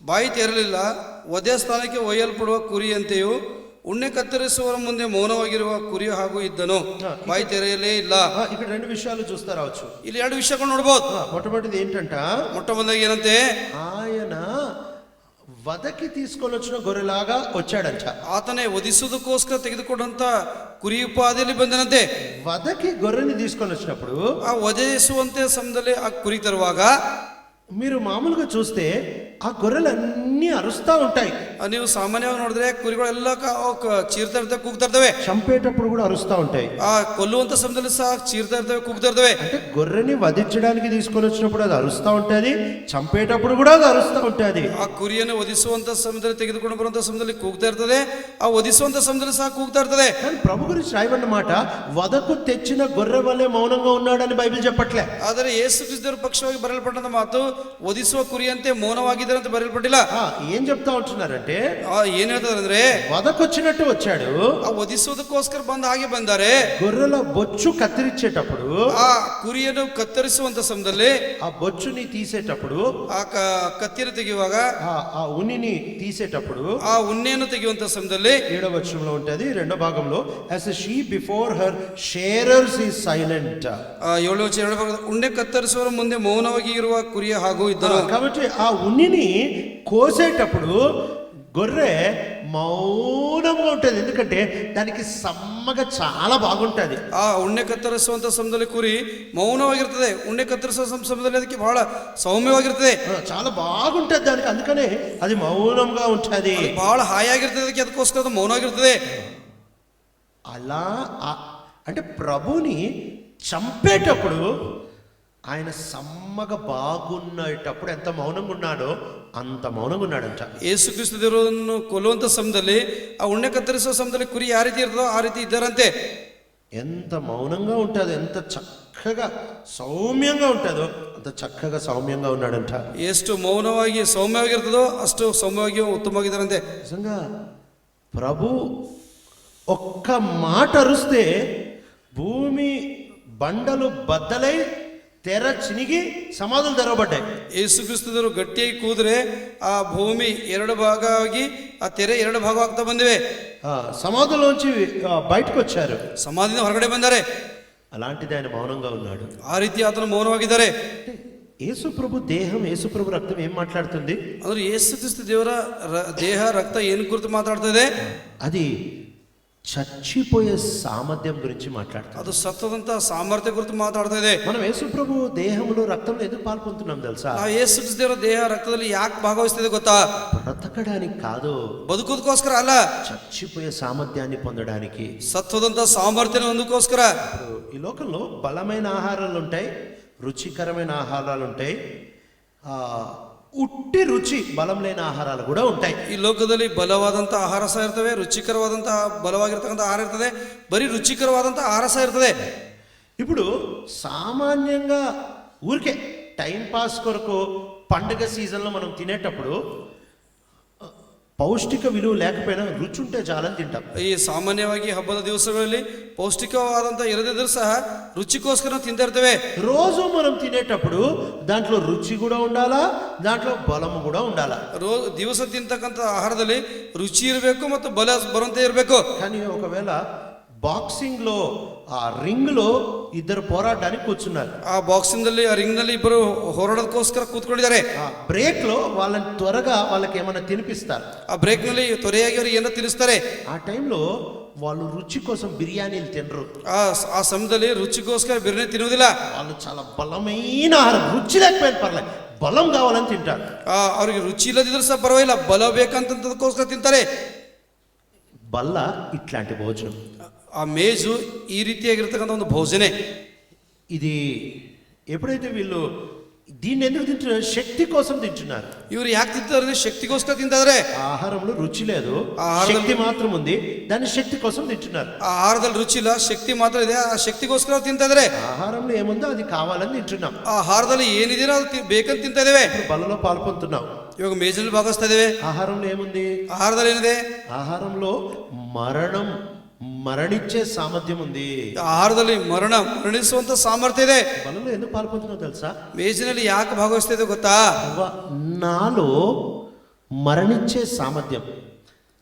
ಬಾಯಿ ತೆರಲಿಲ್ಲ, ವಧೆ ಸ್ಥಾನಕ್ಕೆ ಒಯ್ಯಲ್ಪಡುವ ಕುರಿಯಂತೆಯೂ ಉಣ್ಣೆ ಕತ್ತರಿಸುವವರ ಮುಂದೆ ಮೌನವಾಗಿರುವ ಕುರಿ ಹಾಗೂ ಇದ್ದನು, ಬಾಯಿ ತೆರೆಯಲೇ ಇಲ್ಲ. ఇక్కడ రెండు విషయాలు చూస్తా రావచ్చు. ಇಲ್ಲಿ ಎರಡು ವಿಷಯಗಳು ನೋಡಬಹುದು. మొట్టమొదటిది ఏంటంట, మొట్టమొదటిగా ಏನಂತೆ, ఆయన వదకి తీసుకొని వచ్చిన గొర్రెలాగా వచ్చాడంట. ಆತನೇ ವಧಿಸುವುದಕ್ಕೋಸ್ಕರ ತೆಗೆದುಕೊಂಡಂತ ಕುರಿ ಉಪಾದಿಯಲ್ಲಿ ಬಂದನಂತೆ. వదకి గొర్రెని తీసుకొని వచ్చినప్పుడు, ಆ ವಧಿಸುವಂತೆ ಸಮಯದಲ್ಲಿ ಆ ಕುರಿ ತರುವಾಗ మీరు మామూలుగా చూస్తే ఆ గొర్రెలన్నీ అరుస్తా ఉంటాయి. ನೀವು ಸಾಮಾನ್ಯವಾಗಿ ನೋಡಿದ್ರೆ ಕುರಿಗಳೆಲ್ಲ ಚೀರ್ತಾ ಇರ್ತವೆ, ಕೂಗ್ತಾ ಇರ್ತವೆ. చంపేటప్పుడు కూడా అరుస్తా ఉంటాయి. ಆ ಕೊಲ್ಲುವಂತ ಸಮಯದಲ್ಲಿ ಸಹ ಚೀರ್ತಾ ಇರ್ತವೆ, ಕೂಗ್ತಾ ಇರ್ತವೆ. అంటే గొర్రెని వధించడానికి తీసుకొని వచ్చినప్పుడు అది అరుస్తా ఉంటది, చంపేటప్పుడు కూడా అది అరుస్తా ఉంటది. ಆ ಕುರಿಯನ್ನು ವಧಿಸುವಂತ ಸಮಯದಲ್ಲಿ ತೆಗೆದುಕೊಂಡು ಬರುವಂತ ಸಮಯದಲ್ಲಿ ಕೂಗ್ತಾ ಇರ್ತದೆ, ಆ ವಧಿಸುವಂತ ಸಮಯದಲ್ಲಿ ಸಹ ಕೂಗ್ತಾ ಇರ್ತದೆ. కానీ ప్రభు గురించి రాయబడిన మాట, వదకు తెచ్చిన గొర్రె వలె మౌనంగా ఉన్నాడని బైబిల్ చెప్పట్లే. ಆದರೆ ಯೇಸು ಕ್ರಿಸ್ತನ ಪಕ್ಷವಾಗಿ ಬರೆಯಲ್ಪಟ್ಟಂತ ಮಾತು ವಧಿಸುವ ಕುರಿಯಂತೆ ಮೌನವಾಗಿದ್ದಾರೆ ಅಂತ ಬರೆಯಲ್ಪಟ್ಟಿಲ್ಲ. ఏం చెప్తా ఉంటున్నారంటే, ಏನ್ ಹೇಳ್ತಾರೆ ಅಂದ್ರೆ, వదకొచ్చినట్టు వచ్చాడు, ಆ ವಧಿಸುವುದಕ್ಕೋಸ್ಕರ ಬಂದ ಹಾಗೆ ಬಂದಾರೆ. గొర్రెల బొచ్చు కత్తిరించేటప్పుడు, ಆ ಕುರಿಯನ್ನು ಕತ್ತರಿಸುವಂತ ಸಮಯದಲ್ಲಿ, ఆ బొచ్చుని తీసేటప్పుడు, ಆ ಕತ್ತಿಯನ್ನು ತೆಗೆಯುವಾಗ, ఆ ఉనిని తీసేటప్పుడు, ಆ ಉಣ್ಣೆಯನ್ನು ತೆಗೆಯುವಂತ ಸಮಯದಲ್ಲಿ 7వ వచనంలో ఉంటది, 2వ భాగంలో, as a sheep before her shearers is silent. 7వ వచనం, ಉಣ್ಣೆ ಕತ್ತರಿಸುವವರ ಮುಂದೆ ಮೌನವಾಗಿ ಇರುವ ಕುರಿಯ ಹಾಗೂ ಇದ್ದನು. కాబట్టి ఆ ఉనిని కోసేటప్పుడు గొర్రె మౌనంగా ఉంటుంది, ఎందుకంటే దానికి సమ్మగా చాలా బాగుంటది. ಆ ಉಣ್ಣೆ ಕತ್ತರಿಸುವಂತ ಸಮಯದಲ್ಲಿ ಕುರಿ ಮೌನವಾಗಿರ್ತದೆ, ಉಣ್ಣೆ ಕತ್ತರಿಸುವ ಸಮಯದಲ್ಲಿ ಅದಕ್ಕೆ ಬಹಳ ಸೌಮ್ಯವಾಗಿರ್ತದೆ, చాలా బాగుంటది దానికి, అందుకనే అది మౌనంగా ఉంటది, ಬಹಳ ಹಾಯಾಗಿರ್ತದೆ, ಅದಕ್ಕೆ ಅದಕ್ಕೋಸ್ಕರ ಅದು ಮೌನವಾಗಿರ್ತದೆ. అలా అంటే ప్రభుని చంపేటప్పుడు ఆయన సమ్మగా బాగున్నటప్పుడు ఎంత మౌనంగా ఉన్నాడో అంత మౌనంగా ఉన్నాడంట. ಯೇಸುಕ್ರಿಸ್ತ ದೇವರನ್ನು ಕೊಲ್ಲುವಂತ ಸಮಯದಲ್ಲಿ ಆ ಉಣ್ಣೆ ಕತ್ತರಿಸುವ ಸಮಯದಲ್ಲಿ ಕುರಿ ಯಾವ ರೀತಿ ಇರ್ತದೋ ಆ ರೀತಿ ಇದ್ದಾರಂತೆ. ఎంత మౌనంగా ఉంటుందో, ఎంత చక్కగా సౌమ్యంగా ఉంటుందో అంత చక్కగా సౌమ్యంగా ఉన్నాడంట. ಎಷ್ಟು ಮೌನವಾಗಿ ಸೌಮ್ಯವಾಗಿರ್ತದೋ ಅಷ್ಟು ಸೌಮ್ಯವಾಗಿ ಉತ್ತಮವಾಗಿದ್ದಾರಂತೆ. నిజంగా ప్రభు ఒక్క మాట అరుస్తే భూమి బండలు బద్దలై తెర చినిగి సమాధులు తెరవబడ్డాయి. ಯೇಸುಕ್ರಿಸ್ತದರು ಗಟ್ಟಿಯಾಗಿ ಕೂದ್ರೆ ಆ ಭೂಮಿ ಎರಡು ಭಾಗ ಆಗಿ ಆ ತೆರೆ ಎರಡು ಭಾಗ ಆಗ್ತಾ ಬಂದಿವೆ. సమాధుల్లోంచి బయటకు వచ్చారు, ಸಮಾಧಿಯಿಂದ ಹೊರಗಡೆ ಬಂದರೆ. అలాంటిది ఆయన మౌనంగా ఉన్నాడు. ಆ ರೀತಿ ಆತನು ಮೌನವಾಗಿದ್ದಾರೆ. యేసు ప్రభు దేహం, యేసు ప్రభు రక్తం ఏం మాట్లాడుతుంది? ಅಂದ್ರೆ ಯೇಸುಕ್ರಿಸ್ತ ದೇವರ ದೇಹ ರಕ್ತ ಏನು ಕುರಿತು ಮಾತಾಡ್ತಾ ಇದೆ? అది చచ్చిపోయే సామర్థ్యం గురించి మాట్లాడుతుంది. ಅದು ಸತ್ತದಂತ ಸಾಮರ್ಥ್ಯ ಕುರಿತು ಮಾತಾಡ್ತಾ ಇದೆ. మనం యేసు ప్రభు దేహంలో రక్తంలో ఎందుకు పాల్పొందుతున్నాం తెలుసా? ಆ ಯೇಸುಕ್ರಿಸ್ತ ದೇವರ ದೇಹ ರಕ್ತದಲ್ಲಿ ಯಾಕೆ ಭಾಗವಹಿಸ್ತಿದೆ ಗೊತ್ತಾ? బ్రతకడానికి కాదు, ಬದುಕೋದಕ್ಕೋಸ್ಕರ ಅಲ್ಲ, చచ్చిపోయే సామర్థ్యాన్ని పొందడానికి, ಸತ್ತದಂತ ಸಾಮರ್ಥ್ಯನ ಹೊಂದಕ್ಕೋಸ್ಕರ. ఈ లోకంలో బలమైన ఆహారాలు ఉంటాయి, రుచికరమైన ఆహారాలు ఉంటాయి, ఉట్టి రుచి బలం లేని ఆహారాలు కూడా ఉంటాయి. ಈ ಲೋಕದಲ್ಲಿ ಬಲವಾದಂತ ಆಹಾರ ಸಹ ಇರ್ತವೆ, ರುಚಿಕರವಾದಂತ ಬಲವಾಗಿರ್ತಕ್ಕಂಥ ಆಹಾರ ಇರ್ತದೆ, ಬರೀ ರುಚಿಕರವಾದಂತ ಆಹಾರ ಸಹ ಇರ್ತದೆ. ఇప్పుడు సామాన్యంగా ఊరికే టైం పాస్ కొరకు పండుగ సీజన్లో మనం తినేటప్పుడు పౌష్టిక విలువ లేకపోయినా రుచి ఉంటే చాలని తింటాం. ಈ ಸಾಮಾನ್ಯವಾಗಿ ಹಬ್ಬದ ದಿವಸಗಳಲ್ಲಿ ಪೌಷ್ಟಿಕವಾದಂತ ಇರದಿದ್ರೂ ಸಹ ರುಚಿಗೋಸ್ಕರ ತಿಂತಾ ಇರ್ತೇವೆ. రోజు మనం తినేటప్పుడు దాంట్లో రుచి కూడా ఉండాలా, దాంట్లో బలము కూడా ఉండాలా. ದಿವಸ ತಿಂತಕ್ಕಂಥ ಆಹಾರದಲ್ಲಿ ರುಚಿ ಇರಬೇಕು ಮತ್ತು ಬಲ ಬರುವಂತೆ ಇರಬೇಕು. కానీ ఒకవేళ బాక్సింగ్ లో ఆ రింగ్ లో ఇద్దరు పోరాడడానికి కూర్చున్నారు. ఆ బాక్సింగ్ ನಲ್ಲಿ ఆ రింగ్ ನಲ್ಲಿ ಇಬ್ಬರು ಹೋರಾಡೋದಕ್ಕೋಸ್ಕರ ಕೂತ್ಕೊಂಡಿದ್ದಾರೆ. బ్రేక్ లో వాళ్ళని త్వరగా వాళ్ళకి ఏమైనా తినిపిస్తారు. ఆ బ్రేక్ ನಲ್ಲಿ ತ್ವರೆಯಾಗಿ ಅವರಿಗೆ ಏನೋ ತಿನ್ನಿಸ್ತಾರೆ. ఆ టైంలో వాళ్ళు రుచి కోసం బిర్యానీలు తినరు. ఆ సమಯದಲ್ಲಿ ರುಚಿಗೋಸ್ಕರ ಬಿರಿಯಾನಿ ತಿನ್ನುವುದಿಲ್ಲ. వాళ్ళు చాలా బలమైన ఆహారం, రుచి లేకపోయినా పర్లేదు, బలం కావాలని తింటారు. ಅವ್ರಿಗೆ ರುಚಿ ಇಲ್ಲದಿದ್ರು ಸಹ ಪರವಾಗಿಲ್ಲ, ಬಲ ಬೇಕಂತದಕ್ಕೋಸ್ಕರ ತಿಂತಾರೆ. బల్ల ఇట్లాంటి భోజనం, ఆ మేజు ఈ ರೀತಿಯಾಗಿರ್ತಕ್ಕಂಥ ಒಂದು ಭೋಜನೆ. ఇది ఎప్పుడైతే వీళ్ళు దీన్ని ఎందుకు తింటున్నారు? శక్తి కోసం తింటున్నారు. ಇವರು ಯಾಕೆ ತಿಂತಾರೆ? ಶಕ್ತಿಗೋಸ್ಕರ ತಿಂತಾರೆ. ఆహారంలో రుచి లేదు, శక్తి మాత్రం ఉంది, దాని శక్తి కోసం తింటున్నారు. ಆ ಆಹಾರದಲ್ಲಿ ರುಚಿ ಇಲ್ಲ, ಶಕ್ತಿ ಮಾತ್ರ ಇದೆ, ಆ ಶಕ್ತಿಗೋಸ್ಕರ ತಿಂತಾ ಇದ್ದಾರೆ. ఆహారంలో ఏముందో అది కావాలని తింటున్నాం. ಆ ಆಹಾರದಲ್ಲಿ ಏನಿದೆಯೋ ಅದು ಬೇಕಂತ ತಿಂತಾ ಇದ್ದೇವೆ. బలలో పాల్పొందుతున్నాం. ಇವಾಗ ಮೇಜಲ್ಲಿ ಭಾಗವಹಿಸ್ತಾ ಇದ್ದೇವೆ. ఆహారంలో ఏముంది? ಆಹಾರದಲ್ಲಿ ಏನಿದೆ? ఆహారంలో మరణించే సామర్థ్యం ఉంది. ಆಹಾರದಲ್ಲಿ ಮರಣಿಸುವಂತ ಸಾಮರ್ಥ್ಯ ಇದೆ. బలలో ఎందుకు పాల్పొందుతున్నావు తెలుసా? ಮೇಜಿನಲ್ಲಿ ಯಾಕೆ ಭಾಗವಹಿಸ್ತಾ ಇದೆ ಗೊತ್ತಾ? నాలో మరణించే సామర్థ్యం,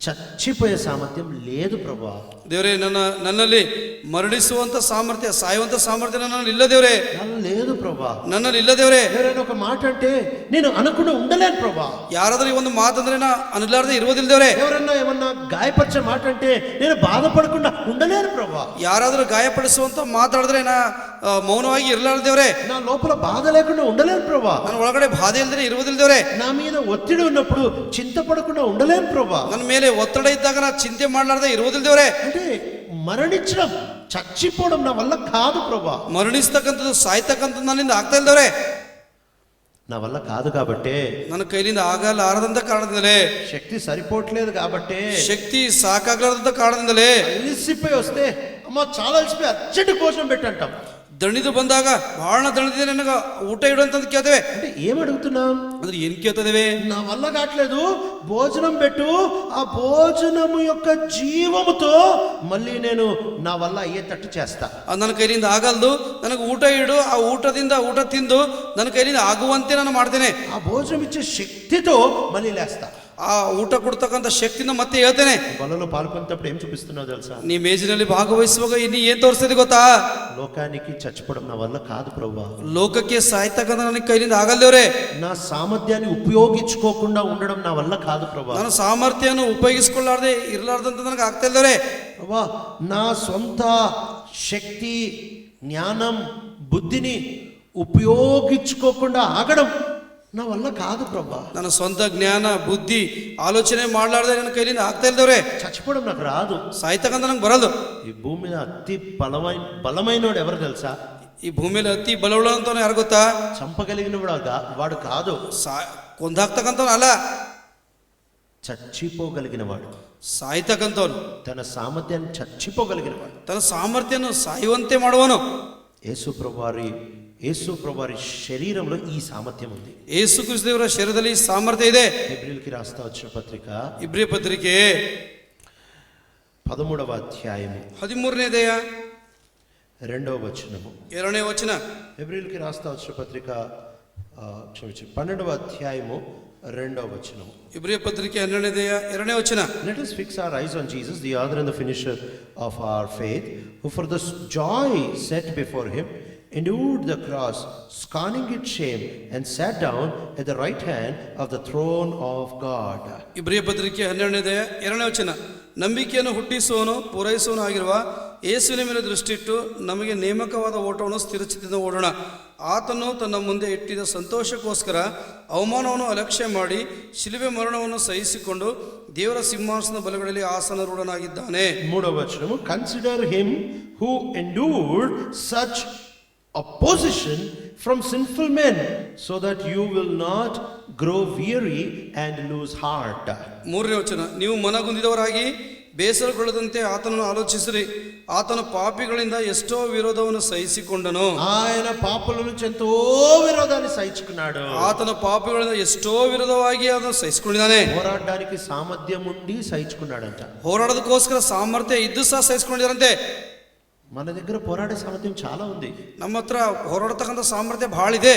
చచ్చిపోయే సామర్థ్యం లేదు ప్రభా. ದೇವರೇ, ನನ್ನಲ್ಲಿ ಮರಣಿಸುವಂತ ಸಾಮರ್ಥ್ಯ, ಸಾಯುವಂತ ಸಾಮರ್ಥ್ಯ ನನ್ನಲ್ಲಿ ಇಲ್ಲ ದೇವರೇ. లేదు ప్రభా, ನನ್ನಲ್ಲಿ ಇಲ್ಲ ದೇವರೇ. ఎవరైనా ఒక మాట అంటే నేను అనకుండా ఉండలేను ప్రభా. ಯಾರಾದ್ರೂ ಈ ಒಂದು ಮಾತಂದ್ರೆ ನಾ ಅನುಲಾರದೆ ಇರುವುದಿಲ್ಲ ದೇವರೇ. ఎవరన్నా ఏమన్నా గాయపరిచే మాట అంటే నేను బాధపడకుండా ఉండలేను ప్రభా. ಯಾರಾದ್ರೂ ಗಾಯಪಡಿಸುವಂತ ಮಾತಾಡಿದ್ರೆ ನಾ ಮೌನವಾಗಿ ಇರಲಾರ ದೇವರೇ. నా లోపల బాధ లేకుండా ఉండలేను ప్రభా. ನನ್ನ ಒಳಗಡೆ ಬಾಧೆ ಇಲ್ಲದೆ ಇರುವುದಿಲ್ಲ ದೇವರೇ. నా మీద ఒత్తిడి ఉన్నప్పుడు చింతపడకుండా ఉండలేను ప్రభా. ನನ್ನ ಮೇಲೆ ಒತ್ತಡ ಇದ್ದಾಗ ನಾ ಚಿಂತೆ ಮಾಡಲಾರದೆ ಇರುವುದಿಲ್ಲ ದೇವರೇ. అంటే మరణించడం, చచ్చిపోవడం నా వల్ల కాదు ప్రభా. ಮರಣಿಸ್ತಕ್ಕಂಥದ್ದು, ಸಾಯ್ತಕ್ಕಂಥದ್ದು ನನ್ನಿಂದ ಆಗ್ತಾ ಇಲ್ದವ್ರೆ. నా వల్ల కాదు కాబట్టే, ನನ್ನ ಕೈಲಿಂದ ಆಗಲಾರದಂತ ಕಾರಣದಿಂದಲೇ, శక్తి సరిపోవట్లేదు కాబట్టే, ಶಕ್ತಿ ಸಾಕಾಗಲಾರದಂತ ಕಾರಣದಿಂದಲೇ, అలసిపోయి వస్తే అమ్మ చాలా అలసిపోయి అర్జెంట్ భోజనం పెట్టంటాం. ದಣಿದು ಬಂದಾಗ ಬಹಳ ದಣಿದಿದೆ ನನಗ ಊಟ ಇಡು ಅಂತ ಕೇಳ್ತೇವೆ. అంటే ఏం అడుగుతున్నాం? ಅಂದ್ರೆ ಏನ್ ಕೇಳ್ತದೇವೆ? నా వల్ల కావట్లేదు, భోజనం పెట్టు, ఆ భోజనము యొక్క జీవముతో మళ్ళీ నేను నా వల్ల అయ్యేటట్టు చేస్తా. ನನ್ನ ಕೈಲಿಂದ ಆಗಲ್ದು, ನನಗೆ ಊಟ ಇಡು, ಆ ಊಟದಿಂದ ಊಟ ತಿಂದು ನನ್ನ ಕೈಲಿಂದ ಆಗುವಂತೆ ನಾನು ಮಾಡ್ತೇನೆ. ఆ భోజనం ఇచ్చే శక్తితో మళ్ళీ లేస్తా. ಆ ಊಟ ಕೊಡ್ತಕ್ಕಂಥ ಶಕ್ತಿಯಿಂದ ಮತ್ತೆ ಹೇಳ್ತೇನೆ. బలలో పాల్గొన్నప్పుడు ఏం చూపిస్తున్నావు తెలుసా? ನೀ ಮೇಜಿನಲ್ಲಿ ಭಾಗವಹಿಸುವಾಗ ನೀ ಏನ್ ತೋರಿಸ್ತಿದೆ ಗೊತ್ತಾ? లోకానికి చచ్చిపోవడం నా వల్ల కాదు ప్రభా. ಲೋಕಕ್ಕೆ ಸಾಯ್ತಕ್ಕಂಥ ನನಗೆ ಕೈಲಿಂದ ಆಗಲ್ದೇವ್ರೆ. నా సామర్థ్యాన్ని ఉపయోగించుకోకుండా ఉండడం నా వల్ల కాదు ప్రభా. ನನ್ನ ಸಾಮರ್ಥ್ಯವನ್ನು ಉಪಯೋಗಿಸಿಕೊಳ್ಳಾರ್ದೆ ಇರಲಾರ್ದಂತ ನನಗೆ ಆಗ್ತಾ ಇಲ್ದವ್ರೆ. ప్రభా, నా సొంత శక్తి, జ్ఞానం, బుద్ధిని ఉపయోగించుకోకుండా ఆగడం నా వల్ల కాదు ప్రభా, ನನ್ನ ಸ್ವಂತ ಜ್ಞಾನ ಬುದ್ಧಿ ಆಲೋಚನೆ ಮಾಡ್ಲಾರ್ದೆ ನನ್ನ ಕೈಲಿಂದ ಆಗ್ತಾ ಇಲ್ದವ್ರೆ, చచ్చిపోవడం నాకు రాదు. ಸಾಯ್ತಕ್ಕಂತ ನಂಗೆ ಬರಲ್ದು. ఈ భూమి మీద అతి బలమైనోడు ఎవరు తెలుసా? ಈ ಭೂಮಿಯಲ್ಲಿ ಅತಿ ಬಲವುಳ್ಳ ಅಂತವನು ಯಾರು ಗೊತ್ತಾ? చంపగలిగిన వాడు కాదు, ಕೊಂದಾಕ್ತಕ್ಕಂಥವ್ನು ಅಲ್ಲ, చచ్చిపోగలిగిన వాడు. ಸಾಯ್ತಕ್ಕಂಥವ್ನು, తన సామర్థ్యాన్ని చచ్చిపోగలిగిన వాడు. ತನ್ನ ಸಾಮರ್ಥ್ಯವನ್ನು ಸಾಯುವಂತೆ ಮಾಡುವನು. యేసు ప్రభువారి శరీరంలో ఈ సామర్థ్యం ఉంది. ಯೇಸು ಕ್ರಿಸ್ತ ದೇವರ ಶರೀರದಲ್ಲಿ ಸಾಮರ್ಥ್ಯ ಇದೆ. హెబ్రీయులకి రాస్తా వచ్చిన పత్రిక ಇಬ್ರಿಯ ಪತ್ರಿಕೆ 13వ అధ్యాయము 13ನೇ ಅಧ್ಯಾಯ 2వ వచనము. 2ನೇ ವಚನ. హెబ్రీయులకి రాస్తా వచ్చిన పత్రిక 12వ అధ్యాయము 2వ వచనము. ಇಬ್ರಿಯ ಪತ್ರಿಕೆ 12ನೇ ಅಧ್ಯಾಯ 2ನೇ ವಚನ. Let us fix our eyes on Jesus, the author and the finisher of our faith, who for the joy set before him endured the cross, scorning its shame, and sat down at the right hand of the throne of God. ಇಬ್ರಿಯ ಪತ್ರಿಕೆ 12ನೇ ಅಧ್ಯಾಯ 2ನೇ ವಚನ. ನಂಬಿಕೆಯನ್ನು ಹುಟ್ಟಿಸುವನು ಪೂರೈಸುವನು ಆಗಿರುವ ಯೇಸುವಿನ ಮೇಲೆ ದೃಷ್ಟಿಟ್ಟು ನಮಗೆ ನೇಮಕವಾದ ಓಟವನ್ನು ಸ್ಥಿರಚಿತ್ತದಿಂದ ಓಡೋಣ. ಆತನು ತನ್ನ ಮುಂದೆ ಇಟ್ಟಿದ್ದ ಸಂತೋಷಕ್ಕೋಸ್ಕರ ಅವಮಾನವನ್ನು ಅಲಕ್ಷ್ಯ ಮಾಡಿ ಶಿಲುಬೆ ಮರಣವನ್ನು ಸಹಿಸಿಕೊಂಡು ದೇವರ ಸಿಂಹಾಸನದ ಬಲಗಳಲ್ಲಿ ಆಸನರೂಢನಾಗಿದ್ದಾನೆ. 3వ వచనము. Consider him who endured such opposition from sinful men, so that you will not grow weary and lose heart. 3ನೇ ವಚನ. ನೀವು ಮನಗುಂದಿದವರಾಗಿ ಬೇಸರಗೊಳ್ಳದಂತೆ ಆತನನ್ನು ಆಲೋಚಿಸಿರಿ. ಆತನು ಪಾಪಿಗಳಿಂದ ಎಷ್ಟೋ ವಿರೋಧವನ್ನು ಸಹಿಸಿಕೊಂಡನು. ఆయన పాపుల నుంచి ఎంతో విరోధాన్ని సహించుకున్నాడు. ಆತನ ಪಾಪಿಗಳಿಂದ ಎಷ್ಟೋ ವಿರೋಧವಾಗಿ ಅದನ್ನು ಸಹಿಸಿಕೊಂಡಿದ್ದಾನೆ. పోరాడడానికి సామర్థ్యం ఉండి సహించుకున్నాడంట. ಹೋರಾಡೋದಕ್ಕೋಸ್ಕರ ಸಾಮರ್ಥ್ಯ ಇದ್ದು ಸಹ ಸಹಿಸಿಕೊಂಡಿದ್ದಾರಂತೆ. మన దగ్గర పోరాడే సామర్థ్యం చాలా ఉంది, ನಮ್ಮ ಹತ್ರ ಹೋರಾಡತಕ್ಕಂಥ ಸಾಮರ್ಥ್ಯ ಬಹಳ ಇದೆ.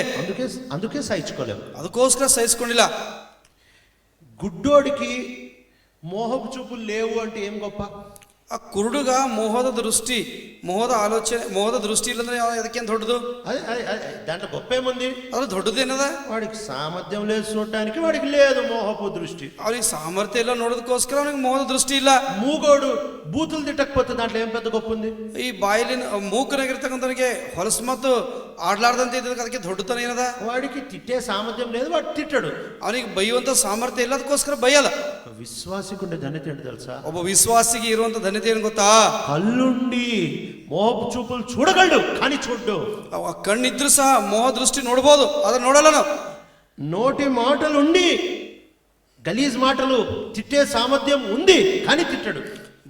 అందుకే సహించుకోలేము. ಅದಕ್ಕೋಸ್ಕರ ಸಹಿಸಿಕೊಂಡಿಲ್ಲ. గుడ్డోడికి మోహపు చూపులు లేవు అంటే ఏం గొప్ప? ಆ ಕುರುಡುಗ ಮೋಹದ ಆಲೋಚನೆ ಮೋಹದ ದೃಷ್ಟಿ ಇಲ್ಲಂದ್ರೆ ಅದಕ್ಕೇನು ದೊಡ್ಡದು? దాంట్లో గొప్ప ఏముంది? ಅದು ದೊಡ್ಡದೇನದ? వాడికి సామర్థ్యం లేదు చూడటానికి, వాడికి లేదు మోహపు దృష్టి. ಅವನಿಗೆ ಸಾಮರ್ಥ್ಯ ಇಲ್ಲ ನೋಡೋದಕ್ಕೋಸ್ಕರ ಅವನಿಗೆ ಮೋಹದ ದೃಷ್ಟಿ ಇಲ್ಲ. మూగోడు బూతులు తిట్టకపోతే దాంట్లో ఏం పెద్ద గొప్ప ఉంది? ಈ ಬಾಯಿಲಿನ ಮೂಕನಾಗಿರ್ತಕ್ಕಂಥವನಿಗೆ ಹೊಲಸು ಮತ್ತು ಆಡ್ಲಾರ್ದಂತೆ ಇದ್ದಕ್ಕೆ ಅದಕ್ಕೆ ದೊಡ್ಡತನ ಏನದ? వాడికి తిట్టే సామర్థ్యం లేదు, వాడు తిట్టడు. ಅವನಿಗೆ ಬೈಯುವಂತ ಸಾಮರ್ಥ್ಯ ಇಲ್ಲ, ಅದಕ್ಕೋಸ್ಕರ ಬೈಯಲ್ಲ. విశ్వాసికుండే ధన్యత ఏంటి తెలుసా? ಒಬ್ಬ ವಿಶ್ವಾಸಿಗೆ ಇರುವಂತ ಧನ್ಯತೆ ಏನು ಗೊತ್ತಾ? కళ్ళుండి మోహపు చూపులు చూడగలడు కానీ చూడ్డు. ಕಣ್ಣಿದ್ರು ಸಹ ಮೋಹ ದೃಷ್ಟಿ ನೋಡ್ಬೋದು, ಅದನ್ನ ನೋಡಲ್ಲ ನಾವು. నోటి మాటలుండి గలీజ్ మాటలు తిట్టే సామర్థ్యం ఉంది కానీ తిట్టడు.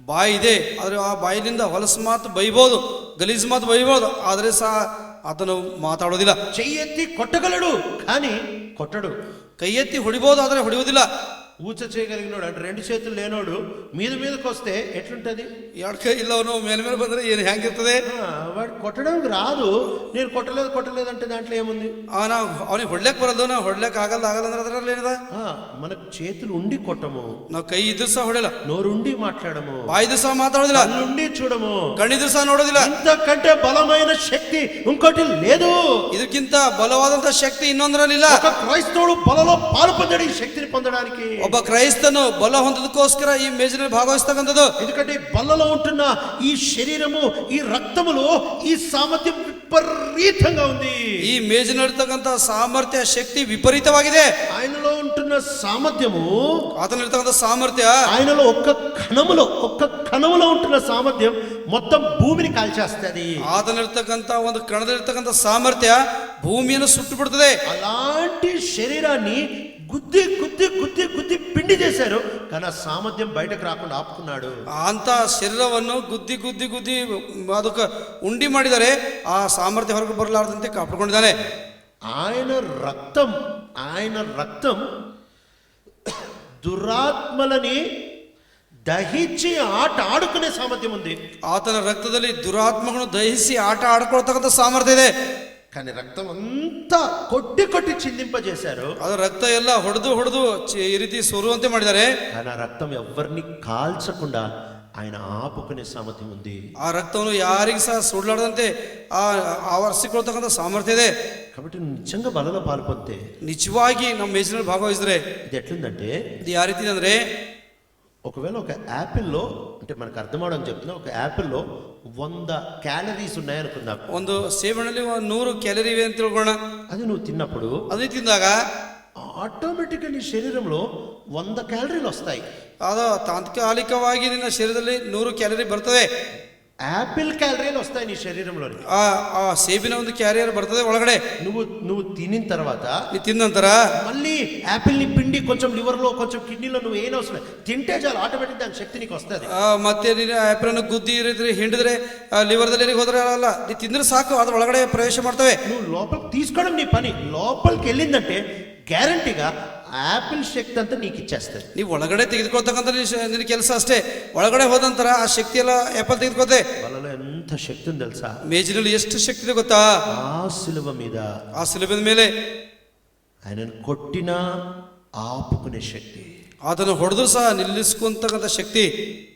ಬಾಯಿ ಇದೆ, ಆದ್ರೆ ಆ ಬಾಯಿಲಿಂದ ಹೊಲಸು ಮಾತು ಬೈಬೋದು, ಗಲೀಜು ಮಾತು ಬೈಬೋದು, ಆದ್ರೆ ಸಹ ಆತನು ಮಾತಾಡೋದಿಲ್ಲ. చెయ్యెత్తి కొట్టగలడు కానీ కొట్టడు. ಕೈ ಎತ್ತಿ ಹೊಡಿಬೋದು, ಆದ್ರೆ ಹೊಡೆಯುವುದಿಲ್ಲ. ఊచ చేయగలిగినోడు అంటే 2 చేతులు లేనోడు మీదకి వస్తే ఎట్లుంటది? 2 ಕೈ ಇಲ್ಲವನು ಮೇಲೆ ಬಂದ್ರೆ ಏನು ಹೆಂಗಿರ್ತದೆ? వాడు కొట్టడానికి రాదు. నేను కొట్టలేదు అంటే దాంట్లో ఏముంది? ಅವನಿಗೆ ಹೊಡ್ಲಕ್ ಬರಲ್ದು, ನಾವು ಹೊಡ್ಲಕ್ ಆಗಲ್ಲ ಅಂದ್ರೆ ಅದರಲ್ಲಿ ಏನಿದೆ? మనకు చేతులు ఉండి కొట్టము, ನಾವು ಕೈ ಇದ್ರು ಸಹ ಹೊಡೆಯಲ್ಲ, నోరుండి మాట్లాడము, ಬಾಯಿದ್ರು ಸಹ ಮಾತಾಡೋದಿಲ್ಲ, కళ్ళుండి చూడము, ಕಣ್ಣಿದ್ರು ಸಹ ನೋಡೋದಿಲ್ಲ. ఇంతకంటే బలమైన శక్తి ఇంకోటి లేదు. ಇದಕ್ಕಿಂತ ಬಲವಾದಂತ ಶಕ್ತಿ ಇನ್ನೊಂದರಲ್ಲಿಲ್ಲ. ఒక క్రైస్తవుడు బలలో పాలు పొందడం ఈ శక్తిని పొందడానికి. ಒಬ್ಬ ಕ್ರೈಸ್ತನು ಬಲ ಹೊಂದೋದಕ್ಕೋಸ್ಕರ ಈ ಮೇಜಿನಲ್ಲಿ ಭಾಗವಹಿಸ್ತಕ್ಕಂಥದ್ದು. ఎందుకంటే బలలో ఉంటున్న ఈ శరీరము, ఈ రక్తములో ఈ సామర్థ్యం విపరీతంగా ఉంది. ಈ ಮೇಜಿನಲ್ಲಿರ್ತಕ್ಕಂಥ ಸಾಮರ್ಥ್ಯ ಶಕ್ತಿ ವಿಪರೀತವಾಗಿದೆ. ఆయనలో ఉంటున్న సామర్థ్యము, ಆತನಲ್ಲಿರ್ತಕ್ಕಂಥ ಸಾಮರ್ಥ್ಯ, ఆయనలో ఒక్క కణములో ఉంటున్న సామర్థ్యం మొత్తం భూమిని కాల్చేస్తుంది. ಆತನಲ್ಲಿರ್ತಕ್ಕಂಥ ಒಂದು ಕಣದಲ್ಲಿರ್ತಕ್ಕಂಥ ಸಾಮರ್ಥ್ಯ ಭೂಮಿಯನ್ನು ಸುಟ್ಟು ಬಿಡುತ್ತದೆ. అలాంటి శరీరాన్ని గుద్ది పిండి చేశారు, కానీ ఆ సామర్థ్యం బయటకు రాకుండా ఆపుకున్నాడు. ಅಂತ ಶರೀರವನ್ನು ಗುದ್ದಿ ಅದಕ್ಕೆ ಉಂಡಿ ಮಾಡಿದರೆ ಆ ಸಾಮರ್ಥ್ಯ ಹೊರಗೆ ಬರಲಾರದಂತೆ ಕಾಪಾಡಿಕೊಂಡಿದ್ದಾನೆ. ఆయన రక్తం దురాత్మలని దహించి ఆట ఆడుకునే సామర్థ్యం ఉంది. ಆತನ ರಕ್ತದಲ್ಲಿ ದುರಾತ್ಮಗಳನ್ನು ದಹಿಸಿ ಆಟ ಆಡ್ಕೊಳ್ತಕ್ಕಂಥ ಸಾಮರ್ಥ್ಯ ಇದೆ. కానీ రక్తం అంతా కొట్టి చిందింపజేశారు. ಅದು ರಕ್ತ ಎಲ್ಲ ಹೊಡೆದು ಈ ರೀತಿ ಸೋರುವಂತೆ ಮಾಡಿದ್ದಾರೆ. కానీ ఆ రక్తం ఎవరిని కాల్చకుండా ఆయన ఆపుకునే సామర్థ్యం ఉంది. ಆ ರಕ್ತವನ್ನು ಯಾರಿಗೂ ಸಹ ಸುಳ್ಳಾಡದಂತೆ ಆವರಿಸಿಕೊಳ್ತಕ್ಕಂಥ ಸಾಮರ್ಥ್ಯ ಇದೆ. కాబట్టి నిజంగా బలలో పాల్పొంతే, ನಿಜವಾಗಿ ನಮ್ಮ ಮೇಜಿನಲ್ಲಿ ಭಾಗವಹಿಸಿದ್ರೆ ఇది ఎట్లుందంటే, ಇದು ಯಾವ ರೀತಿ ಅಂದ್ರೆ, ఒకవేళ ఒక యాపిల్లో, అంటే మనకు అర్థం అవడం చెప్తున్నా, ఒక యాపిల్లో 100 క్యాలరీస్ ఉన్నాయనుకుందాం. ಒಂದು ಸೇಬಣ್ಣಲ್ಲಿ 100 ಕ್ಯಾಲರಿ ಇವೆ ಅಂತ ತಿಳ್ಕೊಳ್ಳೋಣ. అది నువ్వు తిన్నప్పుడు, ಅದು ತಿಂದಾಗ ఆటోమేటిక్గా నీ శరీరంలో 100 క్యాలరీలు వస్తాయి. ಅದು ತಾತ್ಕಾಲಿಕವಾಗಿ ನಿನ್ನ ಶರೀರದಲ್ಲಿ 100 ಕ್ಯಾಲರಿ ಬರ್ತದೆ. యాపిల్ క్యాలరీలు వస్తాయి నీ శరీరంలోని. ಆ ಸೇಬಿನ ಒಂದು ಕ್ಯಾರಿಯರ್ ಬರ್ತದೆ ಒಳಗಡೆ. నువ్వు తినిన తర్వాత ನೀ ತಿಂದ ನಂತರ మళ్ళీ యాపిల్ ని పిండి కొంచెం లివర్ లో కొంచెం కిడ్నీలో నువ్వు ఏం అవసరం లేదు, తింటే చాలు ఆటోమేటిక్ దాని శక్తి నీకు వస్తుంది. ಮತ್ತೆ ನೀನು ಆ್ಯಪಲ್ ಗುದ್ದಿ ಹಿಂಡಿದ್ರೆ ಲಿವರ್ದಲ್ಲಿ ಹೋದ್ರೆ ಅಲ್ಲ, ನೀ ತಿಂದ್ರೆ ಸಾಕು, ಅದು ಒಳಗಡೆ ಪ್ರವೇಶ ಮಾಡ್ತವೆ. నువ్వు లోపలికి తీసుకోవడం నీ పని. లోపలికి వెళ్ళిందంటే గ్యారంటీగా ಆಪಲ್ ಶಕ್ತಿ ಅಂತ ನೀಕ್ ಇಚ್ಛೇಸ್ತದೆ. ನೀವು ಒಳಗಡೆ ತೆಗೆದುಕೊಳ್ತಕ್ಕಂಥ ನಿನ್ನ ಕೆಲಸ ಅಷ್ಟೇ. ಒಳಗಡೆ ಹೋದ ನಂತರ ಆ ಶಕ್ತಿ ಎಲ್ಲ ಆಪಲ್ ತೆಗೆದುಕೋತೆ. ಬಲలో ఎంత శక్తి ఉంది తెలుసా? ಮೇಜಿನಲ್ಲಿ ಎಷ್ಟು ಶಕ್ತಿ ಇದೆ ಗೊತ್ತಾ? ಆ ಸಿಲುಬ మీద, ಆ ಸಿಲುಬೆದ ಮೇಲೆ ఆయనను కొట్టిన ఆపుకునే శక్తి, ಆತನು ಹೊಡೆದ್ರು ಸಹ ನಿಲ್ಲಿಸ್ಕೊಂತಕ್ಕಂಥ ಶಕ್ತಿ,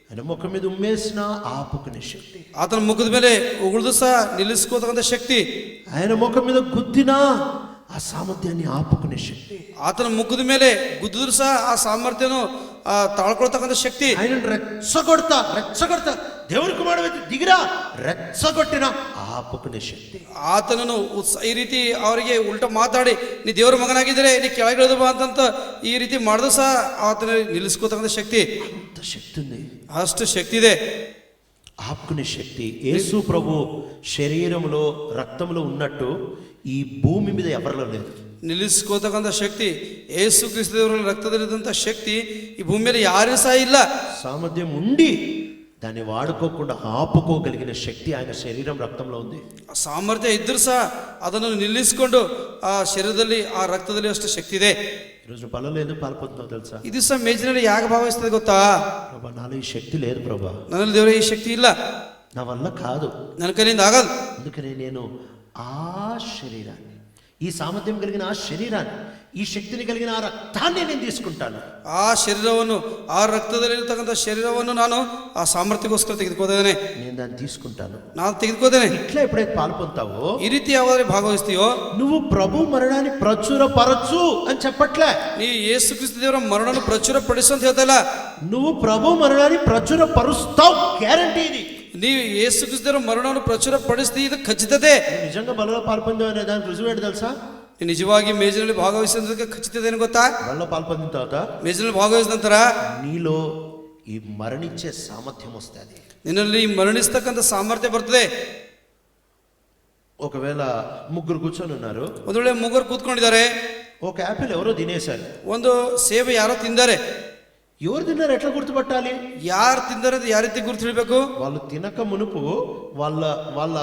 ఆయన ముఖం మీద ఉమ్మేసిన ఆపుకునే శక్తి, ಆತನ ಮುಖದ ಮೇಲೆ ಉಗುಳ್ದು ಸಹ ನಿಲ್ಲಿಸ್ಕೋತಕ್ಕಂಥ ಶಕ್ತಿ, ఆయన ముఖం మీద గుద్దిన ಆ ಸಾಮರ್ಥ್ಯಾన్ని ಆಪುకునే ಶಕ್ತಿ, ಆತನ ಮುಖದ ಮೇಲೆ ಗುದ್ದಿದ್ರು ಸಹ ಆ ಸಾಮರ್ಥ್ಯನು ತಾಳ್ಕೊಳ್ತಕ್ಕಂಥ ಶಕ್ತಿ, ఆయన రెచ్చగొడతా దేవుని కుమారుడు దిగిరా రెచ్చగొట్టిన ಆಪುకునే ಶಕ್ತಿ, ಆತನನ್ನು ಈ ರೀತಿ ಅವರಿಗೆ ಉಲ್ಟ ಮಾತಾಡಿ ನೀ ದೇವರ ಮಗನಾಗಿದ್ದರೆ ನೀ ಕೆಳಗಿಳಿದು ಬಾ ಅಂತ ಈ ರೀತಿ ಮಾಡಿದ್ರು ಸಹ ಆತನ ನಿಲ್ಲಿಸ್ಕೋತಕ್ಕಂಥ ಶಕ್ತಿ. అంత శక్తి ఉంది, ಅಷ್ಟು ಶಕ್ತಿ ಇದೆ. ఆపుకునే శక్తి. యేసు ప్రభు శరీరంలో రక్తంలో ఉన్నట్టు ఈ భూమి మీద ఎవరిలో లేదు. ನಿಲ್ಲಿಸ್ಕೋತಕ್ಕಂಥ ಶಕ್ತಿ ಯೇಸು ಕ್ರಿಸ್ತ ದೇವರ ರಕ್ತದಲ್ಲಿದ್ದಂಥ ಶಕ್ತಿ ಈ ಭೂಮಿಯಲ್ಲಿ ಯಾರೂ ಸಹ ಇಲ್ಲ. సామర్థ్యం ఉండి దాన్ని వాడుకోకుండా ఆపుకోగలిగిన శక్తి ఆయన శరీరం రక్తంలో ఉంది. ಸಾಮರ್ಥ್ಯ ಇದ್ರೂ ಸಹ ಅದನ್ನು ನಿಲ್ಲಿಸಿಕೊಂಡು ಆ ಶರೀರದಲ್ಲಿ ಆ ರಕ್ತದಲ್ಲಿ ಅಷ್ಟು ಶಕ್ತಿ ಇದೆ. ఈరోజు బలలో ఎందుకు పాల్పొందుతావు తెలుసా? ಇದು ಸಹ ಮೇಜಿನಲ್ಲಿ ಯಾಕೆ ಭಾವಿಸ್ತದೆ ಗೊತ್ತಾ? ప్రభా నాలో ఈ శక్తి లేదు ప్రభా, ನನ್ನಲ್ಲಿ ದೇವರ ಈ ಶಕ್ತಿ ಇಲ್ಲ, నా వల్ల కాదు, ನನ್ನ ಕೈಯಿಂದ ಆಗಲ್ಲ. అందుకనే నేను ఆ శరీరాన్ని, ఈ సామర్థ్యం కలిగిన ఆ శరీరాన్ని, ఈ శక్తిని కలిగిన ఆ రక్తాన్ని నేను తీసుకుంటాను. ಆ ಶರೀರವನ್ನು, ಆ ರಕ್ತದಲ್ಲಿರ್ತಕ್ಕಂಥ ಶರೀರವನ್ನು ನಾನು ಆ ಸಾಮರ್ಥ್ಯಕ್ಕೋಸ್ಕರ ತೆಗೆದುಕೋದೇನೆ, నేను దాన్ని తీసుకుంటాను. ನಾನು ತೆಗೆದುಕೋದೇನೆ. ఇట్లా ఎప్పుడైతే పాల్పొందుతావో, ಈ ರೀತಿ ಯಾವಾಗಲೇ ಭಾಗವಹಿಸ್ತೀಯೋ నువ్వు ప్రభు మరణాన్ని ప్రచురపరచు అని చెప్పట్లే. ನೀ ಯೇಸು ಕ್ರಿಸ್ತ ದೇವರ ಮರಣವನ್ನು ಪ್ರಚುರ ಪಡಿಸು ಅಂತ ಹೇಳ್ತಾ ಇಲ್ಲ. నువ్వు ప్రభు మరణాన్ని ప్రచురపరుస్తావు, గ్యారంటీ ఇది. ನೀವು ಯೇಸು ಕ್ರಿಸ್ತ ದೇವರ ಮರಣವನ್ನು ಪ್ರಚುರ ಪಡಿಸ್ತೀ, ಇದು ಖಚಿತತೆ. నిజంగా బలలో పాల్పొందావు అనే దానికి రుజువు ఏంటి తెలుసా? ನೀನು ನಿಜವಾಗಿ ಮೇಜಿನಲ್ಲಿ ಭಾಗವಹಿಸೋದಕ್ಕೆ ಖಚಿತತೆ ಏನು ಗೊತ್ತಾ? బలలో పాల్పొందిన తర్వాత ಮೇಜಿನಲ್ಲಿ ಭಾಗವಹಿಸಿದ ನಂತರ నీలో ఈ మరణించే సామర్థ్యం వస్తుంది. ನಿನ್ನಲ್ಲಿ ಮರಣಿಸ್ತಕ್ಕಂಥ ಸಾಮರ್ಥ್ಯ ಬರ್ತದೆ. ఒకవేళ ముగ్గురు కూర్చొని ఉన్నారు, ಒಂದು ವೇಳೆ ಮೂವರು ಕೂತ್ಕೊಂಡಿದ್ದಾರೆ, ఒక యాపిల్ ఎవరో తినేశారు. ಒಂದು ಸೇಬು ಯಾರೋ ತಿಂದಾರೆ. ఎవరు తిన్నారు ఎట్లా గుర్తుపట్టాలి? ಯಾರು ತಿಂದಾರೆ ಯಾವ ರೀತಿ ಗುರುತು ಹಿಡಬೇಕು? వాళ్ళు తినక మునుపు వాళ్ళ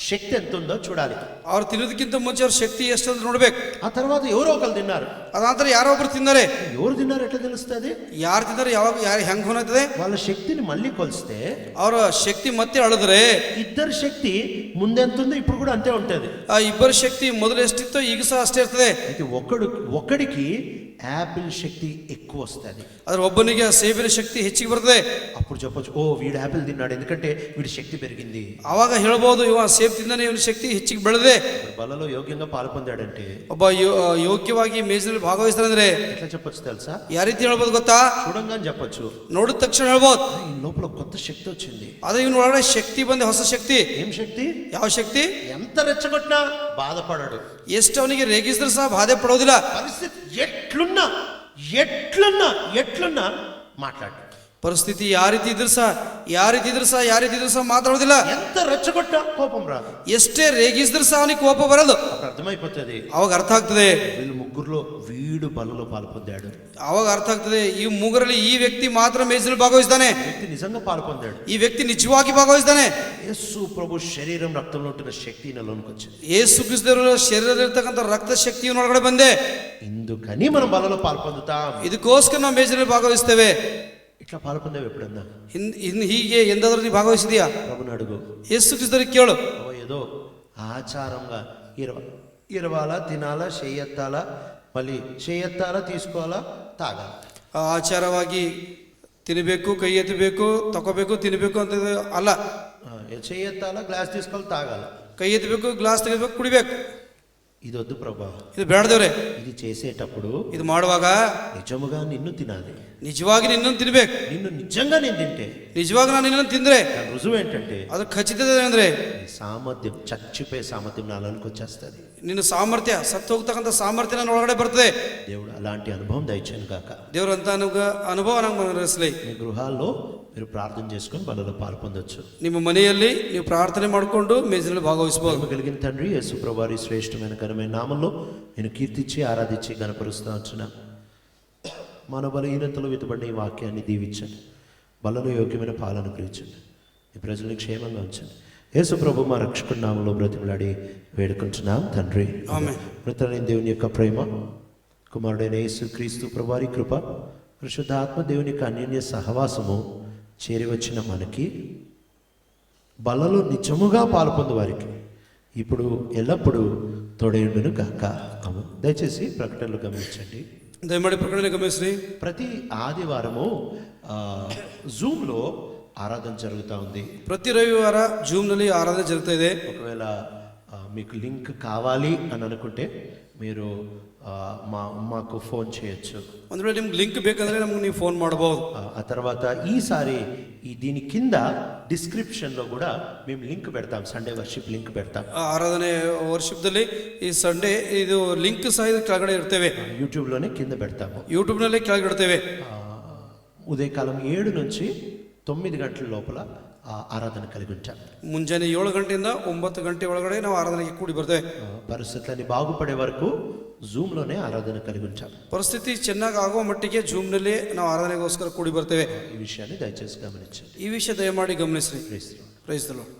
శక్తి ఎంత ఉందో చూడాలి. ಅವ್ರು ತಿನ್ನೋದಕ್ಕಿಂತ ಮುಂಚೆ ಅವ್ರ ಶಕ್ತಿ ಎಷ್ಟಂತ ನೋಡ್ಬೇಕು. ఆ తర్వాత ఎవరో ఒకరు తిన్నారు, ಅದಾಂತರ ಯಾರೋ ಒಬ್ರು ತಿಂದಾರೆ. ఎవరు తిన్నారు ఎట్లా తెలుస్తుంది? ಯಾರು ತಿಂದಾರೆ ಯಾವಾಗ ಯಾರು ಹೆಂಗ್ ಹೊನತ್ತದೆ? వాళ్ళ శక్తిని మళ్ళీ కొలిస్తే ಅವರ ಶಕ್ತಿ ಮತ್ತೆ ಅಳದ್ರೆ ఇద్దరు శక్తి ముందెంత ఉందో ఇప్పుడు కూడా అంతే ఉంటది. ಆ ಇಬ್ಬರ ಶಕ್ತಿ ಮೊದಲು ಎಷ್ಟಿತ್ತೋ ಈಗ ಸಹ ಅಷ್ಟೇ ಇರ್ತದೆ. అయితే ఒకడికి యాపిల్ శక్తి ఎక్కువ వస్తుంది, ಆದ್ರೆ ಒಬ್ಬನಿಗೆ ಆ ಸೇಬಿನ ಶಕ್ತಿ ಹೆಚ್ಚಿಗೆ ಬರ್ತದೆ. అప్పుడు చెప్పొచ్చు, ఓ వీడు యాపిల్ తిన్నాడు ఎందుకంటే వీడి శక్తి పెరిగింది. ಅವಾಗ ಹೇಳ್ಬೋದು, ಇವ ಸೇಬ್ ತಿಂದಾನೆ, ಇವನ ಶಕ್ತಿ ಹೆಚ್ಚಿಗೆ ಬೆಳೆದೆ. బలలో యోగ్యంగా పాల్పొందాడంటే ಒಬ್ಬ ಯೋಗ್ಯವಾಗಿ ಮೇಜಿನಲ್ಲಿ ಭಾಗವಹಿಸ್ತಾರಂದ್ರೆ ఎట్లా చెప్పొచ్చు తెలుసా? ಯಾವ ರೀತಿ ಹೇಳ್ಬೋದು ಗೊತ್ತಾ? చూడంగానే చెప్పొచ్చు, ನೋಡಿದ ತಕ್ಷಣ ಹೇಳ್ಬೋದು, ఈ లోపల కొత్త శక్తి వచ్చింది. ಅದೇ ಇವನ ಒಳಗಡೆ ಶಕ್ತಿ ಬಂದೆ, ಹೊಸ ಶಕ್ತಿ. ఏం శక్తి? ಯಾವ ಶಕ್ತಿ? ఎంత రెచ్చగొట్టినా బాధపడాడు, ಎಷ್ಟು ಅವನಿಗೆ ರೇಗಿಸಿದ್ರು ಸಹ ಬಾಧೆ ಪಡೋದಿಲ್ಲ. పరిస్థితి ఎట్లున్నా మాట్లాడు. ಪರಿಸ್ಥಿತಿ ಯಾವ ರೀತಿ ಇದ್ರು ಸಹ ಮಾತಾಡೋದಿಲ್ಲ. ఎంత రెచ్చగొట్టా కోపం రాదు, ಎಷ್ಟೇ ರೇಗಿಸಿದ್ರು ಸಹ ಅವನಿಗೆ ಕೋಪ ಬರಲ್ಲ. అప్పుడు అర్థమైపోతుంది, ಅವಾಗ ಅರ್ಥ ಆಗ್ತದೆ వీళ్ళు ముగ్గురులో వీడు బలలో పాల్పొందాడు. ಅವಾಗ ಅರ್ಥ ಆಗ್ತದೆ, ಈ ಮೂಗರಲ್ಲಿ ಈ ವ್ಯಕ್ತಿ ಮಾತ್ರ ಮೇಜಿನಲ್ಲಿ ಭಾಗವಹಿಸ್ತಾನೆ, వ్యక్తి నిజంగా పాల్పొందాడు. ಈ ವ್ಯಕ್ತಿ ನಿಜವಾಗಿ ಭಾಗವಹಿಸ್ತಾನೆ. యేసు ప్రభు శరీరం రక్తంలో ఉంటున్న శక్తి నలోనికి వచ్చింది. ಯೇಸು ಕ್ರಿಸ್ತನ ಶರೀರದಲ್ಲಿರ್ತಕ್ಕಂಥ ರಕ್ತ ಶಕ್ತಿ ಒಳಗಡೆ ಬಂದೆ. ఇందుకని మనం బలలో పాల్పొందుతాం. ಇದಕ್ಕೋಸ್ಕರ ನಾವು ಮೇಜಿನಲ್ಲಿ ಭಾಗವಹಿಸ್ತೇವೆ. ఇట్లా పాల్పొందావు ఎప్పుడన్నా? ಹೀಗೆ ಎಂದಾದ್ರೂ ನೀವು ಭಾಗವಹಿಸಿದ್ಯಾ? ప్రభుని అడుగు, ಯೇಸು ಕ್ರಿಸ್ತರಿಗೆ ಕೇಳು. ఏదో ఆచారంగా ఇరవాలా, తినాలా, చేయెత్తాలా, మళ్ళీ చేయెత్తాలా, తీసుకోవాలా, తాగాలి. ಆಚಾರವಾಗಿ ತಿನ್ನಬೇಕು, ಕೈ ಎತ್ತಬೇಕು, ತಗೋಬೇಕು, ತಿನ್ನಬೇಕು ಅಂತ ಅಲ್ಲ. చేయెత్తాలా, గ్లాస్ తీసుకోవాలి, తాగాలి. ಕೈ ಎತ್ತಬೇಕು, ಗ್ಲಾಸ್ ತೆಗಿಬೇಕು, ಕುಡಿಬೇಕು. ఇది వద్దు ప్రభా, ಇದು ಬೇಡ ದೇವ್ರೆ, ఇది చేసేటప్పుడు ಇದು ಮಾಡುವಾಗ నిజముగా నిన్ను తినాలి, ನಿಜವಾಗಿ ನಿನ್ನನ್ನು ತಿನ್ಬೇಕು. నిన్ను నిజంగా నేను తింటే ನಿಜವಾಗಿ ನಾನು ನಿನ್ನನ್ನು ತಿಂದ್ರೆ దాని రుజువు ఏంటంటే ಅದು ಖಚಿತತೆ ಅಂದ್ರೆ నీ సామర్థ్యం, చచ్చిపోయే సామర్థ్యం నాలోనికి వచ్చేస్తుంది. ನಿನ್ನ ಸಾಮರ್ಥ್ಯ, ಸತ್ತು ಹೋಗ್ತಕ್ಕಂಥ ಸಾಮರ್ಥ್ಯ ನನ್ನ ಒಳಗಡೆ ಬರ್ತದೆ. దేవుడు అలాంటి అనుభవం దయచేయను గాక. ದೇವ್ರಂತ ಅನುಭವ ನಂಗೆ ಮನಸ್ಸಲಿ. మీ గృహాల్లో మీరు ప్రార్థన చేసుకొని బలలో పాలు పొందొచ్చు. ನಿಮ್ಮ ಮನೆಯಲ್ಲಿ ನೀವು ಪ್ರಾರ್ಥನೆ ಮಾಡಿಕೊಂಡು ಮೇಜಿನಲ್ಲಿ ಭಾಗವಹಿಸಬಹುದು. కలిగిన తండ్రి యేసు ప్రభువారి శ్రేష్టమైన ఘనమైన నామంలో నేను కీర్తించి ఆరాధించి గణపరుస్తూ ఉంటున్నాను. మన బలహీనతలు వెతుబడిన ఈ వాక్యాన్ని దీవించండి, బలలో యోగ్యమైన పాలన గ్రహించండి, ఈ ప్రజల్ని క్షేమంగా ఉంచండి. యేసు ప్రభు మా రక్షకుడి నామంలో బ్రతిమలాడి వేడుకుంటున్నాం తండ్రి. ఆమేన్. మృతులైన దేవుని యొక్క ప్రేమ, కుమారుడైన యేసు క్రీస్తు ప్రభువారి కృప, పరిశుద్ధాత్మ దేవుని యొక్క అన్యోన్య సహవాసము చేరి వచ్చిన మనకి, బలలో నిజముగా పాల్పొందు వారికి ఇప్పుడు ఎల్లప్పుడూ తోడేయుడును గాక. దయచేసి ప్రకటనలు గమనించండి. ದಯಮಾಡಿ ಪ್ರಕಟಣೆ ಗಮನಿಸ್ರಿ. ప్రతి ఆదివారము జూమ్లో ఆరాధన జరుగుతూ ఉంది. ಪ್ರತಿ ರವಿವಾರ ಜೂಮ್ನಲ್ಲಿ ಆರಾಧನೆ ಜరుగుತಾ ಇದೆ. ఒకవేళ మీకు లింక్ కావాలి అని అనుకుంటే మీరు మాకు ఫోన్ చేయొచ్చు. ಒಂದು ವೇಳೆ ನಿಮ್ಗೆ ಲಿಂಕ್ ಬೇಕಂದ್ರೆ ನಮ್ಗೆ ನೀವು ಫೋನ್ ಮಾಡಬಹುದು. ఆ తర్వాత ఈసారి దీని కింద డిస్క్రిప్షన్లో కూడా మేము లింక్ పెడతాం, సండే వర్షిప్ లింక్ పెడతాం. ಆರಾಧನೆ ವರ್ಷದಲ್ಲಿ ಈ ಸಂಡೇ ಇದು ಲಿಂಕ್ ಸಹ ಕೆಳಗಡೆ ಇರ್ತೇವೆ. యూట్యూబ్లోనే కింద పెడతాము, ಯೂಟ್ಯೂಬ್ನಲ್ಲೇ ಕೆಳಗಡೆ ಇಡ್ತೇವೆ. ఉదయకాలం 7 నుంచి 9 గంటల లోపల ఆరాధన కలిగి ఉంటాం. ಮುಂಜಾನೆ 7 ಗಂಟೆಯಿಂದ 9 ಗಂಟೆ ಒಳಗಡೆ ನಾವು ಆರಾಧನೆಗೆ ಕೂಡಿ ಬರ್ತೇವೆ. పరిస్థితులన్నీ బాగుపడే వరకు జూమ్లోనే ఆరాధన కలిగి ఉంటాం. ಪರಿಸ್ಥಿತಿ ಚೆನ್ನಾಗಿ ಆಗುವ ಮಟ್ಟಿಗೆ ಜೂಮ್ನಲ್ಲಿ ನಾವು ಆರಾಧನೆಗೋಸ್ಕರ ಕೂಡಿ ಬರ್ತೇವೆ. ఈ విషయాన్ని దయచేసి గమనించండి. ಈ ವಿಷಯ ದಯಮಾಡಿ ಗಮನಿಸ್ರಿ. Praise the lord. Praise the lord.